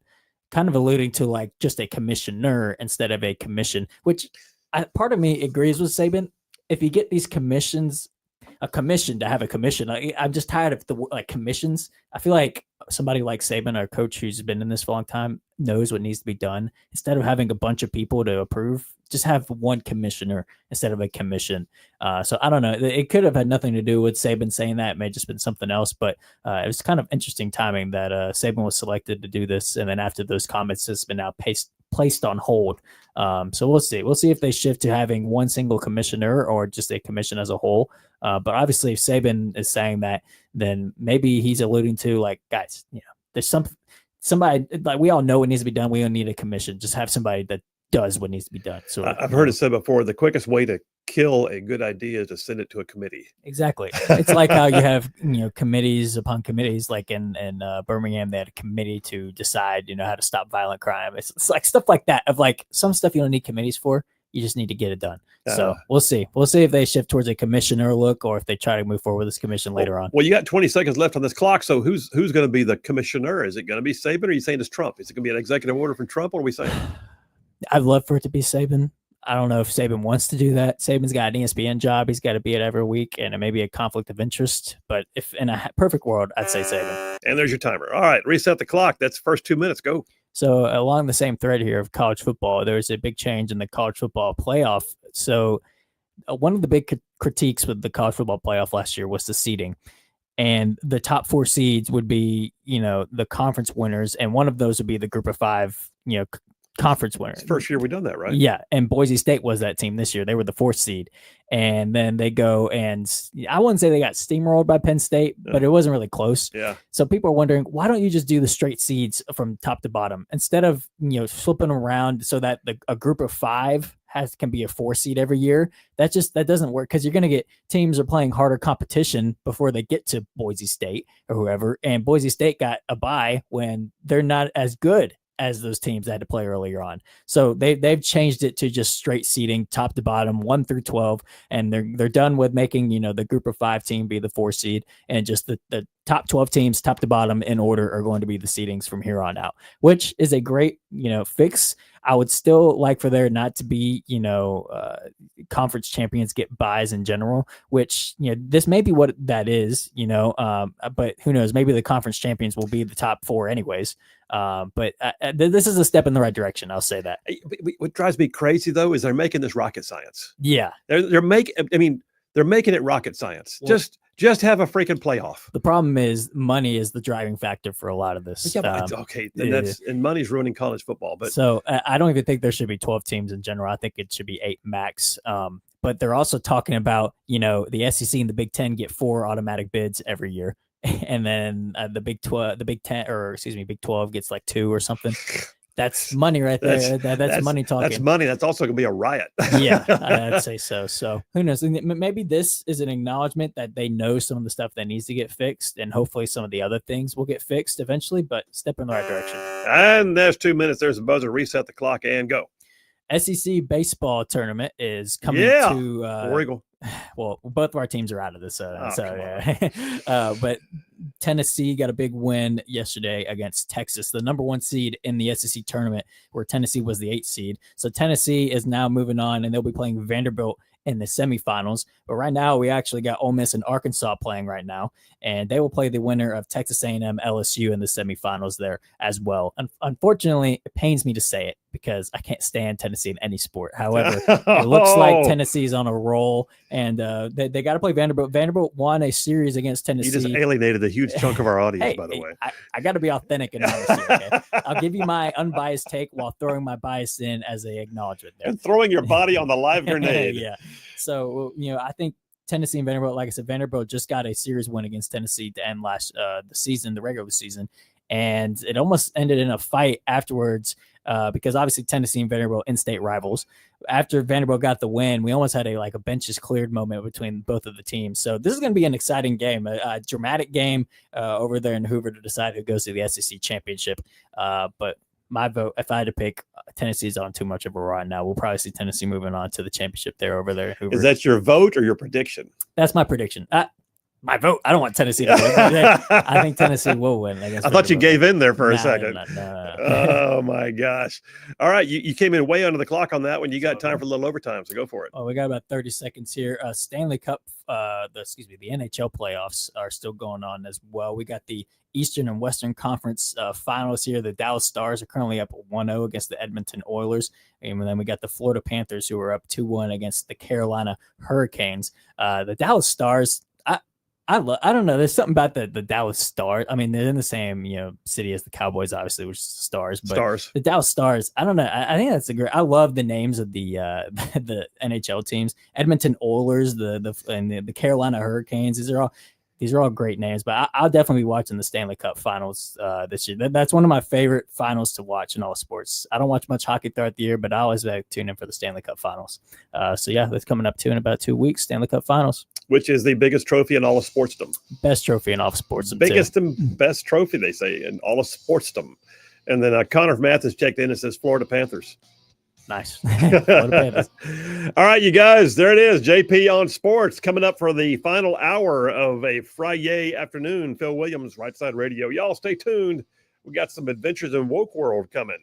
Kind of alluding to like just a commissioner instead of a commission, which part of me agrees with Saban. If you get these commissions, a commission to have a commission, I'm just tired of the commissions. I feel like somebody like Saban, our coach who's been in this for a long time, knows what needs to be done. Instead of having a bunch of people to approve, just have one commissioner instead of a commission. So I don't know. It could have had nothing to do with Saban saying that. It may have just been something else, but it was kind of interesting timing that Saban was selected to do this. And then after those comments, it's been now placed on hold. So we'll see. We'll see if they shift to having one single commissioner or just a commission as a whole. But obviously, if Saban is saying that, then maybe he's alluding to like, guys, there's somebody like we all know what needs to be done. We don't need a commission. Just have somebody that does what needs to be done. So I've heard it said before, the quickest way to kill a good idea is to send it to a committee. Exactly. It's like how you have, committees upon committees, like in Birmingham, they had a committee to decide, how to stop violent crime. It's like stuff like that of like some stuff you don't need committees for. You just need to get it done. So we'll see. We'll see if they shift towards a commissioner look or if they try to move forward with this commission later on. Well, you got 20 seconds left on this clock. So who's going to be the commissioner? Is it going to be Saban or are you saying it's Trump? Is it going to be an executive order from Trump? What are we saying? I'd love for it to be Saban. I don't know if Saban wants to do that. Saban's got an ESPN job. He's got to be it every week, and it may be a conflict of interest. But if in a perfect world, I'd say Saban. And there's your timer. All right, reset the clock. That's the first 2 minutes. Go. So along the same thread here of college football, there's a big change in the college football playoff. So one of the big critiques with the college football playoff last year was the seeding. And the top 4 seeds would be, the conference winners. And one of those would be the group of 5, conference winners. First year we've done that, right? Yeah. And Boise State was that team this year. They were the 4th seed. And then they go and I wouldn't say they got steamrolled by Penn State, but it wasn't really close. Yeah. So people are wondering, why don't you just do the straight seeds from top to bottom instead of, flipping around so that a group of 5 can be a 4 seed every year? That doesn't work because you're going to get teams are playing harder competition before they get to Boise State or whoever. And Boise State got a bye when they're not as good as those teams that had to play earlier on. So they've changed it to just straight seeding, top to bottom, 1 through 12. And they're done with making, the group of 5 team be the 4 seed, and just the top 12 teams, top to bottom in order, are going to be the seedings from here on out, which is a great, fix. I would still like for there not to be, conference champions get buys in general, which, this may be what that is, but who knows? Maybe the conference champions will be the top 4 anyways. But this is a step in the right direction. I'll say that. What drives me crazy though is they're making this rocket science. Yeah, they're making it rocket science. Well, just have a freaking playoff. The problem is money is the driving factor for a lot of this. Yeah, okay, and money's ruining college football. But so I don't even think there should be 12 teams in general. I think it should be 8 max. But they're also talking about the SEC and the Big Ten get 4 automatic bids every year. And then the Big 12 gets like 2 or something. That's money right there. That's money talking. That's money. That's also going to be a riot. Yeah, I'd say so. So who knows? Maybe this is an acknowledgement that they know some of the stuff that needs to get fixed, and hopefully some of the other things will get fixed eventually, but step in the right direction. And there's 2 minutes. There's a buzzer. Reset the clock and go. SEC baseball tournament is coming to Oregon. Well, both of our teams are out of this. But Tennessee got a big win yesterday against Texas, the number 1 seed in the SEC tournament, where Tennessee was the 8th seed. So Tennessee is now moving on, and they'll be playing Vanderbilt in the semifinals. But right now, we actually got Ole Miss and Arkansas playing right now, and they will play the winner of Texas A&M LSU in the semifinals there as well. Unfortunately, it pains me to say it because I can't stand Tennessee in any sport. However, it looks like Tennessee's on a roll, and they got to play Vanderbilt. Vanderbilt won a series against Tennessee. You just alienated a huge chunk of our audience, by the way. I got to be authentic and honest here, okay? I'll give you my unbiased take while throwing my bias in as a acknowledgement there. And throwing your body on the live grenade. Yeah. So, I think Tennessee and Vanderbilt, like I said, Vanderbilt just got a series win against Tennessee to end the regular season. And it almost ended in a fight afterwards because obviously Tennessee and Vanderbilt in-state rivals. After Vanderbilt got the win, we almost had a benches cleared moment between both of the teams. So this is going to be an exciting game, a dramatic game over there in Hoover to decide who goes to the SEC championship. But my vote, if I had to pick, Tennessee's on too much of a run now. We'll probably see Tennessee moving on to the championship there over there in Hoover. Is that your vote or your prediction? That's my prediction. My vote. I don't want Tennessee to win. I think Tennessee will win. I thought you gave in there for a second. No. Oh my gosh! All right, you came in way under the clock on that one. You got time for a little overtime, so go for it. Oh, we got about 30 seconds here. Stanley Cup, the NHL playoffs are still going on as well. We got the Eastern and Western Conference finals here. The Dallas Stars are currently up 1-0 against the Edmonton Oilers, and then we got the Florida Panthers who are up 2-1 against the Carolina Hurricanes. The Dallas Stars. I don't know. There's something about the Dallas Stars. I mean, they're in the same city as the Cowboys, obviously, which is Stars. But Stars. The Dallas Stars. I don't know. I think that's a great. I love the names of the the NHL teams. Edmonton Oilers, the Carolina Hurricanes. These are all great names. But I'll definitely be watching the Stanley Cup Finals this year. That's one of my favorite finals to watch in all sports. I don't watch much hockey throughout the year, but I always tune in for the Stanley Cup Finals. So yeah, that's coming up in about 2 weeks. Stanley Cup Finals. Which is the biggest trophy in all of sportsdom. Best trophy in all of sportsdom. Biggest and best trophy, they say, in all of sportsdom. And then Connor Mathis checked in and says Florida Panthers. Nice. Florida Panthers. All right, you guys, there it is. JP on Sports coming up for the final hour of a Friday afternoon. Phil Williams, Rightside Radio. Y'all stay tuned. We got some adventures in Woke World coming.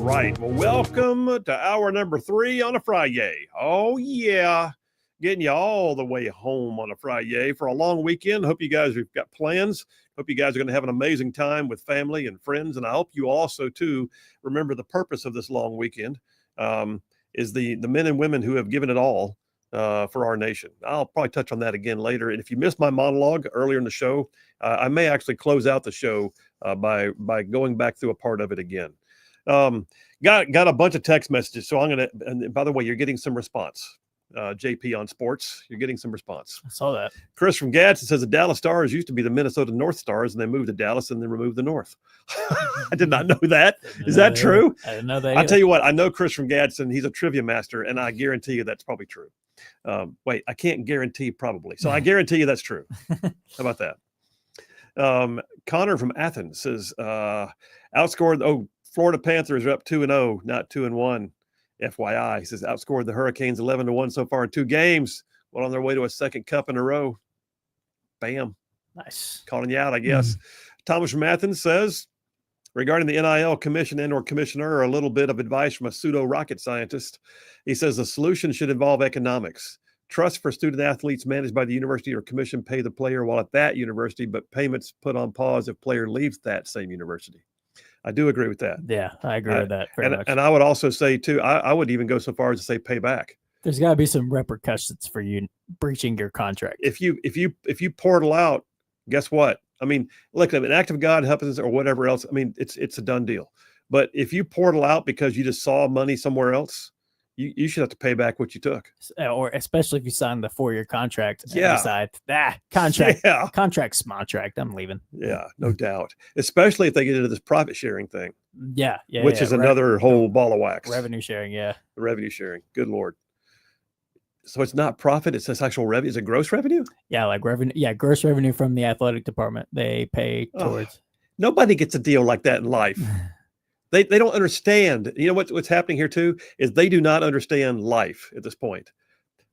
right. Well, welcome to hour number 3 on a Friday. Oh, yeah. Getting you all the way home on a Friday for a long weekend. Hope you guys have got plans. Hope you guys are going to have an amazing time with family and friends. And I hope you also, too, remember the purpose of this long weekend is the men and women who have given it all for our nation. I'll probably touch on that again later. And if you missed my monologue earlier in the show, I may actually close out the show by going back through a part of it again. Got a bunch of text messages. So I'm going to, and by the way, you're getting some response. JP on sports, you're getting some response. I saw that. Chris from Gadsden says the Dallas Stars used to be the Minnesota North Stars, and they moved to Dallas and then removed the North. I did not know that. Is that true? I didn't know that. I'll tell you what, I know Chris from Gadsden. He's a trivia master, and I guarantee you that's probably true. Wait, I can't guarantee probably. So I guarantee you that's true. How about that? Connor from Athens says, outscored, Florida Panthers are up 2-0, not 2-1. FYI, he says outscored the Hurricanes 11-1 so far in 2 games. Well, on their way to a second cup in a row. Bam. Nice. Calling you out, I guess. Thomas from Athens says, regarding the NIL commission and or commissioner, a little bit of advice from a pseudo rocket scientist. He says the solution should involve economics. Trust for student athletes managed by the university or commission pay the player while at that university, but payments put on pause if player leaves that same university. I do agree with that. Yeah, I agree with that very much. And I would also say, too, I would even go so far as to say pay back. There's got to be some repercussions for you breaching your contract. If you portal out, guess what? I mean, look, an act of God happens or whatever else. I mean, it's a done deal. But if you portal out because you just saw money somewhere else, you should have to pay back what you took. Or especially if you sign the 4-year contract. And Yeah. decide, contract, Yeah. contract's contract. I'm leaving. Yeah, no doubt. Especially if they get into this profit sharing thing, Yeah. which is another whole ball of wax. Revenue sharing. Yeah. Revenue sharing. Good Lord. So it's not profit. It's actual revenue. Is it gross revenue? Yeah. Like revenue. Yeah. Gross revenue from the athletic department. They pay towards. Nobody gets a deal like that in life. They don't understand. You know what's happening here too is they do not understand life at this point.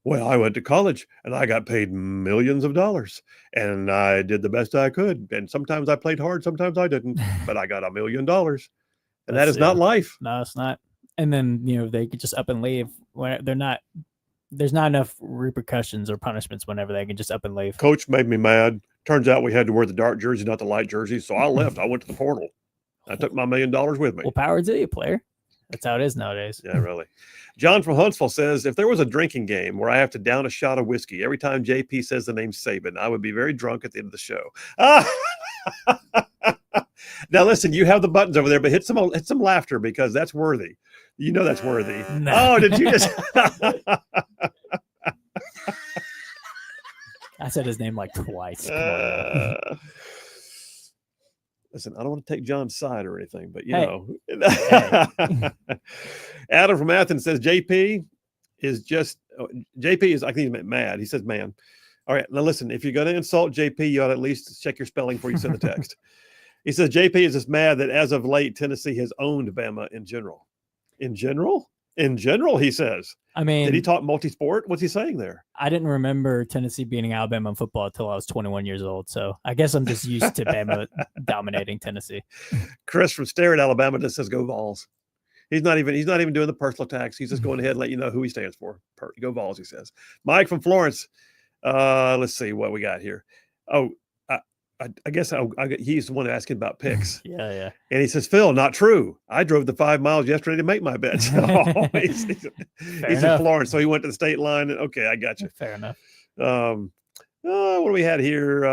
Well, I went to college and I got paid millions of dollars and I did the best I could. And sometimes I played hard, sometimes I didn't, but I got $1 million. And that is not life. No, it's not. And then, they could just up and leave when there's not enough repercussions or punishments whenever they can just up and leave. Coach made me mad. Turns out we had to wear the dark jersey, not the light jersey. So I left. I went to the portal. I took my $1 million with me. Well, power to you, player. That's how it is nowadays. Yeah, really. John from Huntsville says, if there was a drinking game where I have to down a shot of whiskey every time JP says the name Saban, I would be very drunk at the end of the show. Now, listen, you have the buttons over there, but hit some laughter because that's worthy. You know that's worthy. No. Oh, did you just... I said his name like twice. Come on. Listen, I don't want to take John's side or anything, but Adam from Athens says JP is, I think he's mad. He says, man. All right. Now listen, if you're going to insult JP, you ought to at least check your spelling before you send the text. He says, JP is just mad that as of late, Tennessee has owned Bama in general. In general, he says. I mean, did he talk multi-sport? What's he saying there? I didn't remember Tennessee beating Alabama in football until I was 21 years old. So I guess I'm just used to Bama dominating Tennessee. Chris from Starrett, Alabama, just says go Vols. He's not even doing the personal attacks. He's just going ahead and let you know who he stands for. Go Vols, he says. Mike from Florence. Let's see what we got here. Oh, I guess he's the one asking about picks. Yeah. And he says, Phil, not true. I drove the 5 miles yesterday to make my bets. He's in Florence, so he went to the state line. Okay, I got you. Fair enough. What do we had here?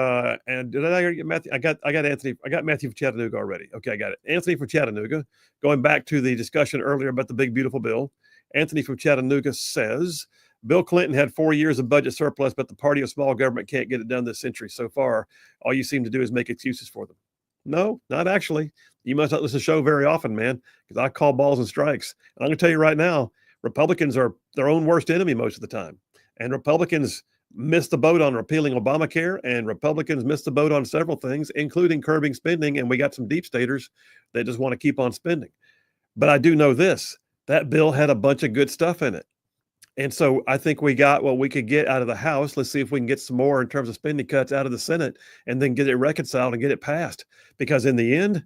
And did I get Matthew? I got Anthony. I got Matthew from Chattanooga already. Okay, I got it. Anthony from Chattanooga. Going back to the discussion earlier about the big beautiful bill. Anthony from Chattanooga says, Bill Clinton had 4 years of budget surplus, but the party of small government can't get it done this century. So far, all you seem to do is make excuses for them. No, not actually. You must not listen to the show very often, man, because I call balls and strikes. And I'm going to tell you right now, Republicans are their own worst enemy most of the time. And Republicans missed the boat on repealing Obamacare, and Republicans missed the boat on several things, including curbing spending. And we got some deep staters that just want to keep on spending. But I do know this, that bill had a bunch of good stuff in it. And so I think we got what we could get out of the House. Let's see if we can get some more in terms of spending cuts out of the Senate and then get it reconciled and get it passed. Because in the end,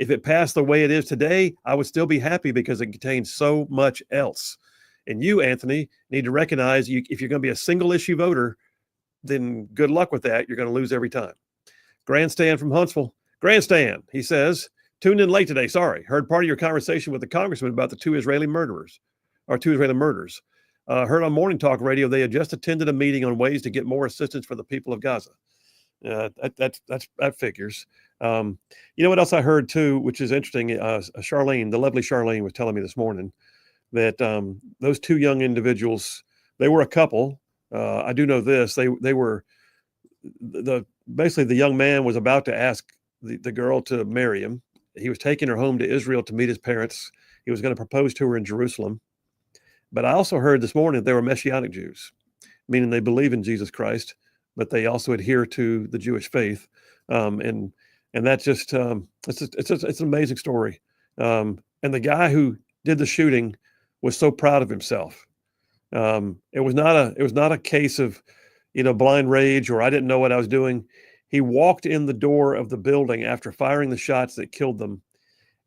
If it passed the way it is today, I would still be happy because it contains so much else. And you, Anthony, need to recognize if you're going to be a single issue voter, then good luck with that. You're going to lose every time. Grandstand from Huntsville. Grandstand, he says, tuned in late today. Sorry. Heard part of your conversation with the congressman about the two Israeli murders. Heard on Morning Talk Radio they had just attended a meeting on ways to get more assistance for the people of Gaza. That figures. You know what else I heard too, which is interesting? Charlene, the lovely Charlene, was telling me this morning that those two young individuals, they were a couple. I do know this. They were basically the young man was about to ask the girl to marry him. He was taking her home to Israel to meet his parents. He was going to propose to her in Jerusalem. But I also heard this morning that they were Messianic Jews, meaning they believe in Jesus Christ, but they also adhere to the Jewish faith. And that's just it's an amazing story. And the guy who did the shooting was so proud of himself. It was not a case of, blind rage or I didn't know what I was doing. He walked in the door of the building after firing the shots that killed them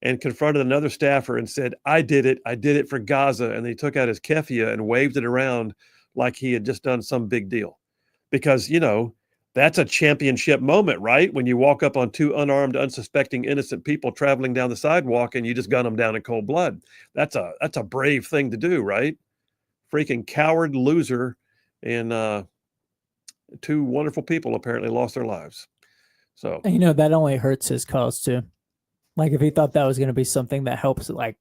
and confronted another staffer and said, I did it for Gaza. And he took out his keffiyeh and waved it around like he had just done some big deal. Because, that's a championship moment, right? When you walk up on two unarmed, unsuspecting, innocent people traveling down the sidewalk and you just gun them down in cold blood. That's a brave thing to do, right? Freaking coward loser. And two wonderful people apparently lost their lives. So, that only hurts his cause too. Like if he thought that was going to be something that helps, like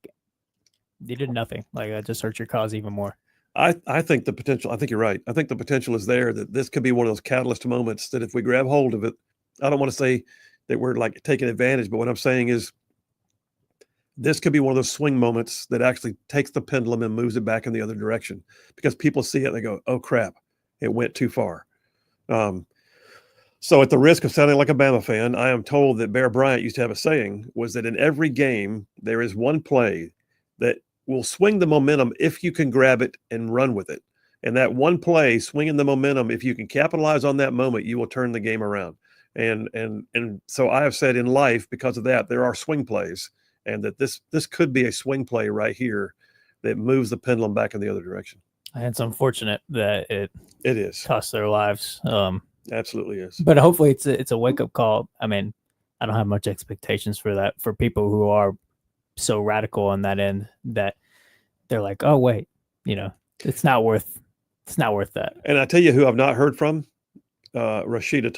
you did nothing. Like that just hurts your cause even more. I think the potential, I think you're right. I think the potential is there that this could be one of those catalyst moments that if we grab hold of it, I don't want to say that we're like taking advantage, but what I'm saying is this could be one of those swing moments that actually takes the pendulum and moves it back in the other direction because people see it and they go, oh crap, it went too far. So at the risk of sounding like a Bama fan, I am told that Bear Bryant used to have a saying was that in every game, there is one play that will swing the momentum if you can grab it and run with it. And that one play, swinging the momentum, if you can capitalize on that moment, you will turn the game around. And so I have said in life, because of that, there are swing plays, and that this could be a swing play right here that moves the pendulum back in the other direction. And it's unfortunate that it is cost their lives. Absolutely is. But hopefully it's a wake up call. I mean, I don't have much expectations for that for people who are so radical on that end that they're like, oh wait, it's not worth that. And I tell you who I've not heard from, Rashida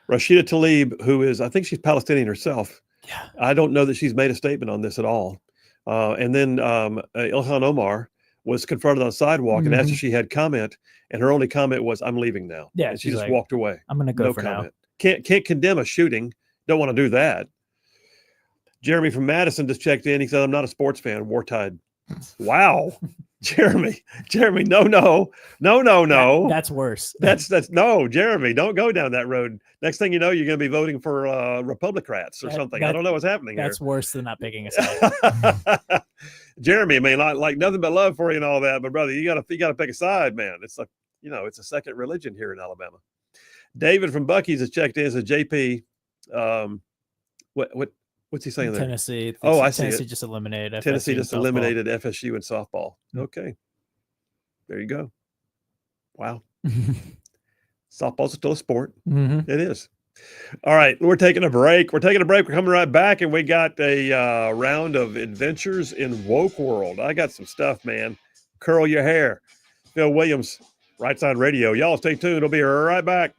Tlaib, who is, I think she's Palestinian herself. Yeah. I don't know that she's made a statement on this at all. And then Ilhan Omar was confronted on the sidewalk and asked if she had comment, and her only comment was, I'm leaving now. Yeah, and she just walked away. I'm gonna go for comment. Now. Can't condemn a shooting. Don't want to do that. Jeremy from Madison just checked in. He said, I'm not a sports fan. War Tide. Wow. Jeremy, no. That's worse. That's no, Jeremy, don't go down that road. Next thing you know, you're going to be voting for Republicans or something. I don't know what's happening that's here. Worse than not picking a side. Jeremy, I mean, like nothing but love for you and all that, but brother, you gotta pick a side, man. It's like, it's a second religion here in Alabama. David from Buc-ee's has checked in. Says JP, what's he saying there? Tennessee. Oh, I see. Tennessee just eliminated FSU. Tennessee just in eliminated FSU in softball. Okay. There you go. Wow. Softball's still a sport. Mm-hmm. It is. All right. We're taking a break. We're coming right back, and we got a round of adventures in woke world. I got some stuff, man. Curl your hair. Phil Williams, Rightside Radio. Y'all stay tuned. We'll be right back.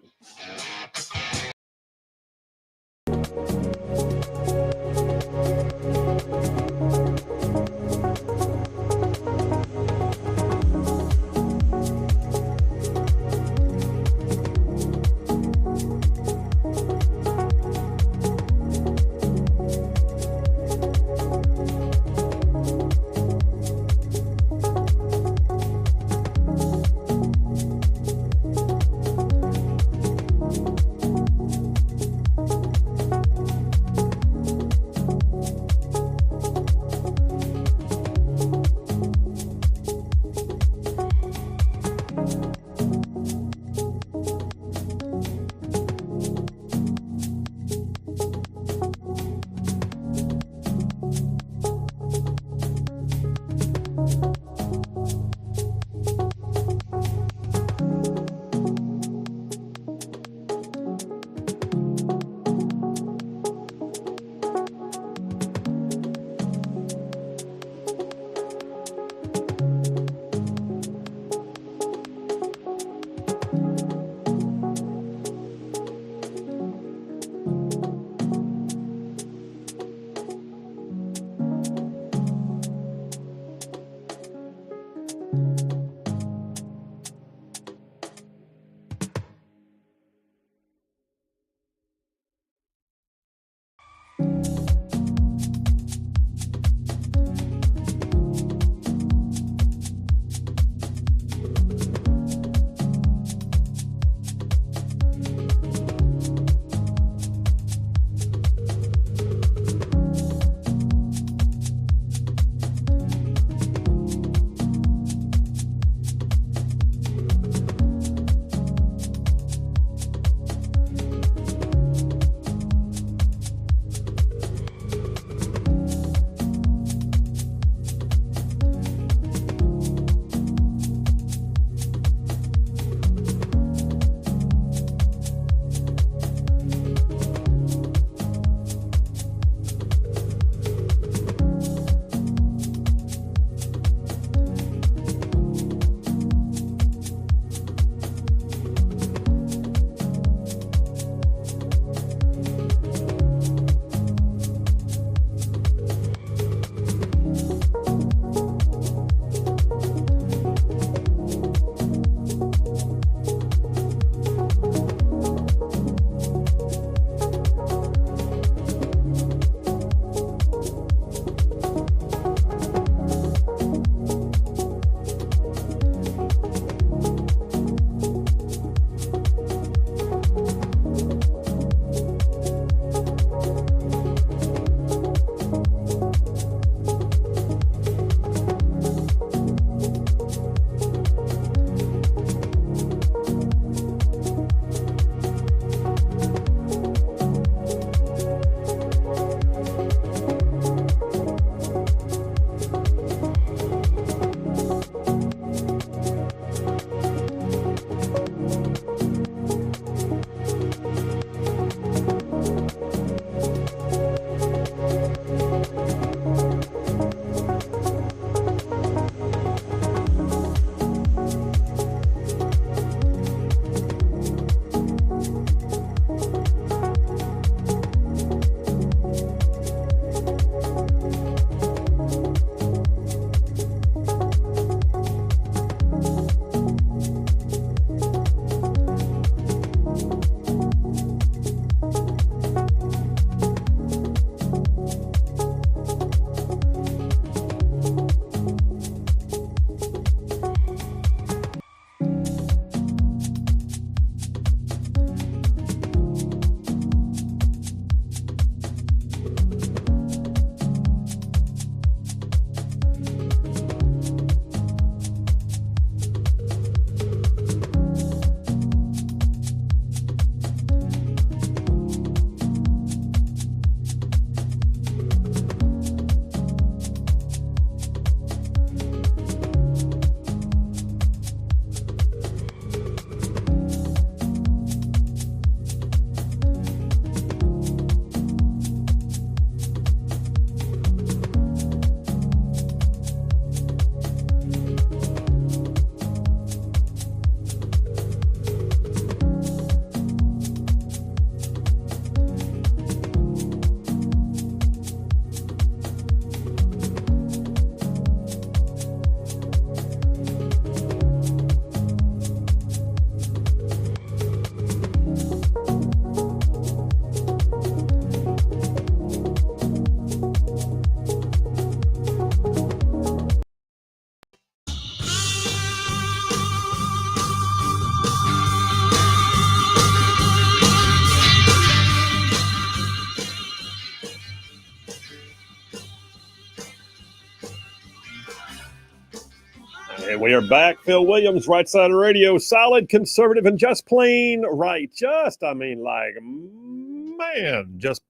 We are back. Phil Williams, Rightside Radio, solid, conservative, and just plain right. Just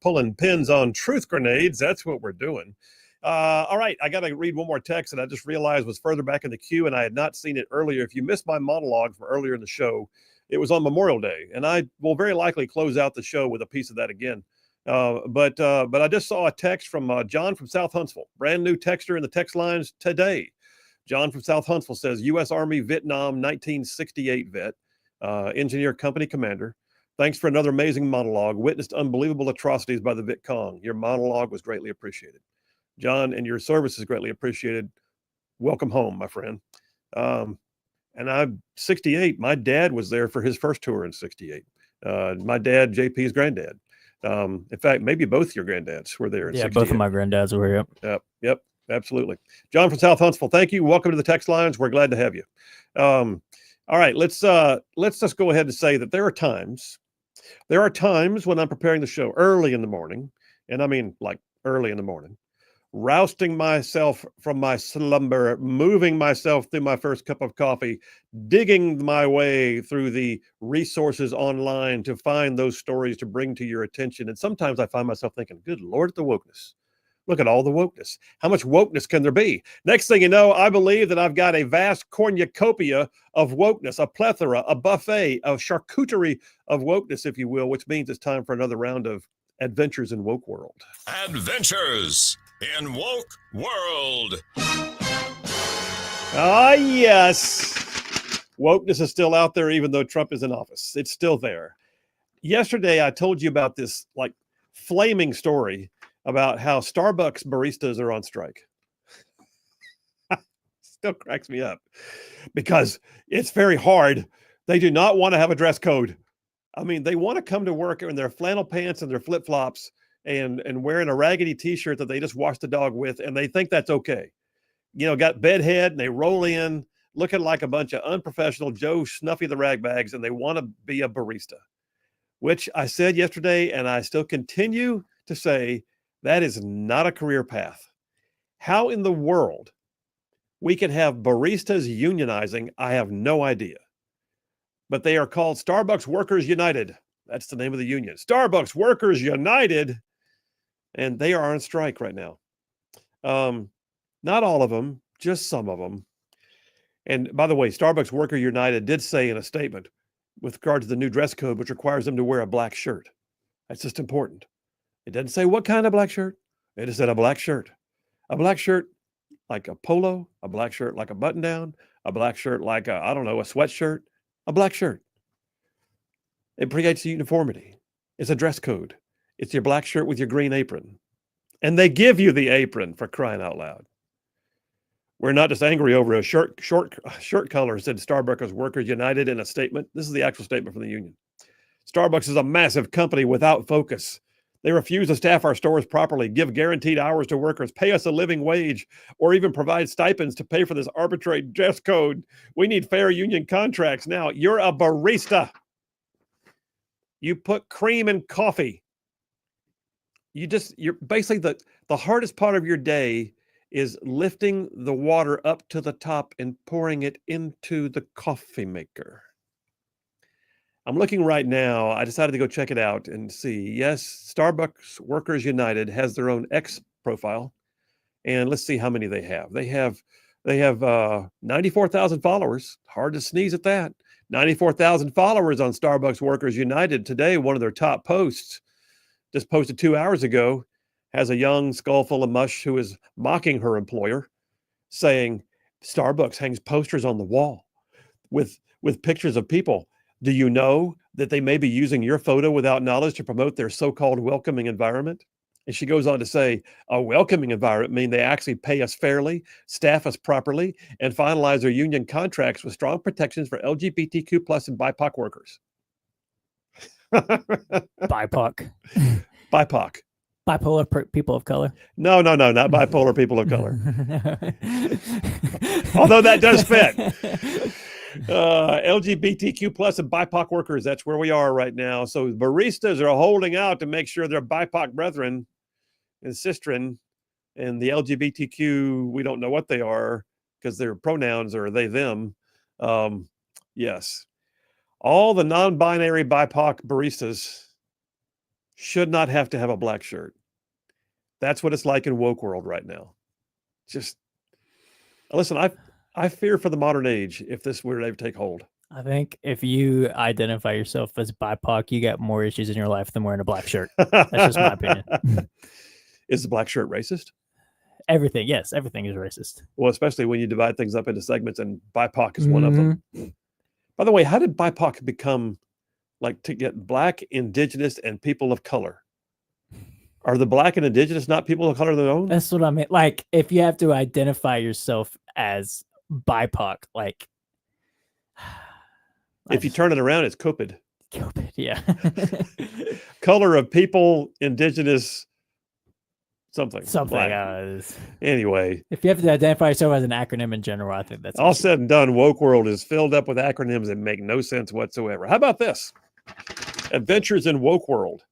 pulling pins on truth grenades. That's what we're doing. All right, I got to read one more text that I just realized was further back in the queue, and I had not seen it earlier. If you missed my monologue from earlier in the show, it was on Memorial Day, and I will very likely close out the show with a piece of that again. But I just saw a text from John from South Huntsville, brand new texter in the text lines today. John from South Huntsville says, U.S. Army Vietnam 1968 vet, engineer company commander. Thanks for another amazing monologue. Witnessed unbelievable atrocities by the Viet Cong. Your monologue was greatly appreciated. John, and your service is greatly appreciated. Welcome home, my friend. And I'm 68. My dad was there for his first tour in 68. My dad, JP's granddad. In fact, maybe both your granddads were there in 68. Both of my granddads were here. Yep, absolutely. John from South Huntsville, thank you. Welcome to the text lines. We're glad to have you. All right, let's just go ahead and say that there are times when I'm preparing the show early in the morning, and I mean like early in the morning, rousting myself from my slumber, moving myself through my first cup of coffee, digging my way through the resources online to find those stories to bring to your attention. And sometimes I find myself thinking, good Lord, at the wokeness. Look at all the wokeness. How much wokeness can there be? Next thing you know, I believe that I've got a vast cornucopia of wokeness, a plethora, a buffet, a charcuterie of wokeness, if you will, which means it's time for another round of Adventures in Woke World. Adventures in Woke World. Ah, yes. Wokeness is still out there, even though Trump is in office. It's still there. Yesterday, I told you about this like flaming story about how Starbucks baristas are on strike. Still cracks me up because it's very hard. They do not want to have a dress code. I mean, they want to come to work in their flannel pants and their flip-flops and wearing a raggedy t-shirt that they just washed the dog with, and they think that's okay. You know, got bedhead, and they roll in looking like a bunch of unprofessional Joe Snuffy the Ragbags, and they want to be a barista, which I said yesterday, and I still continue to say that is not a career path. How in the world we can have baristas unionizing, I have no idea. But they are called Starbucks Workers United. That's the name of the union. Starbucks Workers United. And they are on strike right now. Not all of them, just some of them. And by the way, Starbucks Worker United did say in a statement with regard to the new dress code, which requires them to wear a black shirt. That's just important. It doesn't say what kind of black shirt. It just said a black shirt. A black shirt like a polo, a black shirt like a button down, a black shirt like a sweatshirt, a black shirt. It creates uniformity. It's a dress code. It's your black shirt with your green apron. And they give you the apron, for crying out loud. We're not just angry over a shirt color, said Starbucks Workers United in a statement. This is the actual statement from the union. Starbucks is a massive company without focus. They refuse to staff our stores properly, give guaranteed hours to workers, pay us a living wage, or even provide stipends to pay for this arbitrary dress code. We need fair union contracts now. You're a barista. You put cream in coffee. You're basically the hardest part of your day is lifting the water up to the top and pouring it into the coffee maker. I'm looking right now. I decided to go check it out and see. Yes, Starbucks Workers United has their own X profile. And let's see how many they have. They have 94,000 followers. Hard to sneeze at that. 94,000 followers on Starbucks Workers United. Today, one of their top posts, just posted 2 hours ago, has a young skull full of mush who is mocking her employer, saying, Starbucks hangs posters on the wall with pictures of people. Do you know that they may be using your photo without knowledge to promote their so-called welcoming environment? And she goes on to say, a welcoming environment means they actually pay us fairly, staff us properly, and finalize their union contracts with strong protections for LGBTQ plus and BIPOC workers. BIPOC. BIPOC. Bipolar people of color. No, not bipolar people of color. Although that does fit. LGBTQ plus and BIPOC workers, that's where we are right now. So baristas are holding out to make sure their BIPOC brethren and sistren and the LGBTQ, we don't know what they are, because their pronouns are they, them. Yes. All the non-binary BIPOC baristas should not have to have a black shirt. That's what it's like in woke world right now. Just listen, I fear for the modern age if this were to ever take hold. I think if you identify yourself as BIPOC, you got more issues in your life than wearing a black shirt. That's just my opinion. Is the black shirt racist? Everything, yes, everything is racist. Well, especially when you divide things up into segments, and BIPOC is one of them. By the way, how did BIPOC become like to get black, indigenous, and people of color? Are the black and indigenous not people of color of their own? That's what I mean. Like, if you have to identify yourself as BIPOC, like, if you turn it around, it's Cupid. Cupid, yeah. Color of people, indigenous, something. Anyway. If you have to identify yourself as an acronym in general, I think that's all said and done. Woke world is filled up with acronyms that make no sense whatsoever. How about this? Adventures in woke world.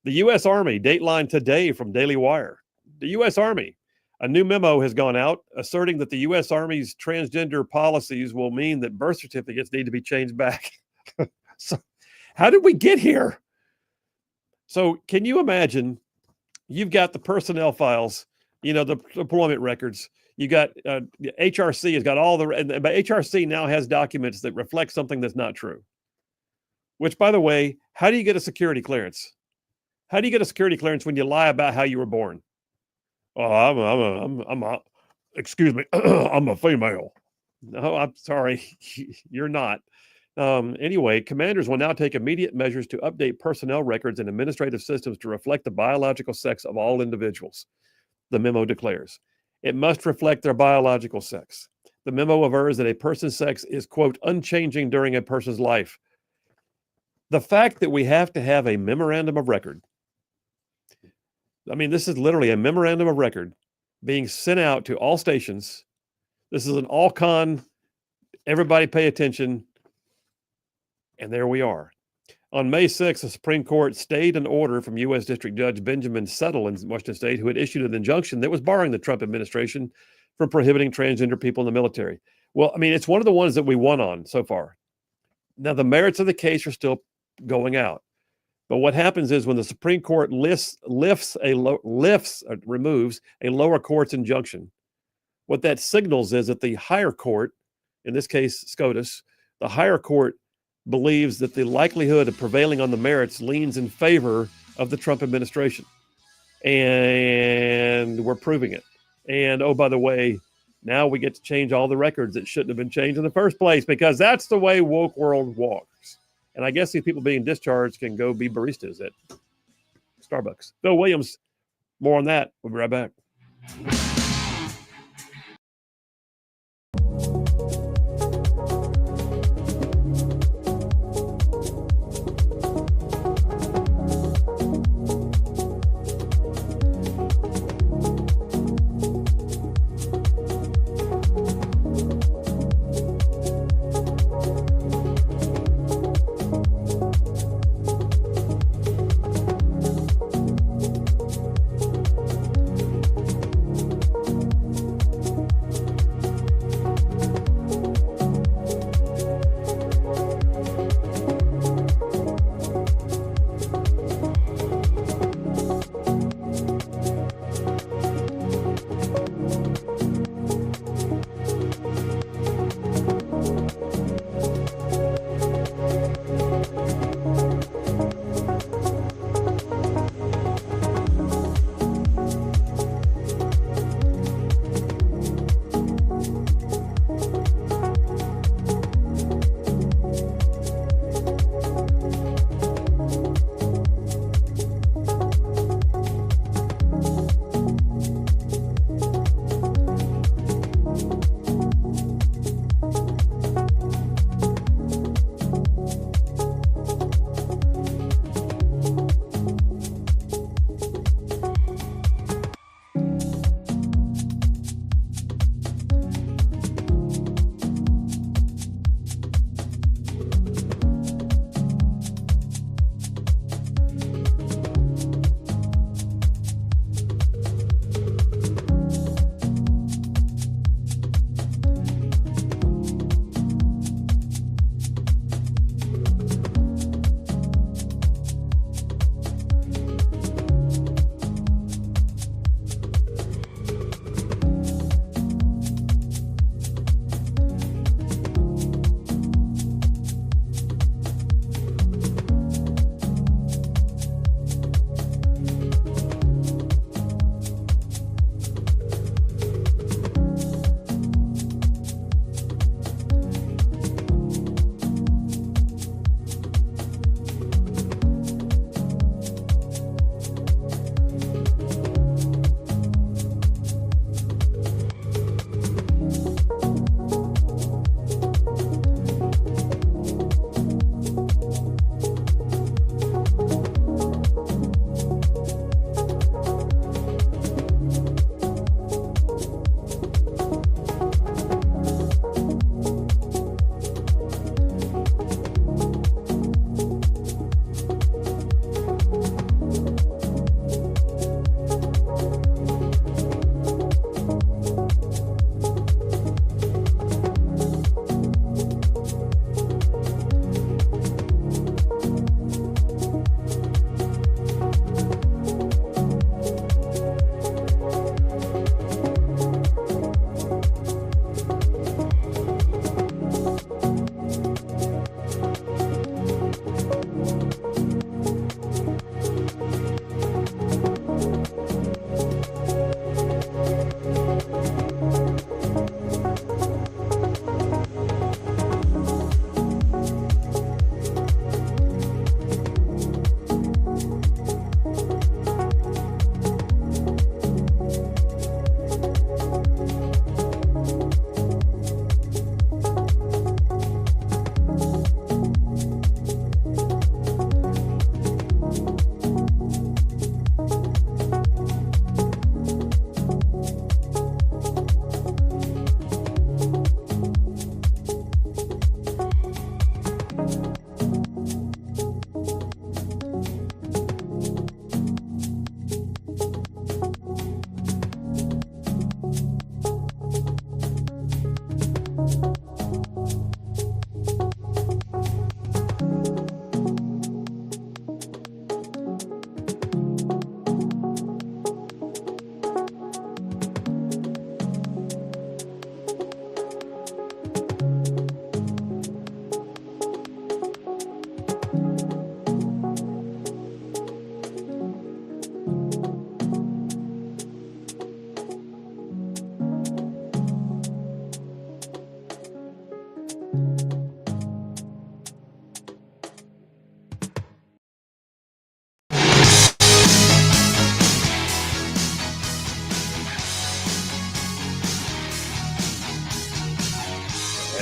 The U.S. Army, dateline today from Daily Wire. The U.S. Army, a new memo has gone out asserting that the U.S. Army's transgender policies will mean that birth certificates need to be changed back. So, how did we get here? So, can you imagine? You've got the personnel files, you know, the deployment records. You got HRC has got all the, but HRC now has documents that reflect something that's not true. Which, by the way, how do you get a security clearance? How do you get a security clearance when you lie about how you were born? Oh, excuse me, I'm a female. No, I'm sorry, you're not. Anyway, commanders will now take immediate measures to update personnel records and administrative systems to reflect the biological sex of all individuals, the memo declares. It must reflect their biological sex. The memo avers that a person's sex is, quote, unchanging during a person's life. The fact that we have to have a memorandum of record, I mean, this is literally a memorandum of record being sent out to all stations. This is an all-con, everybody pay attention, and there we are. On May 6th, the Supreme Court stayed an order from U.S. District Judge Benjamin Settle in Washington State, who had issued an injunction that was barring the Trump administration from prohibiting transgender people in the military. Well, I mean, it's one of the ones that we won on so far. Now, the merits of the case are still going out. But what happens is when the Supreme Court removes a lower court's injunction, what that signals is that the higher court, in this case, SCOTUS, the higher court believes that the likelihood of prevailing on the merits leans in favor of the Trump administration. And we're proving it. And oh, by the way, now we get to change all the records that shouldn't have been changed in the first place, because that's the way woke world walks. And I guess these people being discharged can go be baristas at Starbucks. Bill Williams, more on that. We'll be right back.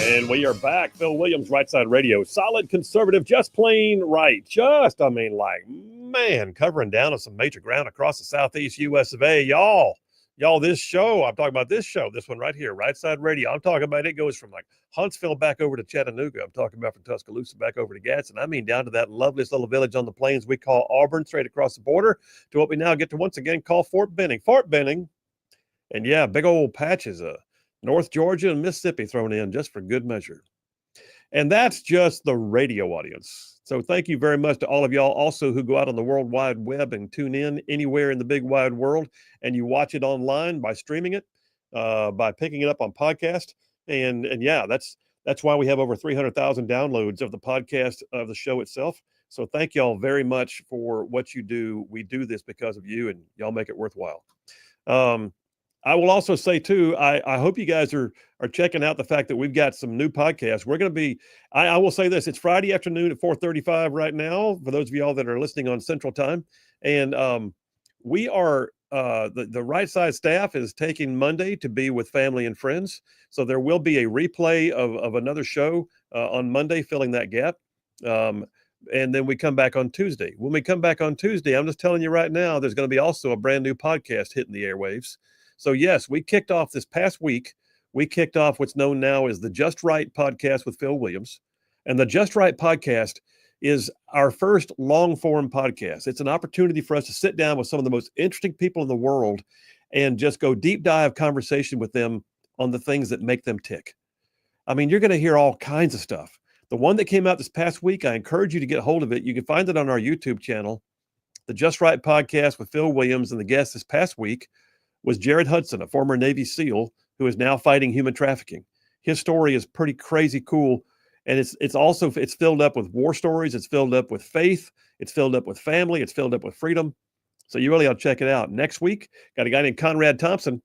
And we are back. Phil Williams, Rightside Radio. Solid conservative, just plain right. Covering down on some major ground across the southeast US of A. Y'all, this show, I'm talking about this show, this one right here, Rightside Radio. I'm talking about it goes from like Huntsville back over to Chattanooga. I'm talking about from Tuscaloosa back over to Gadsden. I mean, down to that loveliest little village on the plains we call Auburn, straight across the border to what we now get to once again call Fort Benning. Fort Benning. And yeah, big old patches of North Georgia and Mississippi thrown in just for good measure. And that's just the radio audience. So thank you very much to all of y'all also who go out on the World Wide Web and tune in anywhere in the big wide world, and you watch it online by streaming it, by picking it up on podcast. And yeah, that's why we have over 300,000 downloads of the podcast of the show itself. So thank y'all very much for what you do. We do this because of you, and y'all make it worthwhile. I will also say too, I hope you guys are checking out the fact that we've got some new podcasts. We're going to be, I will say this, it's Friday afternoon at 4:35 right now, for those of y'all that are listening on Central Time. And we are, the Right Side staff is taking Monday to be with family and friends. So there will be a replay of another show on Monday, filling that gap. And then we come back on Tuesday. When we come back on Tuesday, I'm just telling you right now, there's going to be also a brand new podcast hitting the airwaves. So yes, we kicked off this past week. We kicked off what's known now as the Just Right podcast with Phil Williams. And the Just Right podcast is our first long form podcast. It's an opportunity for us to sit down with some of the most interesting people in the world and just go deep dive conversation with them on the things that make them tick. I mean, you're going to hear all kinds of stuff. The one that came out this past week, I encourage you to get a hold of it. You can find it on our YouTube channel, the Just Right podcast with Phil Williams. And the guest this past week was Jared Hudson, a former Navy SEAL who is now fighting human trafficking. His story is pretty crazy cool. And it's also filled up with war stories. It's filled up with faith. It's filled up with family. It's filled up with freedom. So you really ought to check it out. Next week, got a guy named Conrad Thompson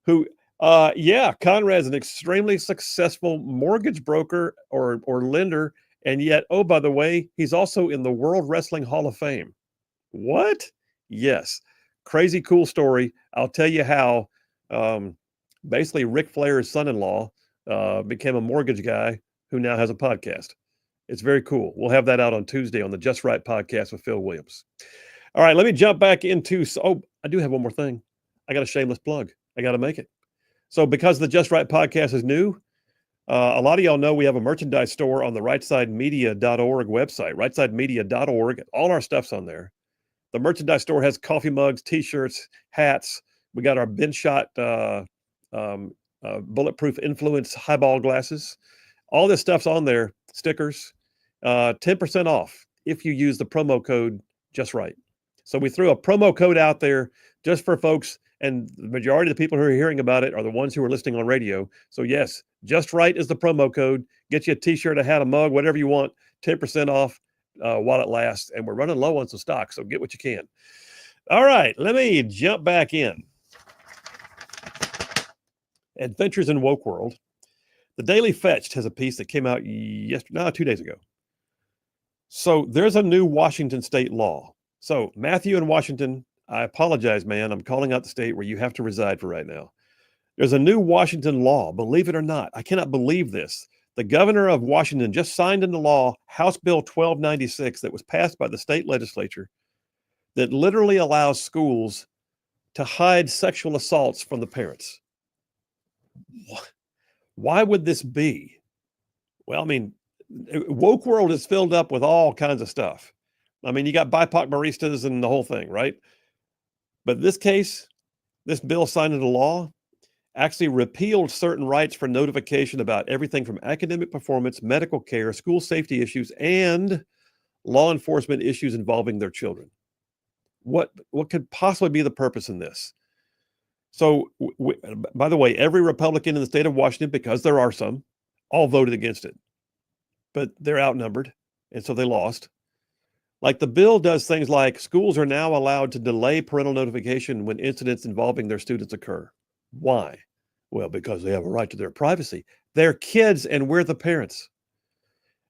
who, Conrad's an extremely successful mortgage broker or lender. And yet, oh, by the way, he's also in the World Wrestling Hall of Fame. What? Yes. Crazy cool story. I'll tell you how basically Ric Flair's son-in-law became a mortgage guy who now has a podcast. It's very cool. We'll have that out on Tuesday on the Just Right podcast with Phil Williams. All right, let me jump back into, I do have one more thing. I got a shameless plug. I got to make it. So because the Just Right podcast is new, a lot of y'all know we have a merchandise store on the rightsidemedia.org website, rightsidemedia.org. All our stuff's on there. The merchandise store has coffee mugs, T-shirts, hats. We got our Ben Shot Bulletproof Influence highball glasses. All this stuff's on there. Stickers, 10% off if you use the promo code Just Right. So we threw a promo code out there just for folks, and the majority of the people who are hearing about it are the ones who are listening on radio. So yes, Just Right is the promo code. Get you a T-shirt, a hat, a mug, whatever you want, 10% off. While it lasts, and we're running low on some stock, so get what you can. All right, let me jump back in. Adventures in Woke World. The Daily Fetched has a piece that came out 2 days ago. So there's a new Washington state law. So Matthew in Washington, I apologize, man. I'm calling out the state where you have to reside for right now. There's a new Washington law, believe it or not. I cannot believe this. The governor of Washington just signed into law House Bill 1296 that was passed by the state legislature that literally allows schools to hide sexual assaults from the parents. Why would this be? Well, I mean, woke world is filled up with all kinds of stuff. I mean, you got BIPOC baristas and the whole thing, right? But this case, this bill signed into law actually repealed certain rights for notification about everything from academic performance, medical care, school safety issues, and law enforcement issues involving their children. What could possibly be the purpose in this? So, by the way, every Republican in the state of Washington, because there are some, all voted against it. But they're outnumbered, and so they lost. Like the bill does things like schools are now allowed to delay parental notification when incidents involving their students occur. Why? Well, because they have a right to their privacy. They're kids and we're the parents.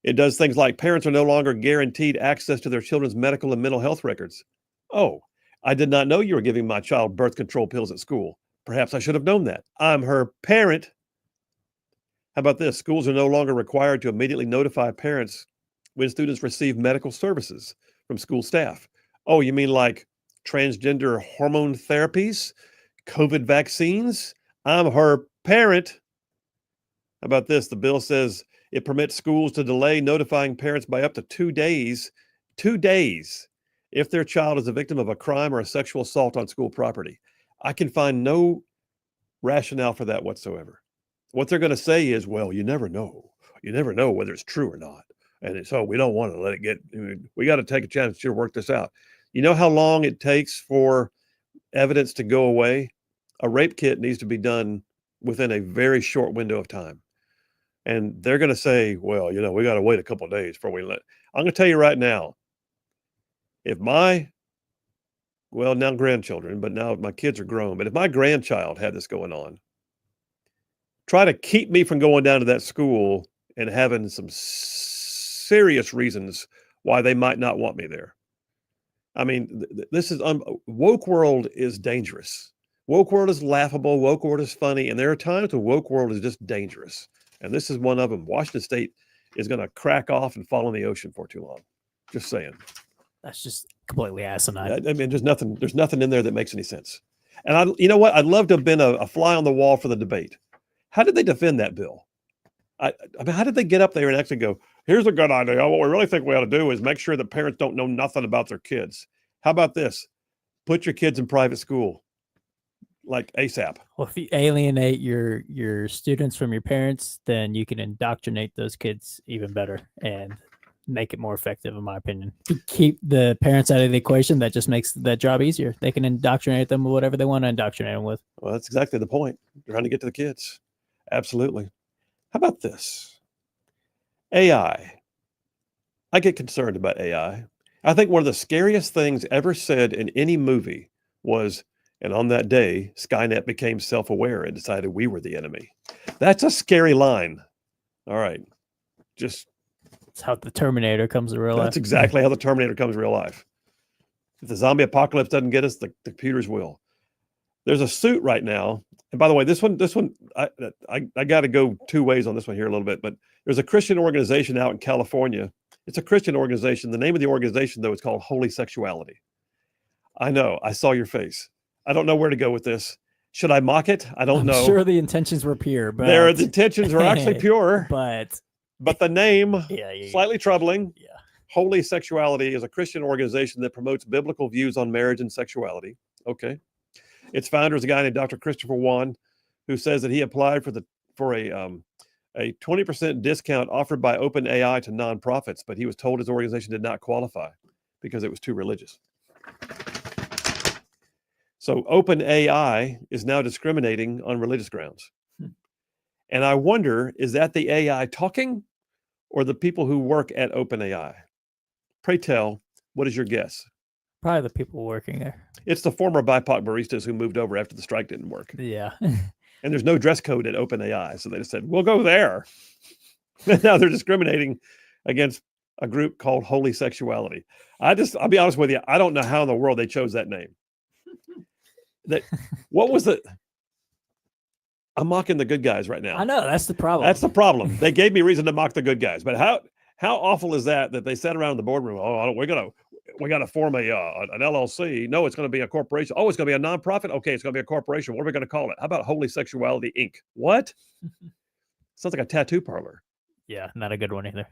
It does things like parents are no longer guaranteed access to their children's medical and mental health records. Oh, I did not know you were giving my child birth control pills at school. Perhaps I should have known that. I'm her parent. How about this? Schools are no longer required to immediately notify parents when students receive medical services from school staff. Oh, you mean like transgender hormone therapies, COVID vaccines? I'm her parent. How about this? The bill says it permits schools to delay notifying parents by up to 2 days, 2 days, if their child is a victim of a crime or a sexual assault on school property. I can find no rationale for that whatsoever. What they're going to say is, well, you never know. You never know whether it's true or not. And so we don't want to let it get, we got to take a chance to work this out. You know how long it takes for evidence to go away? A rape kit needs to be done within a very short window of time. And they're going to say, well, we got to wait a couple of days before we let. I'm going to tell you right now, if now grandchildren, but now my kids are grown, but if my grandchild had this going on, try to keep me from going down to that school and having some serious reasons why they might not want me there. I mean, this is woke world is dangerous. Woke world is laughable. Woke world is funny. And there are times when woke world is just dangerous. And this is one of them. Washington State is going to crack off and fall in the ocean for too long. Just saying. That's just completely asinine. I mean, there's nothing in there that makes any sense. And you know what? I'd love to have been a fly on the wall for the debate. How did they defend that bill? I mean, how did they get up there and actually go, here's a good idea. What we really think we ought to do is make sure that parents don't know nothing about their kids. How about this? Put your kids in private school, like ASAP. Well, if you alienate your students from your parents, then you can indoctrinate those kids even better and make it more effective, in my opinion. To keep the parents out of the equation, that just makes that job easier. They can indoctrinate them with whatever they want to indoctrinate them with. Well, that's exactly the point. They're trying to get to the kids. Absolutely. How about this? AI. I get concerned about AI. I think one of the scariest things ever said in any movie was, and on that day, Skynet became self-aware and decided we were the enemy. That's a scary line. All right. It's how the Terminator comes to real life. That's exactly how the Terminator comes to real life. If the zombie apocalypse doesn't get us, the computers will. There's a suit right now. And by the way, this one, I got to go two ways on this one here a little bit, but there's a Christian organization out in California. It's a Christian organization. The name of the organization, though, is called Holy Sexuality. I know. I saw your face. I don't know where to go with this. Should I mock it? I don't know. I'm sure the intentions were pure, but the intentions were actually pure. But the name, slightly troubling. Yeah. Holy Sexuality is a Christian organization that promotes biblical views on marriage and sexuality. Okay. Its founder is a guy named Dr. Christopher Wan, who says that he applied for a 20% discount offered by OpenAI to nonprofits, but he was told his organization did not qualify because it was too religious. So OpenAI is now discriminating on religious grounds. And I wonder, is that the AI talking or the people who work at OpenAI? Pray tell, what is your guess? Probably the people working there. It's the former BIPOC baristas who moved over after the strike didn't work. Yeah. And there's no dress code at OpenAI. So they just said, we'll go there. And now they're discriminating against a group called Holy Sexuality. I'll be honest with you. I don't know how in the world they chose that name. What was it? I'm mocking the good guys right now. I know. That's the problem. That's the problem. They gave me reason to mock the good guys. But how awful is that they sat around in the boardroom? Oh, we got to form an LLC. No, it's going to be a corporation. Oh, it's going to be a nonprofit. Okay, it's going to be a corporation. What are we going to call it? How about Holy Sexuality Inc.? What? Sounds like a tattoo parlor. Yeah, not a good one either.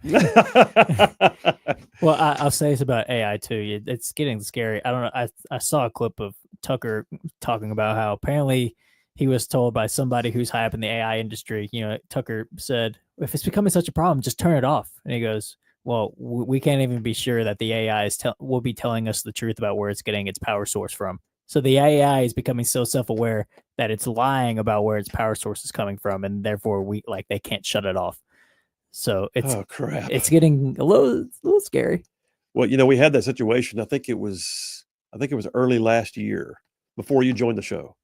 Well, I'll say this about AI too. It's getting scary. I don't know. I saw a clip of Tucker talking about how apparently he was told by somebody who's high up in the AI industry. Tucker said, if it's becoming such a problem, just turn it off. And he goes, well, we can't even be sure that the AI will be telling us the truth about where it's getting its power source from. So the AI is becoming so self-aware that it's lying about where its power source is coming from, and therefore they can't shut it off. So it's getting a little scary. Well, we had that situation. I think it was early last year before you joined the show.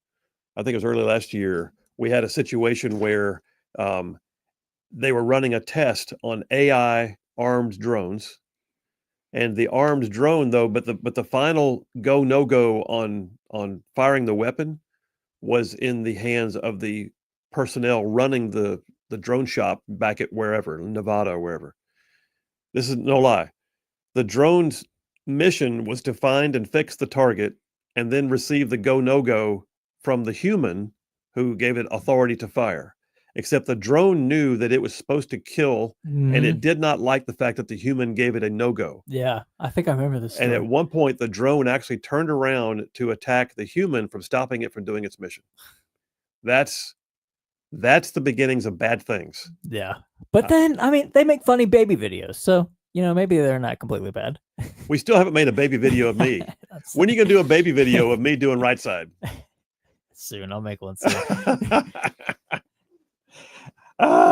I think it was early last year. We had a situation where they were running a test on AI armed drones, and the armed drone though, but the final no-go on firing the weapon was in the hands of the personnel running the the drone shop back at wherever, Nevada or wherever. This is no lie. The drone's mission was to find and fix the target and then receive the go, no go from the human who gave it authority to fire. Except the drone knew that it was supposed to kill, and it did not like the fact that the human gave it a no-go. Yeah, I think I remember this story. And at one point, the drone actually turned around to attack the human from stopping it from doing its mission. That's the beginnings of bad things. Yeah. But then, I mean, they make funny baby videos. So, you know, maybe they're not completely bad. We still haven't made a baby video of me. When are you going to do a baby video of me doing Rightside? Soon. I'll make one soon.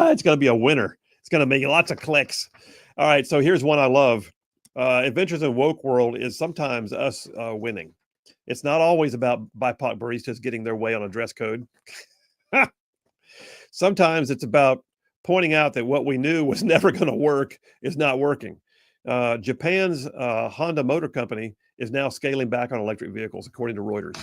It's going to be a winner. It's going to make lots of clicks. All right. So here's one I love. Adventures in Woke World is sometimes us winning. It's not always about BIPOC baristas getting their way on a dress code. Sometimes it's about pointing out that what we knew was never going to work is not working. Japan's Honda Motor Company is now scaling back on electric vehicles, according to Reuters.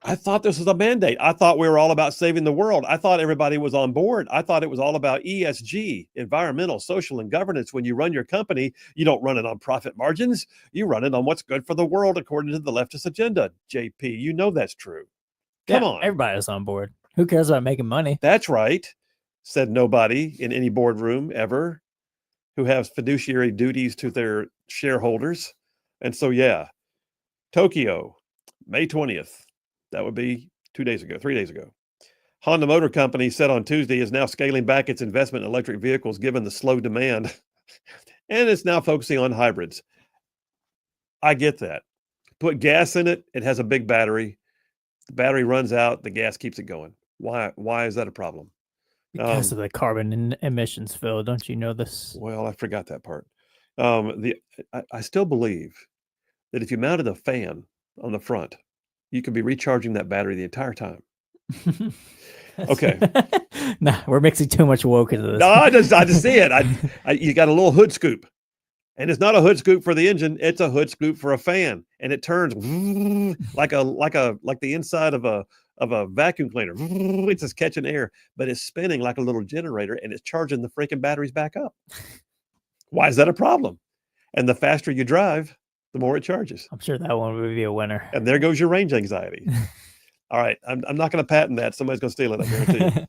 I thought this was a mandate. I thought we were all about saving the world. I thought everybody was on board. I thought it was all about ESG, environmental, social, and governance. When you run your company, you don't run it on profit margins. You run it on what's good for the world, according to the leftist agenda. JP, you know that's true. Come on. Everybody's on board. Who cares about making money? That's right, said nobody in any boardroom ever who has fiduciary duties to their shareholders. And so, yeah, Tokyo, May 20th. That would be 3 days ago. Honda Motor Company said on Tuesday is now scaling back its investment in electric vehicles given the slow demand, and it's now focusing on hybrids. I get that. Put gas in it, it has a big battery. The battery runs out, the gas keeps it going. Why is that a problem? Because of the carbon emissions, Phil. Don't you know this? Well, I forgot that part. I still believe that if you mounted a fan on the front, you could be recharging that battery the entire time. Okay. Nah, we're mixing too much woke into this. No, I just see it. You got a little hood scoop, and it's not a hood scoop for the engine. It's a hood scoop for a fan, and it turns like the inside of a vacuum cleaner. It's just catching air, but it's spinning like a little generator, and it's charging the freaking batteries back up. Why is that a problem? And the faster you drive, the more it charges. I'm sure that one would be a winner. And there goes your range anxiety. All right. I'm not going to patent that. Somebody's going to steal it, I guarantee you.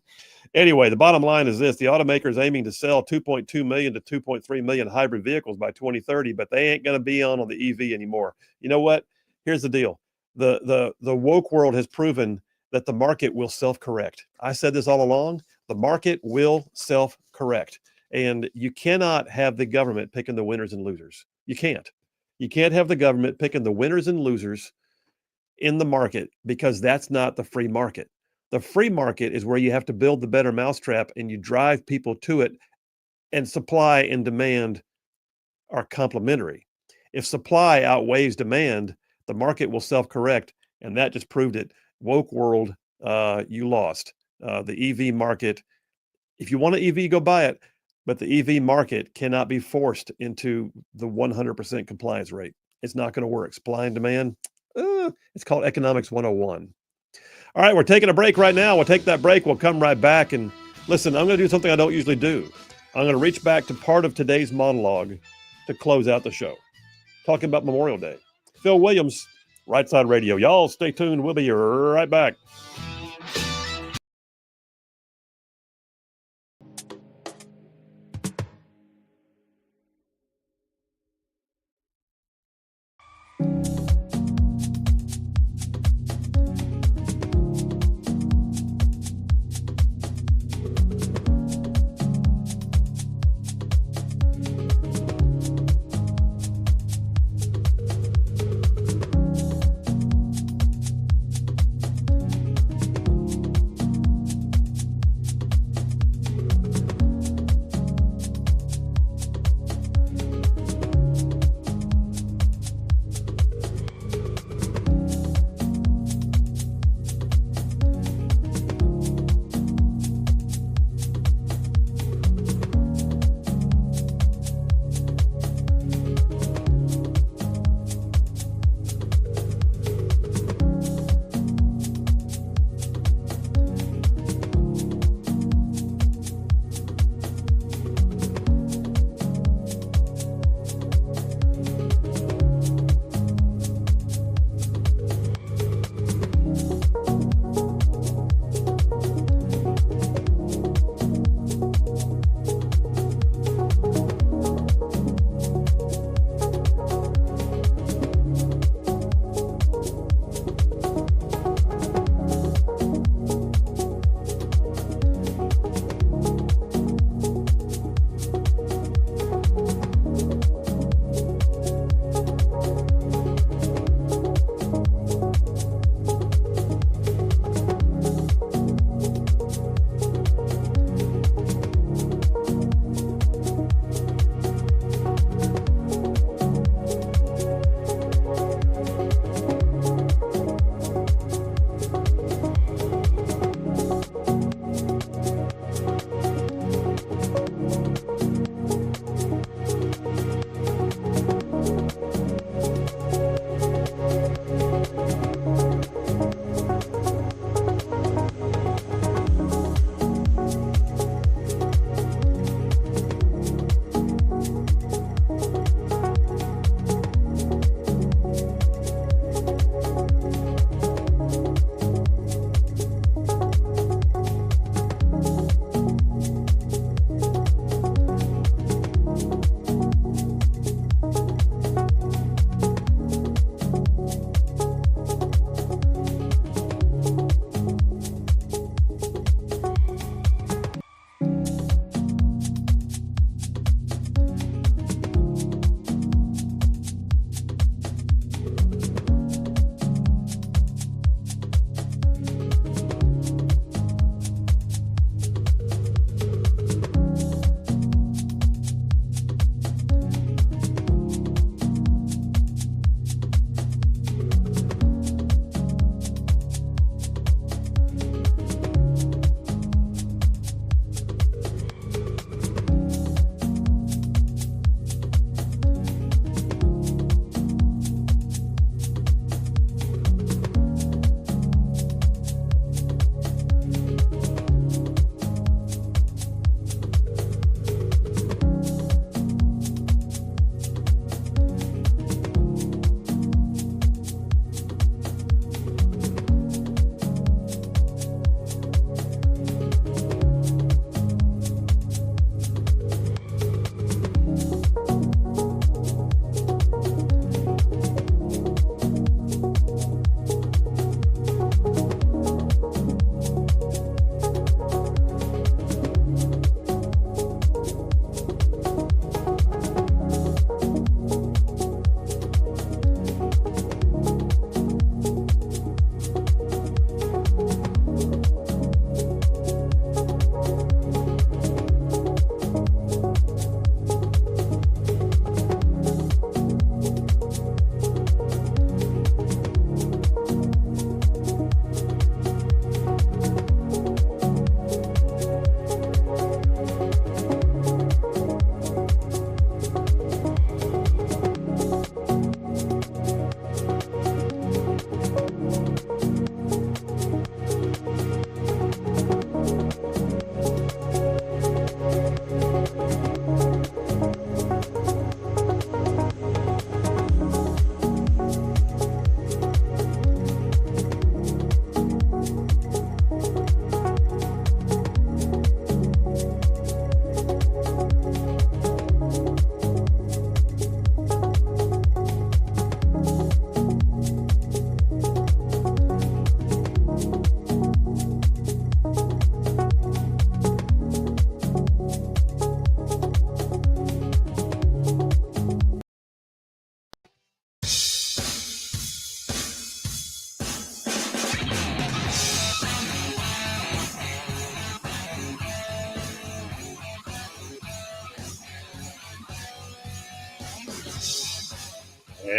Anyway, the bottom line is this. The automaker is aiming to sell 2.2 million to 2.3 million hybrid vehicles by 2030, but they ain't going to be on the EV anymore. You know what? Here's the deal. The woke world has proven that the market will self-correct. I said this all along. The market will self-correct. And you cannot have the government picking the winners and losers. You can't. You can't have the government picking the winners and losers in the market, because that's not the free market. The free market is where you have to build the better mousetrap and you drive people to it, and supply and demand are complementary. If supply outweighs demand, the market will self-correct, and that just proved it. Woke world, you lost. The EV market, if you want an EV, go buy it. But the EV market cannot be forced into the 100% compliance rate. It's not going to work. Supply and demand, it's called Economics 101. All right, we're taking a break right now. We'll take that break. We'll come right back. And listen, I'm going to do something I don't usually do. I'm going to reach back to part of today's monologue to close out the show, talking about Memorial Day. Phil Williams, Rightside Radio. Y'all stay tuned. We'll be right back.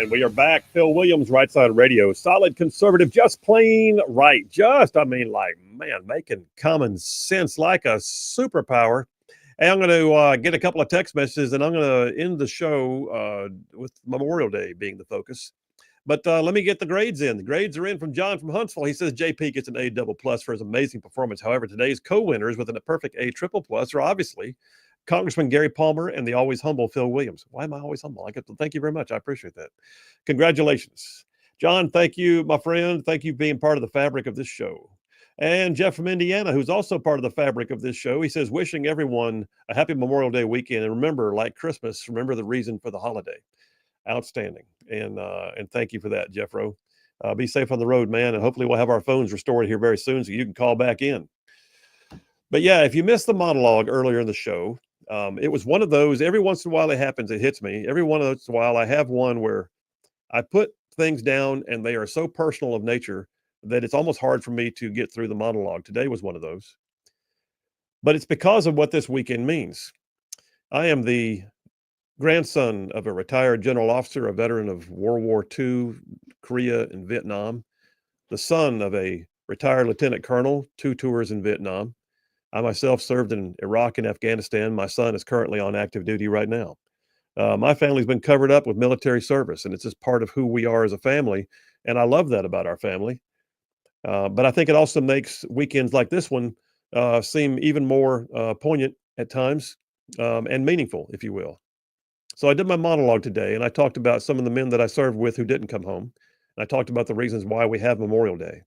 And we are back. Phil Williams, Rightside Radio. Solid conservative, just plain right. Making common sense like a superpower. Hey, I'm going to get a couple of text messages, and I'm going to end the show with Memorial Day being the focus. But let me get the grades in. The grades are in from John from Huntsville. He says JP gets an A double plus for his amazing performance. However, today's co-winners with a perfect A triple plus are obviously Congressman Gary Palmer and the always humble Phil Williams. Why am I always humble? Thank you very much. I appreciate that. Congratulations. John, thank you, my friend. Thank you for being part of the fabric of this show. And Jeff from Indiana, who's also part of the fabric of this show, he says, wishing everyone a happy Memorial Day weekend. And remember, like Christmas, remember the reason for the holiday. Outstanding. And thank you for that, Jeff Rowe. Be safe on the road, man. And hopefully we'll have our phones restored here very soon so you can call back in. But yeah, if you missed the monologue earlier in the show, it was one of those, every once in a while it happens, it hits me. Every once in a while I have one where I put things down and they are so personal of nature that it's almost hard for me to get through the monologue. Today was one of those. But it's because of what this weekend means. I am the grandson of a retired general officer, a veteran of World War II, Korea, and Vietnam, the son of a retired lieutenant colonel, 2 tours in Vietnam. I myself served in Iraq and Afghanistan. My son is currently on active duty right now. My family's been covered up with military service, and it's just part of who we are as a family. And I love that about our family. But I think it also makes weekends like this one seem even more poignant at times and meaningful, if you will. So I did my monologue today, and I talked about some of the men that I served with who didn't come home. And I talked about the reasons why we have Memorial Day.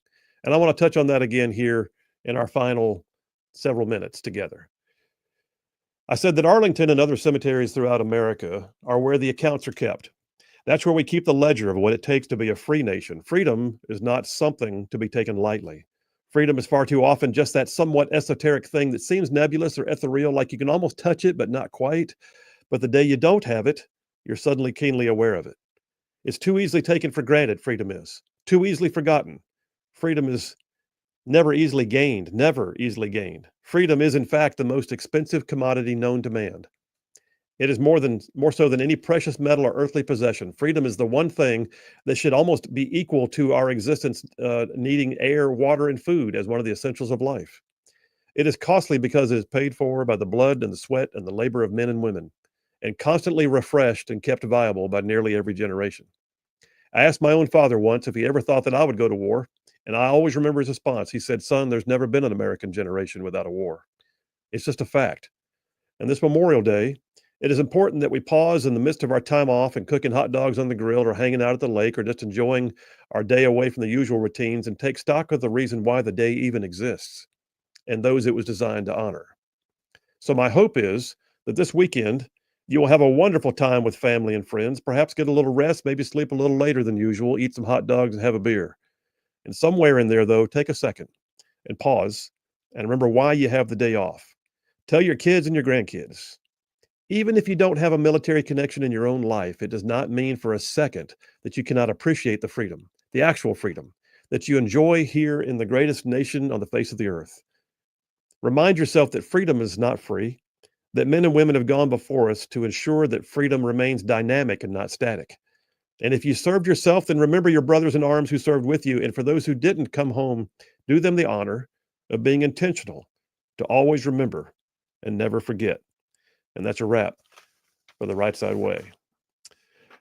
And I want to touch on that again here in our final several minutes together. I said that Arlington and other cemeteries throughout America are where the accounts are kept. That's where we keep the ledger of what it takes to be a free nation. Freedom is not something to be taken lightly. Freedom is far too often just that somewhat esoteric thing that seems nebulous or ethereal, like you can almost touch it, but not quite. But the day you don't have it, you're suddenly keenly aware of it. It's too easily taken for granted, freedom is. Too easily forgotten. Freedom is never easily gained. Freedom is, in fact, the most expensive commodity known to man. It is more so than any precious metal or earthly possession. Freedom is the one thing that should almost be equal to our existence, needing air, water, and food as one of the essentials of life. It is costly because it is paid for by the blood and the sweat and the labor of men and women, and constantly refreshed and kept viable by nearly every generation. I asked my own father once if he ever thought that I would go to war, and I always remember his response. He said, "Son, there's never been an American generation without a war. It's just a fact." And this Memorial Day, it is important that we pause in the midst of our time off and cooking hot dogs on the grill or hanging out at the lake or just enjoying our day away from the usual routines and take stock of the reason why the day even exists and those it was designed to honor. So my hope is that this weekend, you will have a wonderful time with family and friends, perhaps get a little rest, maybe sleep a little later than usual, eat some hot dogs and have a beer. And somewhere in there, though, take a second and pause and remember why you have the day off. Tell your kids and your grandkids. Even if you don't have a military connection in your own life, it does not mean for a second that you cannot appreciate the freedom, the actual freedom, that you enjoy here in the greatest nation on the face of the earth. Remind yourself that freedom is not free, that men and women have gone before us to ensure that freedom remains dynamic and not static. And if you served yourself, then remember your brothers in arms who served with you. And for those who didn't come home, do them the honor of being intentional to always remember and never forget. And that's a wrap for the Right Side Way.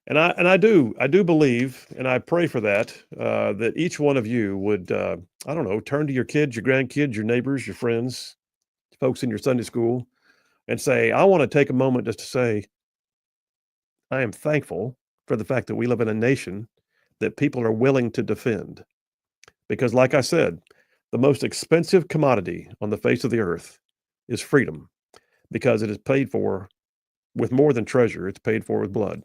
And I do believe, and I pray for that, that each one of you would, turn to your kids, your grandkids, your neighbors, your friends, folks in your Sunday school, and say, I want to take a moment just to say, I am thankful for the fact that we live in a nation that people are willing to defend. Because like I said, the most expensive commodity on the face of the earth is freedom, because it is paid for with more than treasure. It's paid for with blood.